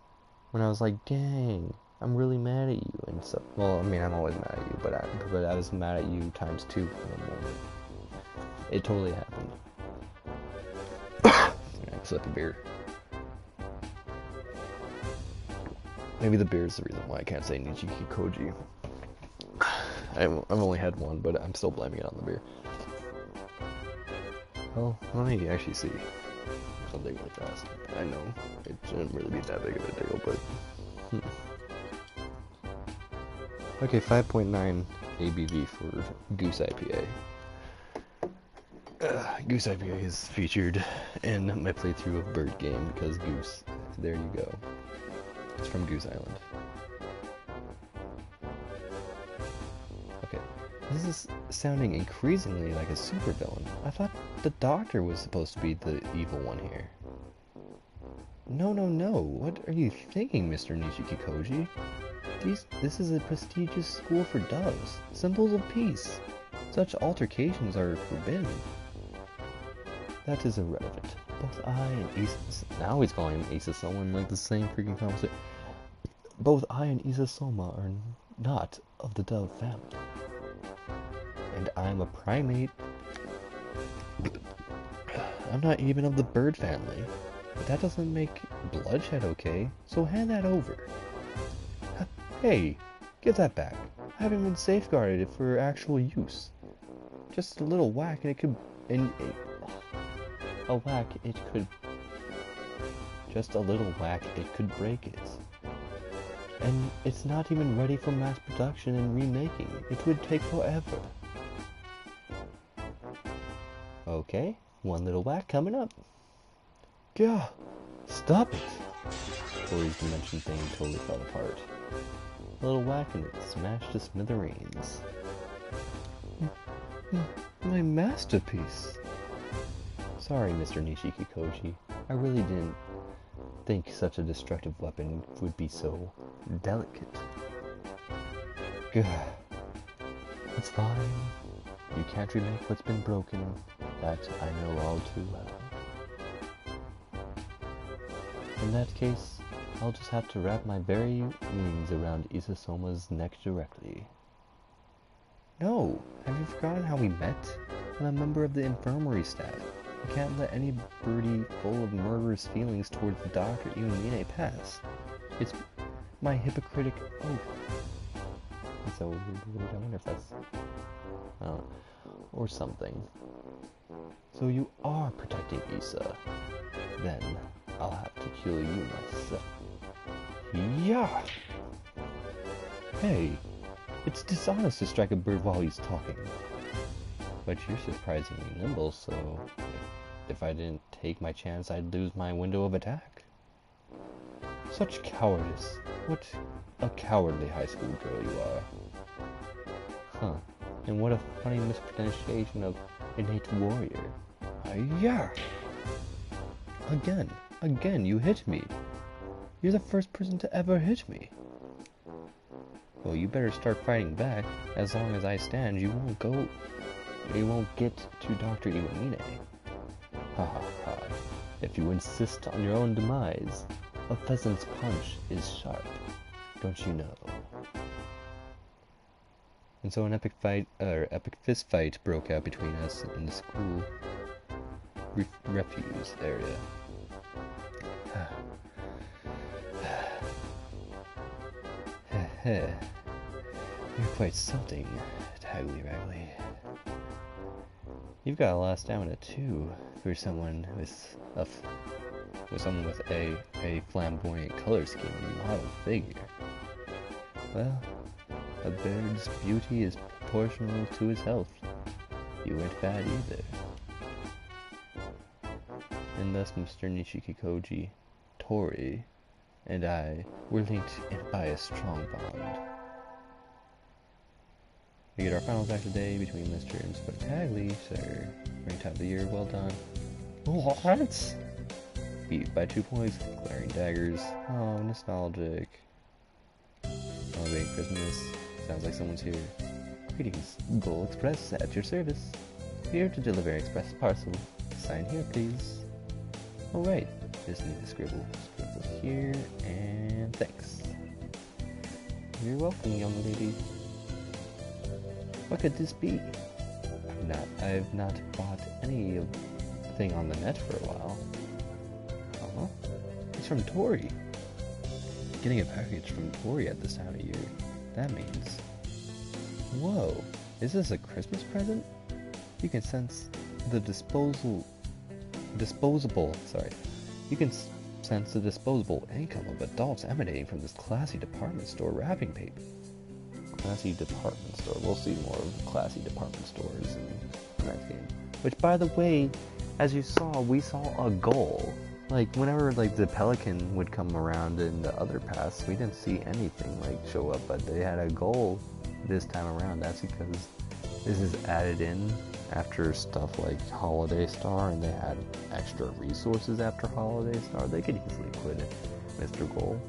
when I was like, dang, I'm really mad at you and stuff. Well, I mean, I'm always mad at you, but I was mad at you times 2 for the moment. It totally happened. I slipped a beer. Maybe the beer is the reason why I can't say Nishikikoji. I've only had one, but I'm still blaming it on the beer. Well, let me actually see something really fast. I know it shouldn't really be that big of a deal, but Okay, 5.9 ABV for Goose IPA. Goose IPA is featured in my playthrough of Bird Game because Goose. There you go. It's from Goose Island. Okay, this is sounding increasingly like a supervillain. I thought the Doctor was supposed to be the evil one here. No. What are you thinking, Mr. Nishikikoji? This is a prestigious school for doves, symbols of peace. Such altercations are forbidden. That is irrelevant. Both I and Isa... Now he's calling him Isa Soma in like the same freaking conversation. Both I and Isa Soma are not of the dove family. And I'm a primate. I'm not even of the bird family. But that doesn't make bloodshed okay, so hand that over. Hey, give that back. I haven't even safeguarded it for actual use. Just a little whack and it could... Just a little whack, it could break it. And it's not even ready for mass production and remaking. It would take forever. Okay, one little whack coming up. Gah! Stop it! Tori's dimension thing totally fell apart. A little whack and it smashed to smithereens. My masterpiece! Sorry, Mr. Nishikikoji. I really didn't think such a destructive weapon would be so delicate. Gah. It's fine. You can't remake what's been broken. That I know all too well. In that case, I'll just have to wrap my very wings around Isa Soma's neck directly. No! Have you forgotten how we met? I'm a member of the infirmary staff. I can't let any birdie full of murderous feelings towards the Dr. Iwamine pass. It's my Hippocratic oath. It's a weird word. I wonder if that's... or something. So you are protecting Isa. Then I'll have to kill you myself. Yeah! Hey, it's dishonest to strike a bird while he's talking. But you're surprisingly nimble, so if I didn't take my chance, I'd lose my window of attack. Such cowardice. What a cowardly high school girl you are. Huh. And what a funny mispronunciation of innate warrior. Yeah. Again, you hit me. You're the first person to ever hit me. Well, you better start fighting back. As long as I stand, you won't get to Dr. Iwamine. Ha ha ha. If you insist on your own demise, a pheasant's punch is sharp. Don't you know? And so an epic fist fight broke out between us in the school refuse area. You're quite something, Taggly Raggly. You've got a lot of stamina too for someone with a flamboyant color scheme and model figure. Well, a bird's beauty is proportional to his health. You weren't bad either. And thus Mr. Nishikikoji, Tori, and I were linked by a strong bond. We get our finals back today between Mr. and Spectagly, sir. Ranked top of the year, well done. What? Beat by 2 points, glaring daggers. Oh, nostalgic. Celebrating Christmas. Sounds like someone's here. Greetings, Gold Express at your service. Here to deliver express parcel. Sign here, please. Alright, just need to scribble. Scribble here, and thanks. You're welcome, young lady. What could this be? I've not bought anything on the net for a while. It's from Tori. Getting a package from Tori at this time of year. That means... Whoa, is this a Christmas present? You can sense the disposable income of adults emanating from this classy department store wrapping paper. Classy department store. We'll see more of classy department stores in the next game. Which, by the way, as you saw, we saw a goal. Like, whenever, like, the Pelican would come around in the other paths, we didn't see anything, like, show up, but they had a goal this time around. That's because this is added in after stuff like Holiday Star, and they had extra resources after Holiday Star. They could easily quit it, Mr. Goal.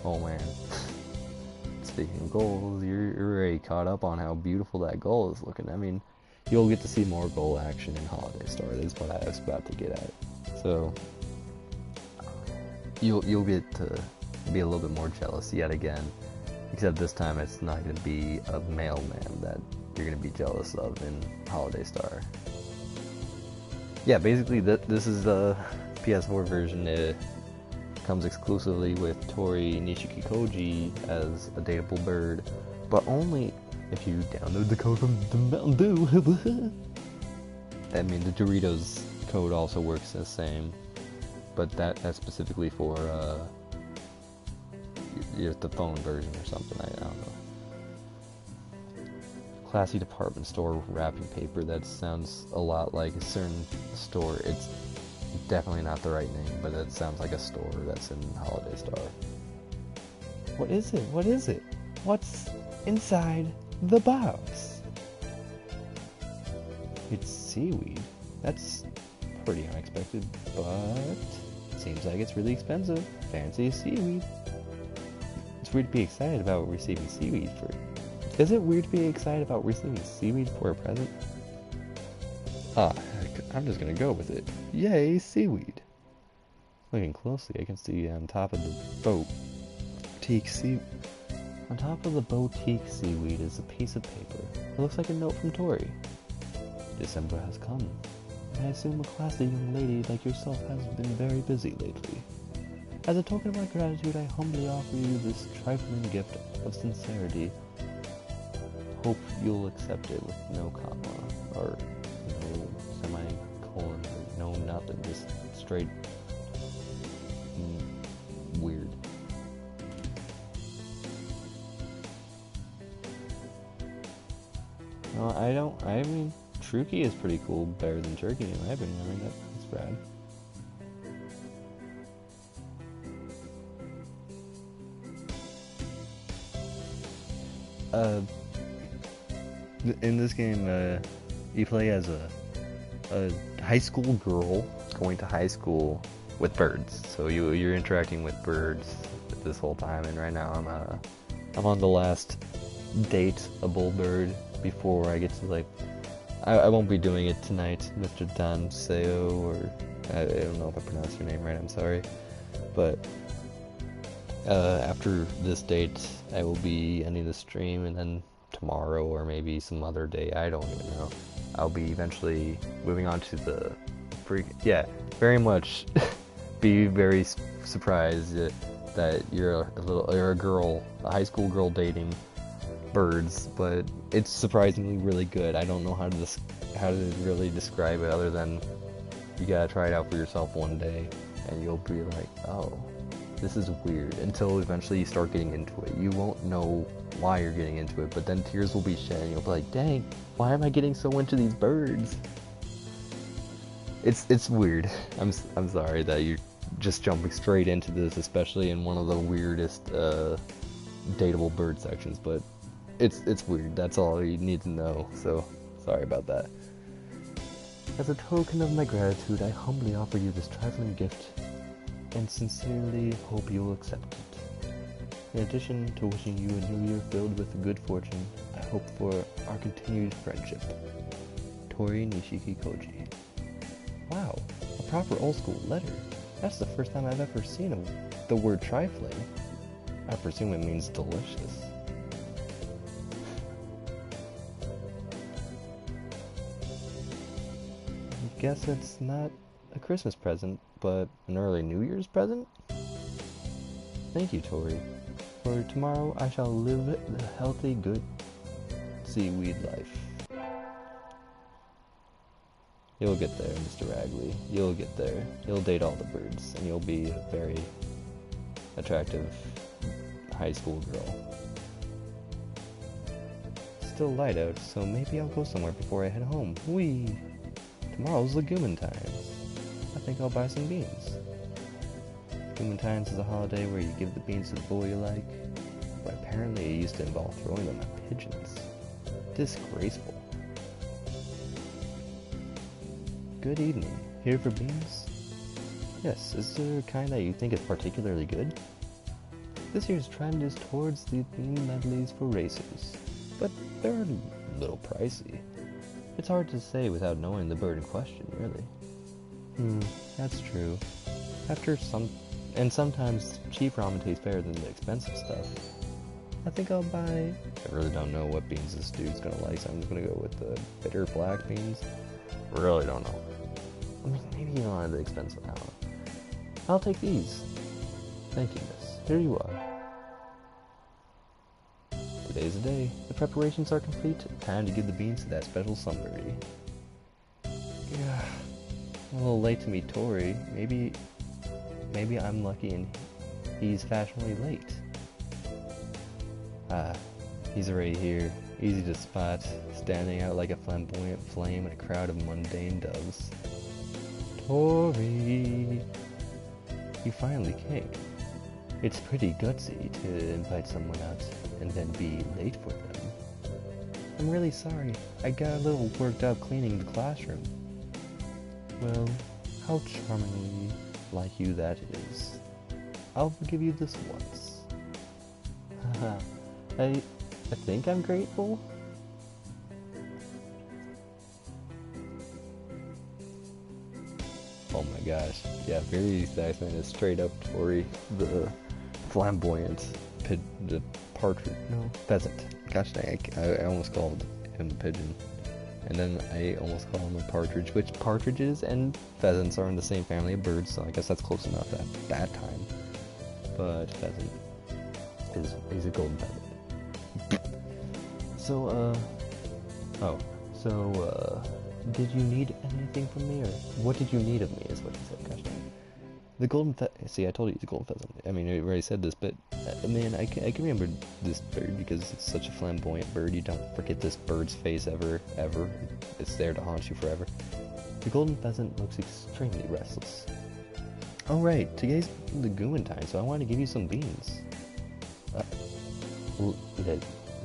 Oh, man. Speaking of goals, you're already caught up on how beautiful that goal is looking. I mean, you'll get to see more goal action in Holiday Star. That's what I was about to get at. So you'll get to be a little bit more jealous yet again. Except this time it's not going to be a mailman that you're going to be jealous of in Holiday Star. Yeah, basically this is the PS4 version. It comes exclusively with Tori Nishikikoji as a dateable bird, but only if you download the code from the Mountain Dew. I mean, the Doritos code also works the same, but that's specifically for the phone version or something. I don't know. Classy department store wrapping paper. That sounds a lot like a certain store. It's definitely not the right name, but it sounds like a store that's in Holiday Star. What is it? What is it? What's inside the box? It's seaweed. That's pretty unexpected, but seems like it's really expensive. Fancy seaweed. It's weird to be excited about receiving seaweed for... Is it weird to be excited about receiving seaweed for a present? Ah, heck, I'm just gonna go with it. Yay, seaweed! Looking closely, I can see on top of the boutique seaweed is a piece of paper. It looks like a note from Tori. December has come. I assume a classy young lady like yourself has been very busy lately. As a token of my gratitude, I humbly offer you this trifling gift of sincerity. Hope you'll accept it with no comma, or no semicolon, or no nothing, just straight I mean, Truki is pretty cool, better than Turkey in my opinion. I mean, that's rad. Uh, in this game, you play as a high school girl going to high school with birds. So you're interacting with birds this whole time, and right now I'm on the last dateable bird before I get to like I won't be doing it tonight, Mr. Danseo, or I don't know if I pronounced your name right. I'm sorry, but after this date, I will be ending the stream, and then tomorrow or maybe some other day, I don't even know, I'll be eventually moving on to the very much be very surprised that you're a girl, a high school girl dating birds, but it's surprisingly really good. I don't know how to really describe it other than you gotta try it out for yourself one day, and you'll be like, oh, this is weird, until eventually you start getting into it. You won't know why you're getting into it, but then tears will be shed, and you'll be like, dang, why am I getting so into these birds? It's weird. I'm sorry that you're just jumping straight into this, especially in one of the weirdest dateable bird sections, but it's weird. That's all you need to know, so sorry about that. As a token of my gratitude, I humbly offer you this trifling gift and sincerely hope you will accept it. In addition to wishing you a new year filled with good fortune, I hope for our continued friendship. Tori Nishiki Koji. Wow, a proper old school letter. That's the first time I've ever seen the word trifling. I presume it means delicious. I guess it's not a Christmas present, but an early New Year's present? Thank you, Tori. For tomorrow I shall live the healthy, good seaweed life. You'll get there, Mr. Ragley. You'll get there. You'll date all the birds, and you'll be a very attractive high school girl. Still light out, so maybe I'll go somewhere before I head home. Whee! Tomorrow's Legumentimes. I think I'll buy some beans. Legumentimes is a holiday where you give the beans to the boy you like, but apparently it used to involve throwing them at pigeons. Disgraceful. Good evening. Here for beans? Yes, is there a kind that you think is particularly good? This year's trend is towards the bean medleys for racers, but they're a little pricey. It's hard to say without knowing the bird in question, really. That's true. Sometimes cheap ramen tastes better than the expensive stuff. I think I'll buy... I really don't know what beans this dude's gonna like, so I'm just gonna go with the bitter black beans. Really don't know. I mean, maybe you don't have the expensive one. I'll take these. Thank you, miss. Here you are. Today's the day. The preparations are complete. Time to give the beans to that special somebody. Yeah. A little late to meet Tori. Maybe I'm lucky and he's fashionably late. He's already here. Easy to spot, standing out like a flamboyant flame in a crowd of mundane doves. Tori! You finally came. It's pretty gutsy to invite someone out and then be late for them. I'm really sorry. I got a little worked up cleaning the classroom. Well, how charmingly like you that is. I'll forgive you this once. Haha, I think I'm grateful. Oh my gosh. Yeah, very Saxman is straight up Tori, the flamboyant the partridge. No, pheasant. Gosh dang, I almost called him a pigeon. And then I almost called him a partridge, which partridges and pheasants are in the same family of birds, so I guess that's close enough at that time. But pheasant is a golden pheasant. So, did you need anything from me, or what did you need of me, is what he said, gosh dang. The golden see, I told you it's a golden pheasant. I mean, I already said this, but man, I can remember this bird because it's such a flamboyant bird. You don't forget this bird's face ever. It's there to haunt you forever. The golden pheasant looks extremely restless. Oh right, today's legumin time, so I want to give you some beans. The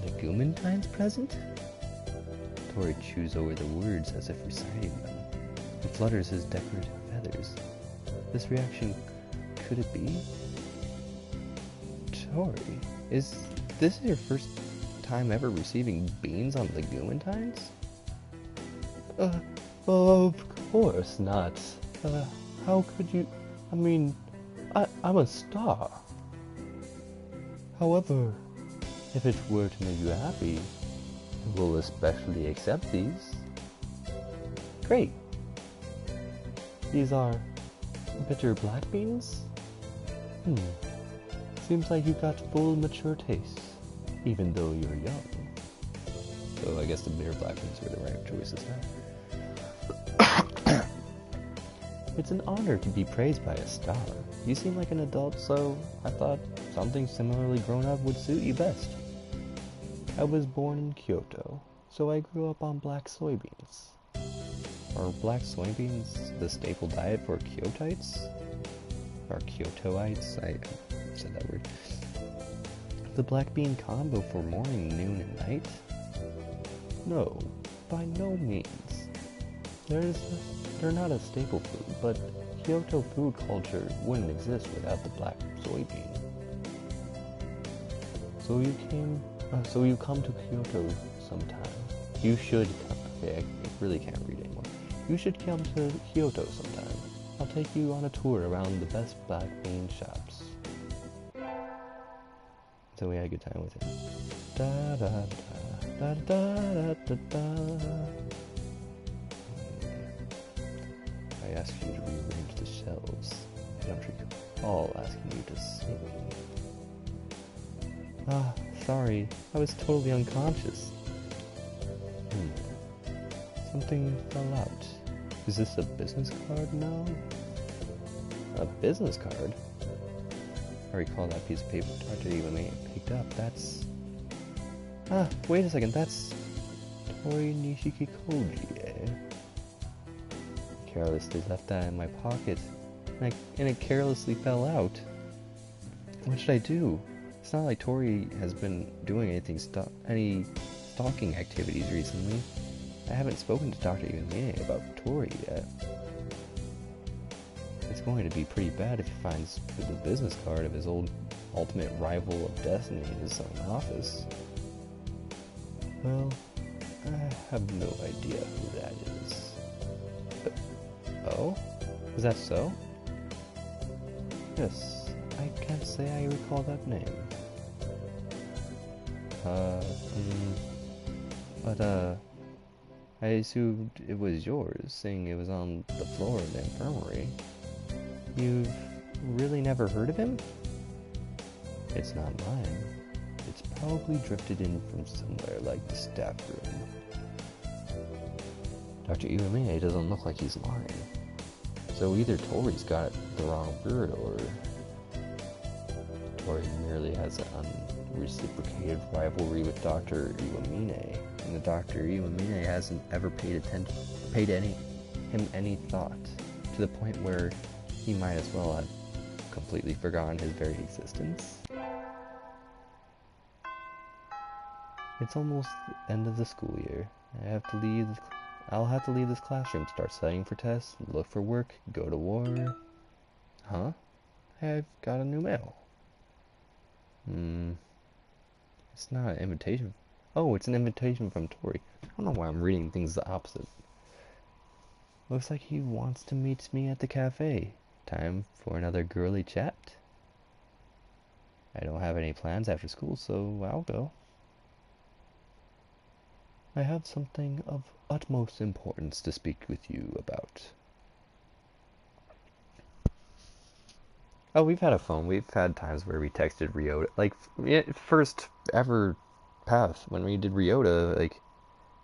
Legumentine's present? Tori chews over the words as if reciting them, and flutters his decorative feathers. This reaction, could it be? Tori, is this your first time ever receiving beans on Legumentine's? Of course not. How could you? I mean, I'm a star. However, if it were to make you happy, I will especially accept these. Great. These are bitter black beans? Seems like you've got full mature taste, even though you're young. So I guess the bitter black beans were the right choices now. It's an honor to be praised by a star. You seem like an adult, so I thought something similarly grown up would suit you best. I was born in Kyoto, so I grew up on black soybeans. Are black soybeans the staple diet for Kyotites? Or Kyotoites? I said that word. The black bean combo for morning, noon, and night? No, by no means. They're not a staple food, but Kyoto food culture wouldn't exist without the black soybean. So you come to Kyoto sometime. You should come. Okay, I really can't read anymore. You should come to Kyoto sometime. I'll take you on a tour around the best black bean shops. So we had a good time with him. Da da da da da da da. I ask you to rearrange the shelves. I don't recall asking you to sing. Sorry, I was totally unconscious. Something fell out. Is this a business card now? A business card? I recall that piece of paper Dr. Iwami picked up. That's... wait a second, that's... Tori Nishiki Koji, eh? Carelessly left that in my pocket, and it carelessly fell out. What should I do? It's not like Tori has been doing any stalking activities recently. I haven't spoken to Dr. Iwami about Tori yet. It's going to be pretty bad if he finds the business card of his old ultimate rival of destiny in his own office. Well, I have no idea who that is. Oh? Is that so? Yes, I can't say I recall that name. But I assumed it was yours, seeing it was on the floor of the infirmary. You've really never heard of him? It's not mine. It's probably drifted in from somewhere like the staff room. Dr. Iwami doesn't look like he's lying. So either Tori's got the wrong bird, or Tori merely has an unreciprocated rivalry with Dr. Iwamine, and the Dr. Iwamine hasn't ever paid him any thought, to the point where he might as well have completely forgotten his very existence. It's almost the end of the school year. I'll have to leave this classroom, start studying for tests, look for work, go to war. Huh? I've got a new mail. It's not an invitation. Oh, it's an invitation from Tori. I don't know why I'm reading things the opposite. Looks like he wants to meet me at the cafe. Time for another girly chat? I don't have any plans after school, so I'll go. I have something of utmost importance to speak with you about. Oh, we've had a phone. We've had times where we texted Ryota. Like, first ever path, when we did Ryota, like,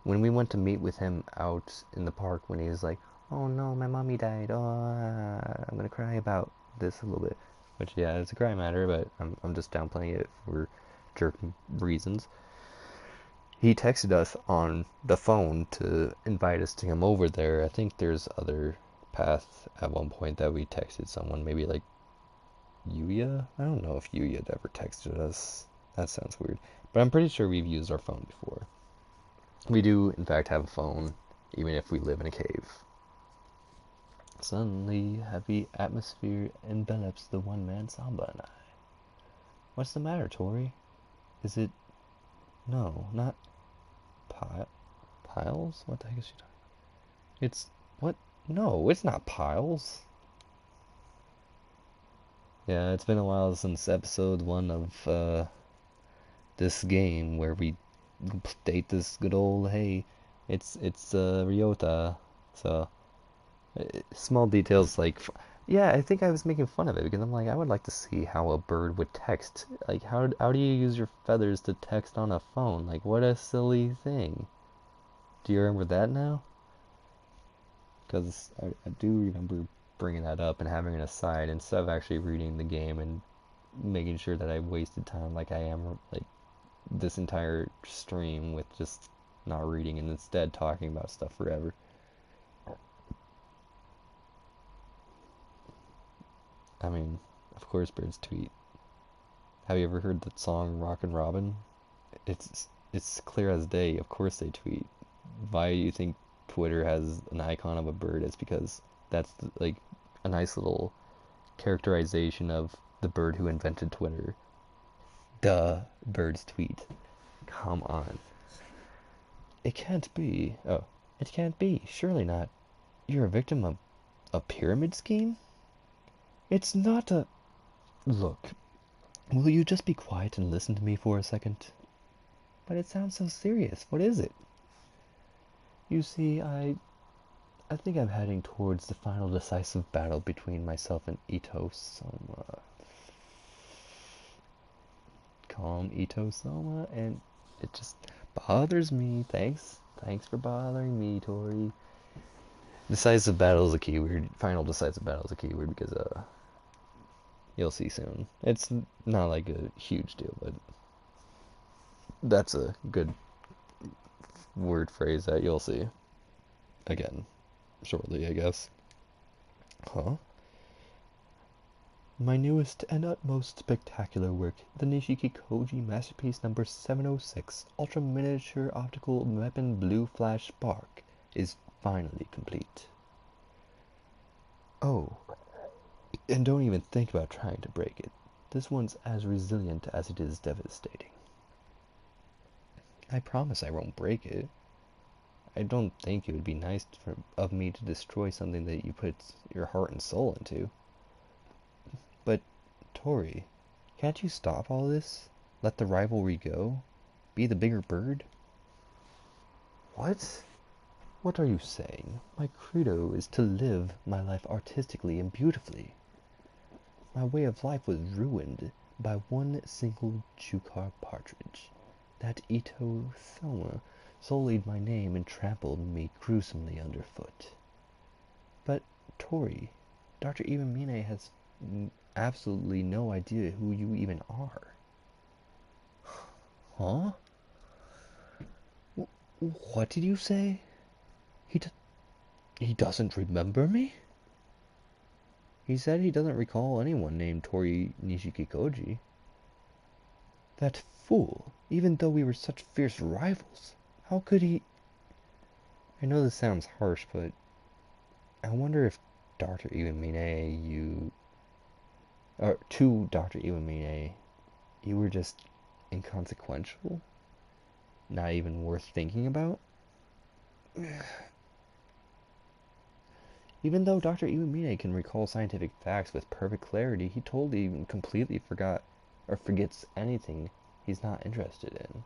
when we went to meet with him out in the park when he was like, oh no, my mommy died, oh, I'm gonna cry about this a little bit. Which, yeah, it's a crime matter, but I'm just downplaying it for jerk reasons. He texted us on the phone to invite us to come over there. I think there's other paths at one point that we texted someone, maybe like Yuya? I don't know if Yuya had ever texted us. That sounds weird. But I'm pretty sure we've used our phone before. We do, in fact, have a phone, even if we live in a cave. Suddenly, heavy atmosphere envelops the one-man Samba and I. What's the matter, Tori? Is it... No, not... Piles? What the heck is she talking about? It's... What? No, it's not Piles. Yeah, it's been a while since episode 1 of, this game where we state this good old, hey, it's Ryota. So small details like, yeah, I think I was making fun of it because I'm like, I would like to see how a bird would text. Like, how do you use your feathers to text on a phone? Like, what a silly thing. Do you remember that now? Because I do remember bringing that up and having an aside instead of actually reading the game and making sure that I wasted time like I am like this entire stream with just not reading and instead talking about stuff forever. I mean, of course birds tweet. Have you ever heard that song Rockin' Robin? It's clear as day. Of course they tweet. Why do you think Twitter has an icon of a bird? It's because that's like a nice little characterization of the bird who invented Twitter. Duh, birds tweet. Come on. It can't be. Oh, it can't be. Surely not. You're a victim of a pyramid scheme? It's not a... Look, will you just be quiet and listen to me for a second? But it sounds so serious. What is it? You see, I think I'm heading towards the final decisive battle between myself and Ito Soma. Call him Ito Soma, and it just bothers me. Thanks for bothering me, Tori. Decisive battle is a keyword. Final decisive battle is a keyword because you'll see soon. It's not like a huge deal, but that's a good word phrase that you'll see again shortly, I guess. Huh? My newest and utmost spectacular work, the Nishiki Koji Masterpiece number 706, Ultra Miniature Optical Weapon Blue Flash Spark, is finally complete. Oh, and don't even think about trying to break it. This one's as resilient as it is devastating. I promise I won't break it. I don't think it would be nice of me to destroy something that you put your heart and soul into. But, Tori, can't you stop all this? Let the rivalry go? Be the bigger bird? What? What are you saying? My credo is to live my life artistically and beautifully. My way of life was ruined by one single Jukar partridge. That Ito Soma sullied my name and trampled me gruesomely underfoot. But, Tori, Dr. Iwamine has absolutely no idea who you even are. Huh? What did you say? He doesn't remember me? He said he doesn't recall anyone named Tori Nishikikoji. That fool! Even though we were such fierce rivals, how could he... I know this sounds harsh, but I wonder if Dr. Iwamine, or to Dr. Iwamine, you were just inconsequential? Not even worth thinking about? Even though Dr. Iwamine can recall scientific facts with perfect clarity, he totally and completely forgot or forgets anything he's not interested in.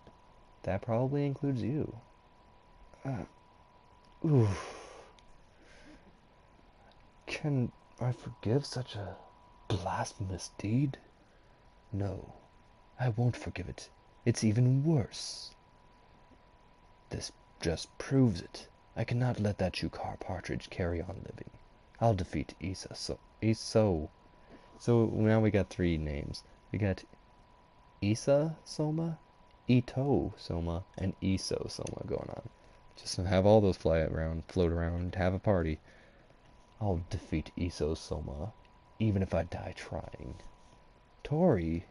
That probably includes you. Oof. Can I forgive such a blasphemous deed? No, I won't forgive it. It's even worse. This just proves it. I cannot let that Jukar partridge carry on living. I'll defeat Iso. So now we got three names. We got Isa Soma, Ito Soma, and Iso Soma going on. Just have all those float around, have a party. I'll defeat Iso Soma, even if I die trying. Tori,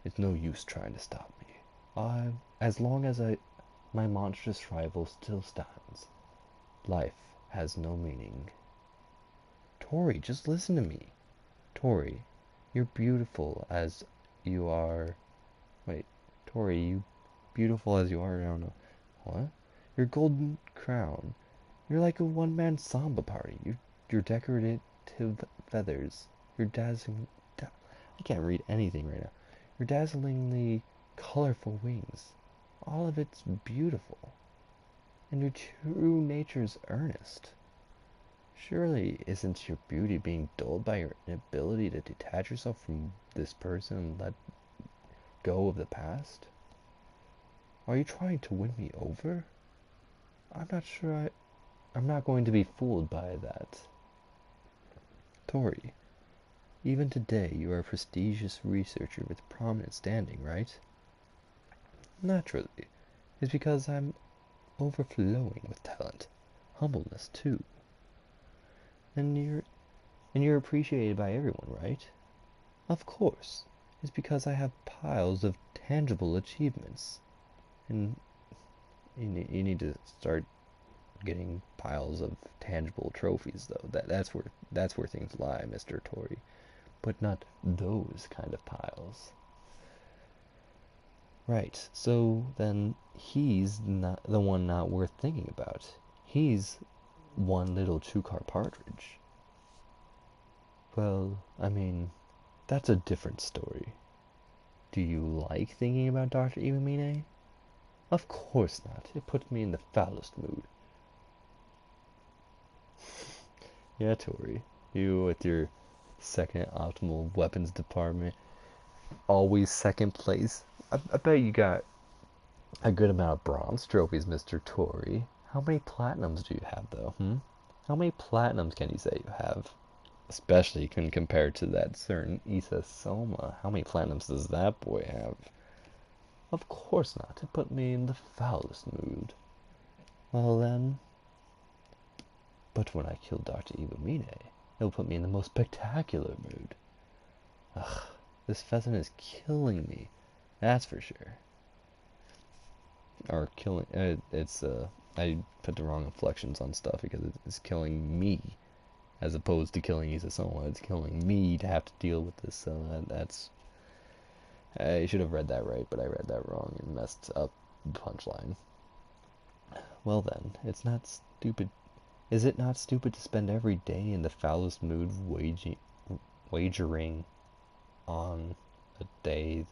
it's no use trying to stop me. As long as my monstrous rival still stands, life has no meaning. Tori, just listen to me. Tori, you're beautiful as you are. Wait, Tori, you beautiful as you are. I don't know. What? Your golden crown. You're like a one-man samba party. Your decorative feathers. Your dazzling. I can't read anything right now. Your dazzlingly colorful wings. All of it's beautiful. And your true nature's earnest. Surely isn't your beauty being dulled by your inability to detach yourself from this person and let go of the past? Are you trying to win me over? I'm not sure I'm not going to be fooled by that. Tori, even today you are a prestigious researcher with prominent standing, right? Naturally. It's because I'm overflowing with talent. Humbleness, too. And you're appreciated by everyone, right? Of course. It's because I have piles of tangible achievements. And you need to start getting piles of tangible trophies, though. That's where things lie, Mr. Tori. But not those kind of piles. Right, so then he's not the one not worth thinking about. He's one little two-car partridge. Well, I mean, that's a different story. Do you like thinking about Dr. Iwamine? Of course not. It puts me in the foulest mood. Yeah, Tori. You with your second optimal weapons department. Always second place. I bet you got a good amount of bronze trophies, Mr. Tori. How many platinums do you have, though? How many platinums can you say you have? Especially when compared to that certain Isa Soma. How many platinums does that boy have? Of course not. It put me in the foulest mood. Well then. But when I kill Dr. Iwamine, it'll put me in the most spectacular mood. Ugh, this pheasant is killing me. That's for sure. Or killing. I put the wrong inflections on stuff because it's killing me. As opposed to killing Isa Soma. It's killing me to have to deal with this. So that's. I should have read that right, but I read that wrong and messed up the punchline. Well then, it's not stupid. Is it not stupid to spend every day in the foulest mood wagering on a day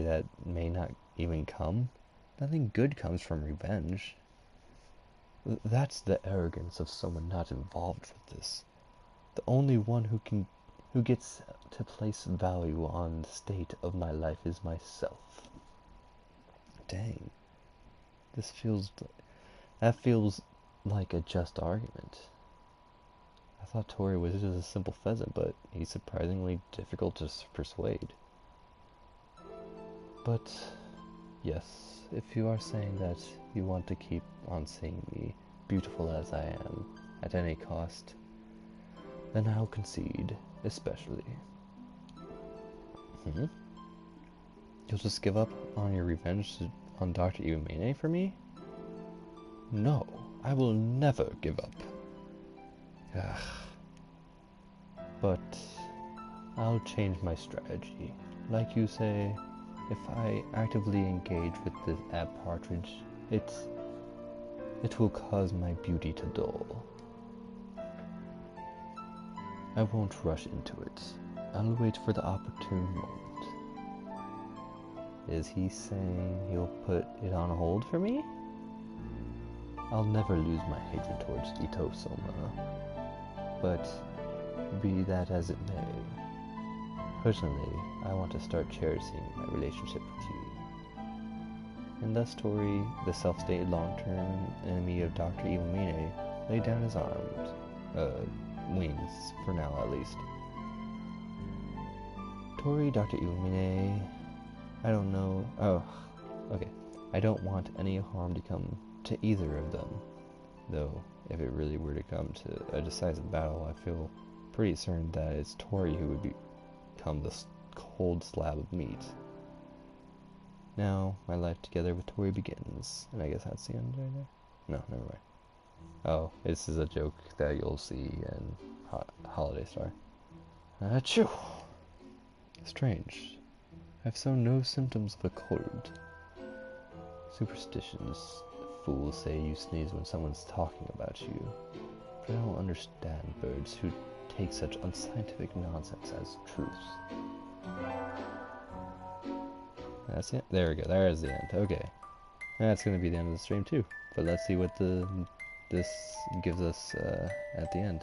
that may not even come? Nothing good comes from revenge. That's the arrogance of someone not involved with this. The only one who gets to place value on the state of my life is myself. Dang. That feels like a just argument. I thought Tori was just a simple pheasant, but he's surprisingly difficult to persuade. But, yes, if you are saying that you want to keep on seeing me, beautiful as I am, at any cost, then I'll concede, especially. You'll just give up on your revenge on Dr. Iwamine for me? No, I will never give up. Ugh. But I'll change my strategy. Like you say, if I actively engage with the ab partridge, it will cause my beauty to dull. I won't rush into it. I'll wait for the opportune moment. Is he saying he'll put it on hold for me? I'll never lose my hatred towards Ito Soma. But be that as it may, personally, I want to start cherishing my relationship with you. And thus Tori, the self-stated long-term enemy of Dr. Iwamine, laid down his arms, wings, for now at least. Tori, Dr. Illumine, I don't know. Oh, okay. I don't want any harm to come to either of them. Though, if it really were to come to a decisive battle, I feel pretty certain that it's Tori who would become the cold slab of meat. Now, my life together with Tori begins. And I guess that's the end right there? No, never mind. Oh, this is a joke that you'll see in Holiday Star. Achoo! Strange. I've shown no symptoms of a cold. Superstitions. Fools say you sneeze when someone's talking about you. But I don't understand birds who take such unscientific nonsense as truth. That's it. There we go. There's the end. Okay. That's going to be the end of the stream too. But let's see what this gives us at the end.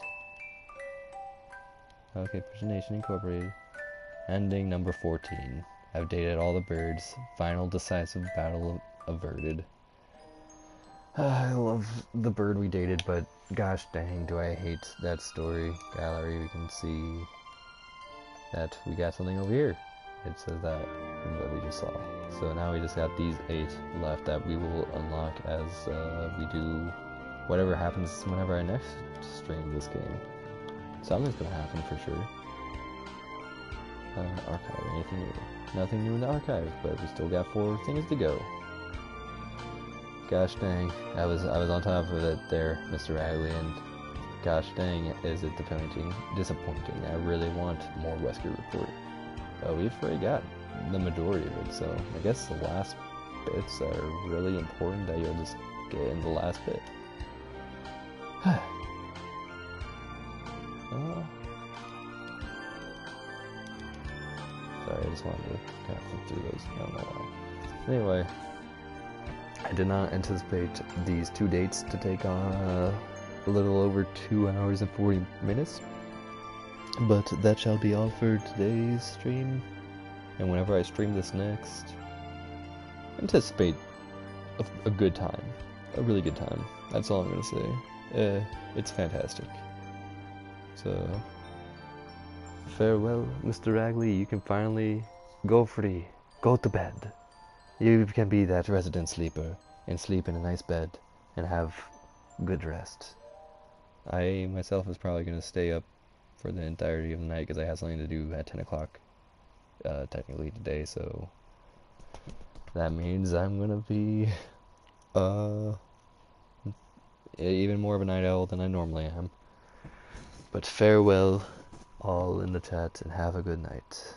Okay, Personation Incorporated. Ending number 14. I've dated all the birds. Final decisive battle averted. I love the bird we dated, but gosh dang, do I hate that story gallery. We can see that we got something over here. It says that we just saw. So now we just got these 8 left that we will unlock as we do whatever happens whenever I next stream this game. Something's gonna happen for sure. Archive, anything new? Nothing new in the archive, but we still got 4 things to go. Gosh dang, I was on top of it there, Mr. Ragley, and gosh dang, is it disappointing. I really want more Wesker Report. But we've already got the majority of it, so I guess the last bits are really important that you'll just get in the last bit. Sorry, I just wanted to kind of flip through those. I don't know why. Anyway, I did not anticipate these 2 dates to take on a little over 2 hours and 40 minutes. But that shall be all for today's stream. And whenever I stream this next, anticipate a good time. A really good time. That's all I'm going to say. It's fantastic. So, farewell, Mr. Ragley. You can finally go free. Go to bed. You can be that resident sleeper and sleep in a nice bed and have good rest. I myself is probably going to stay up for the entirety of the night because I have something to do at 10 o'clock technically today, so that means I'm going to be even more of a night owl than I normally am. But farewell all in the chat and have a good night.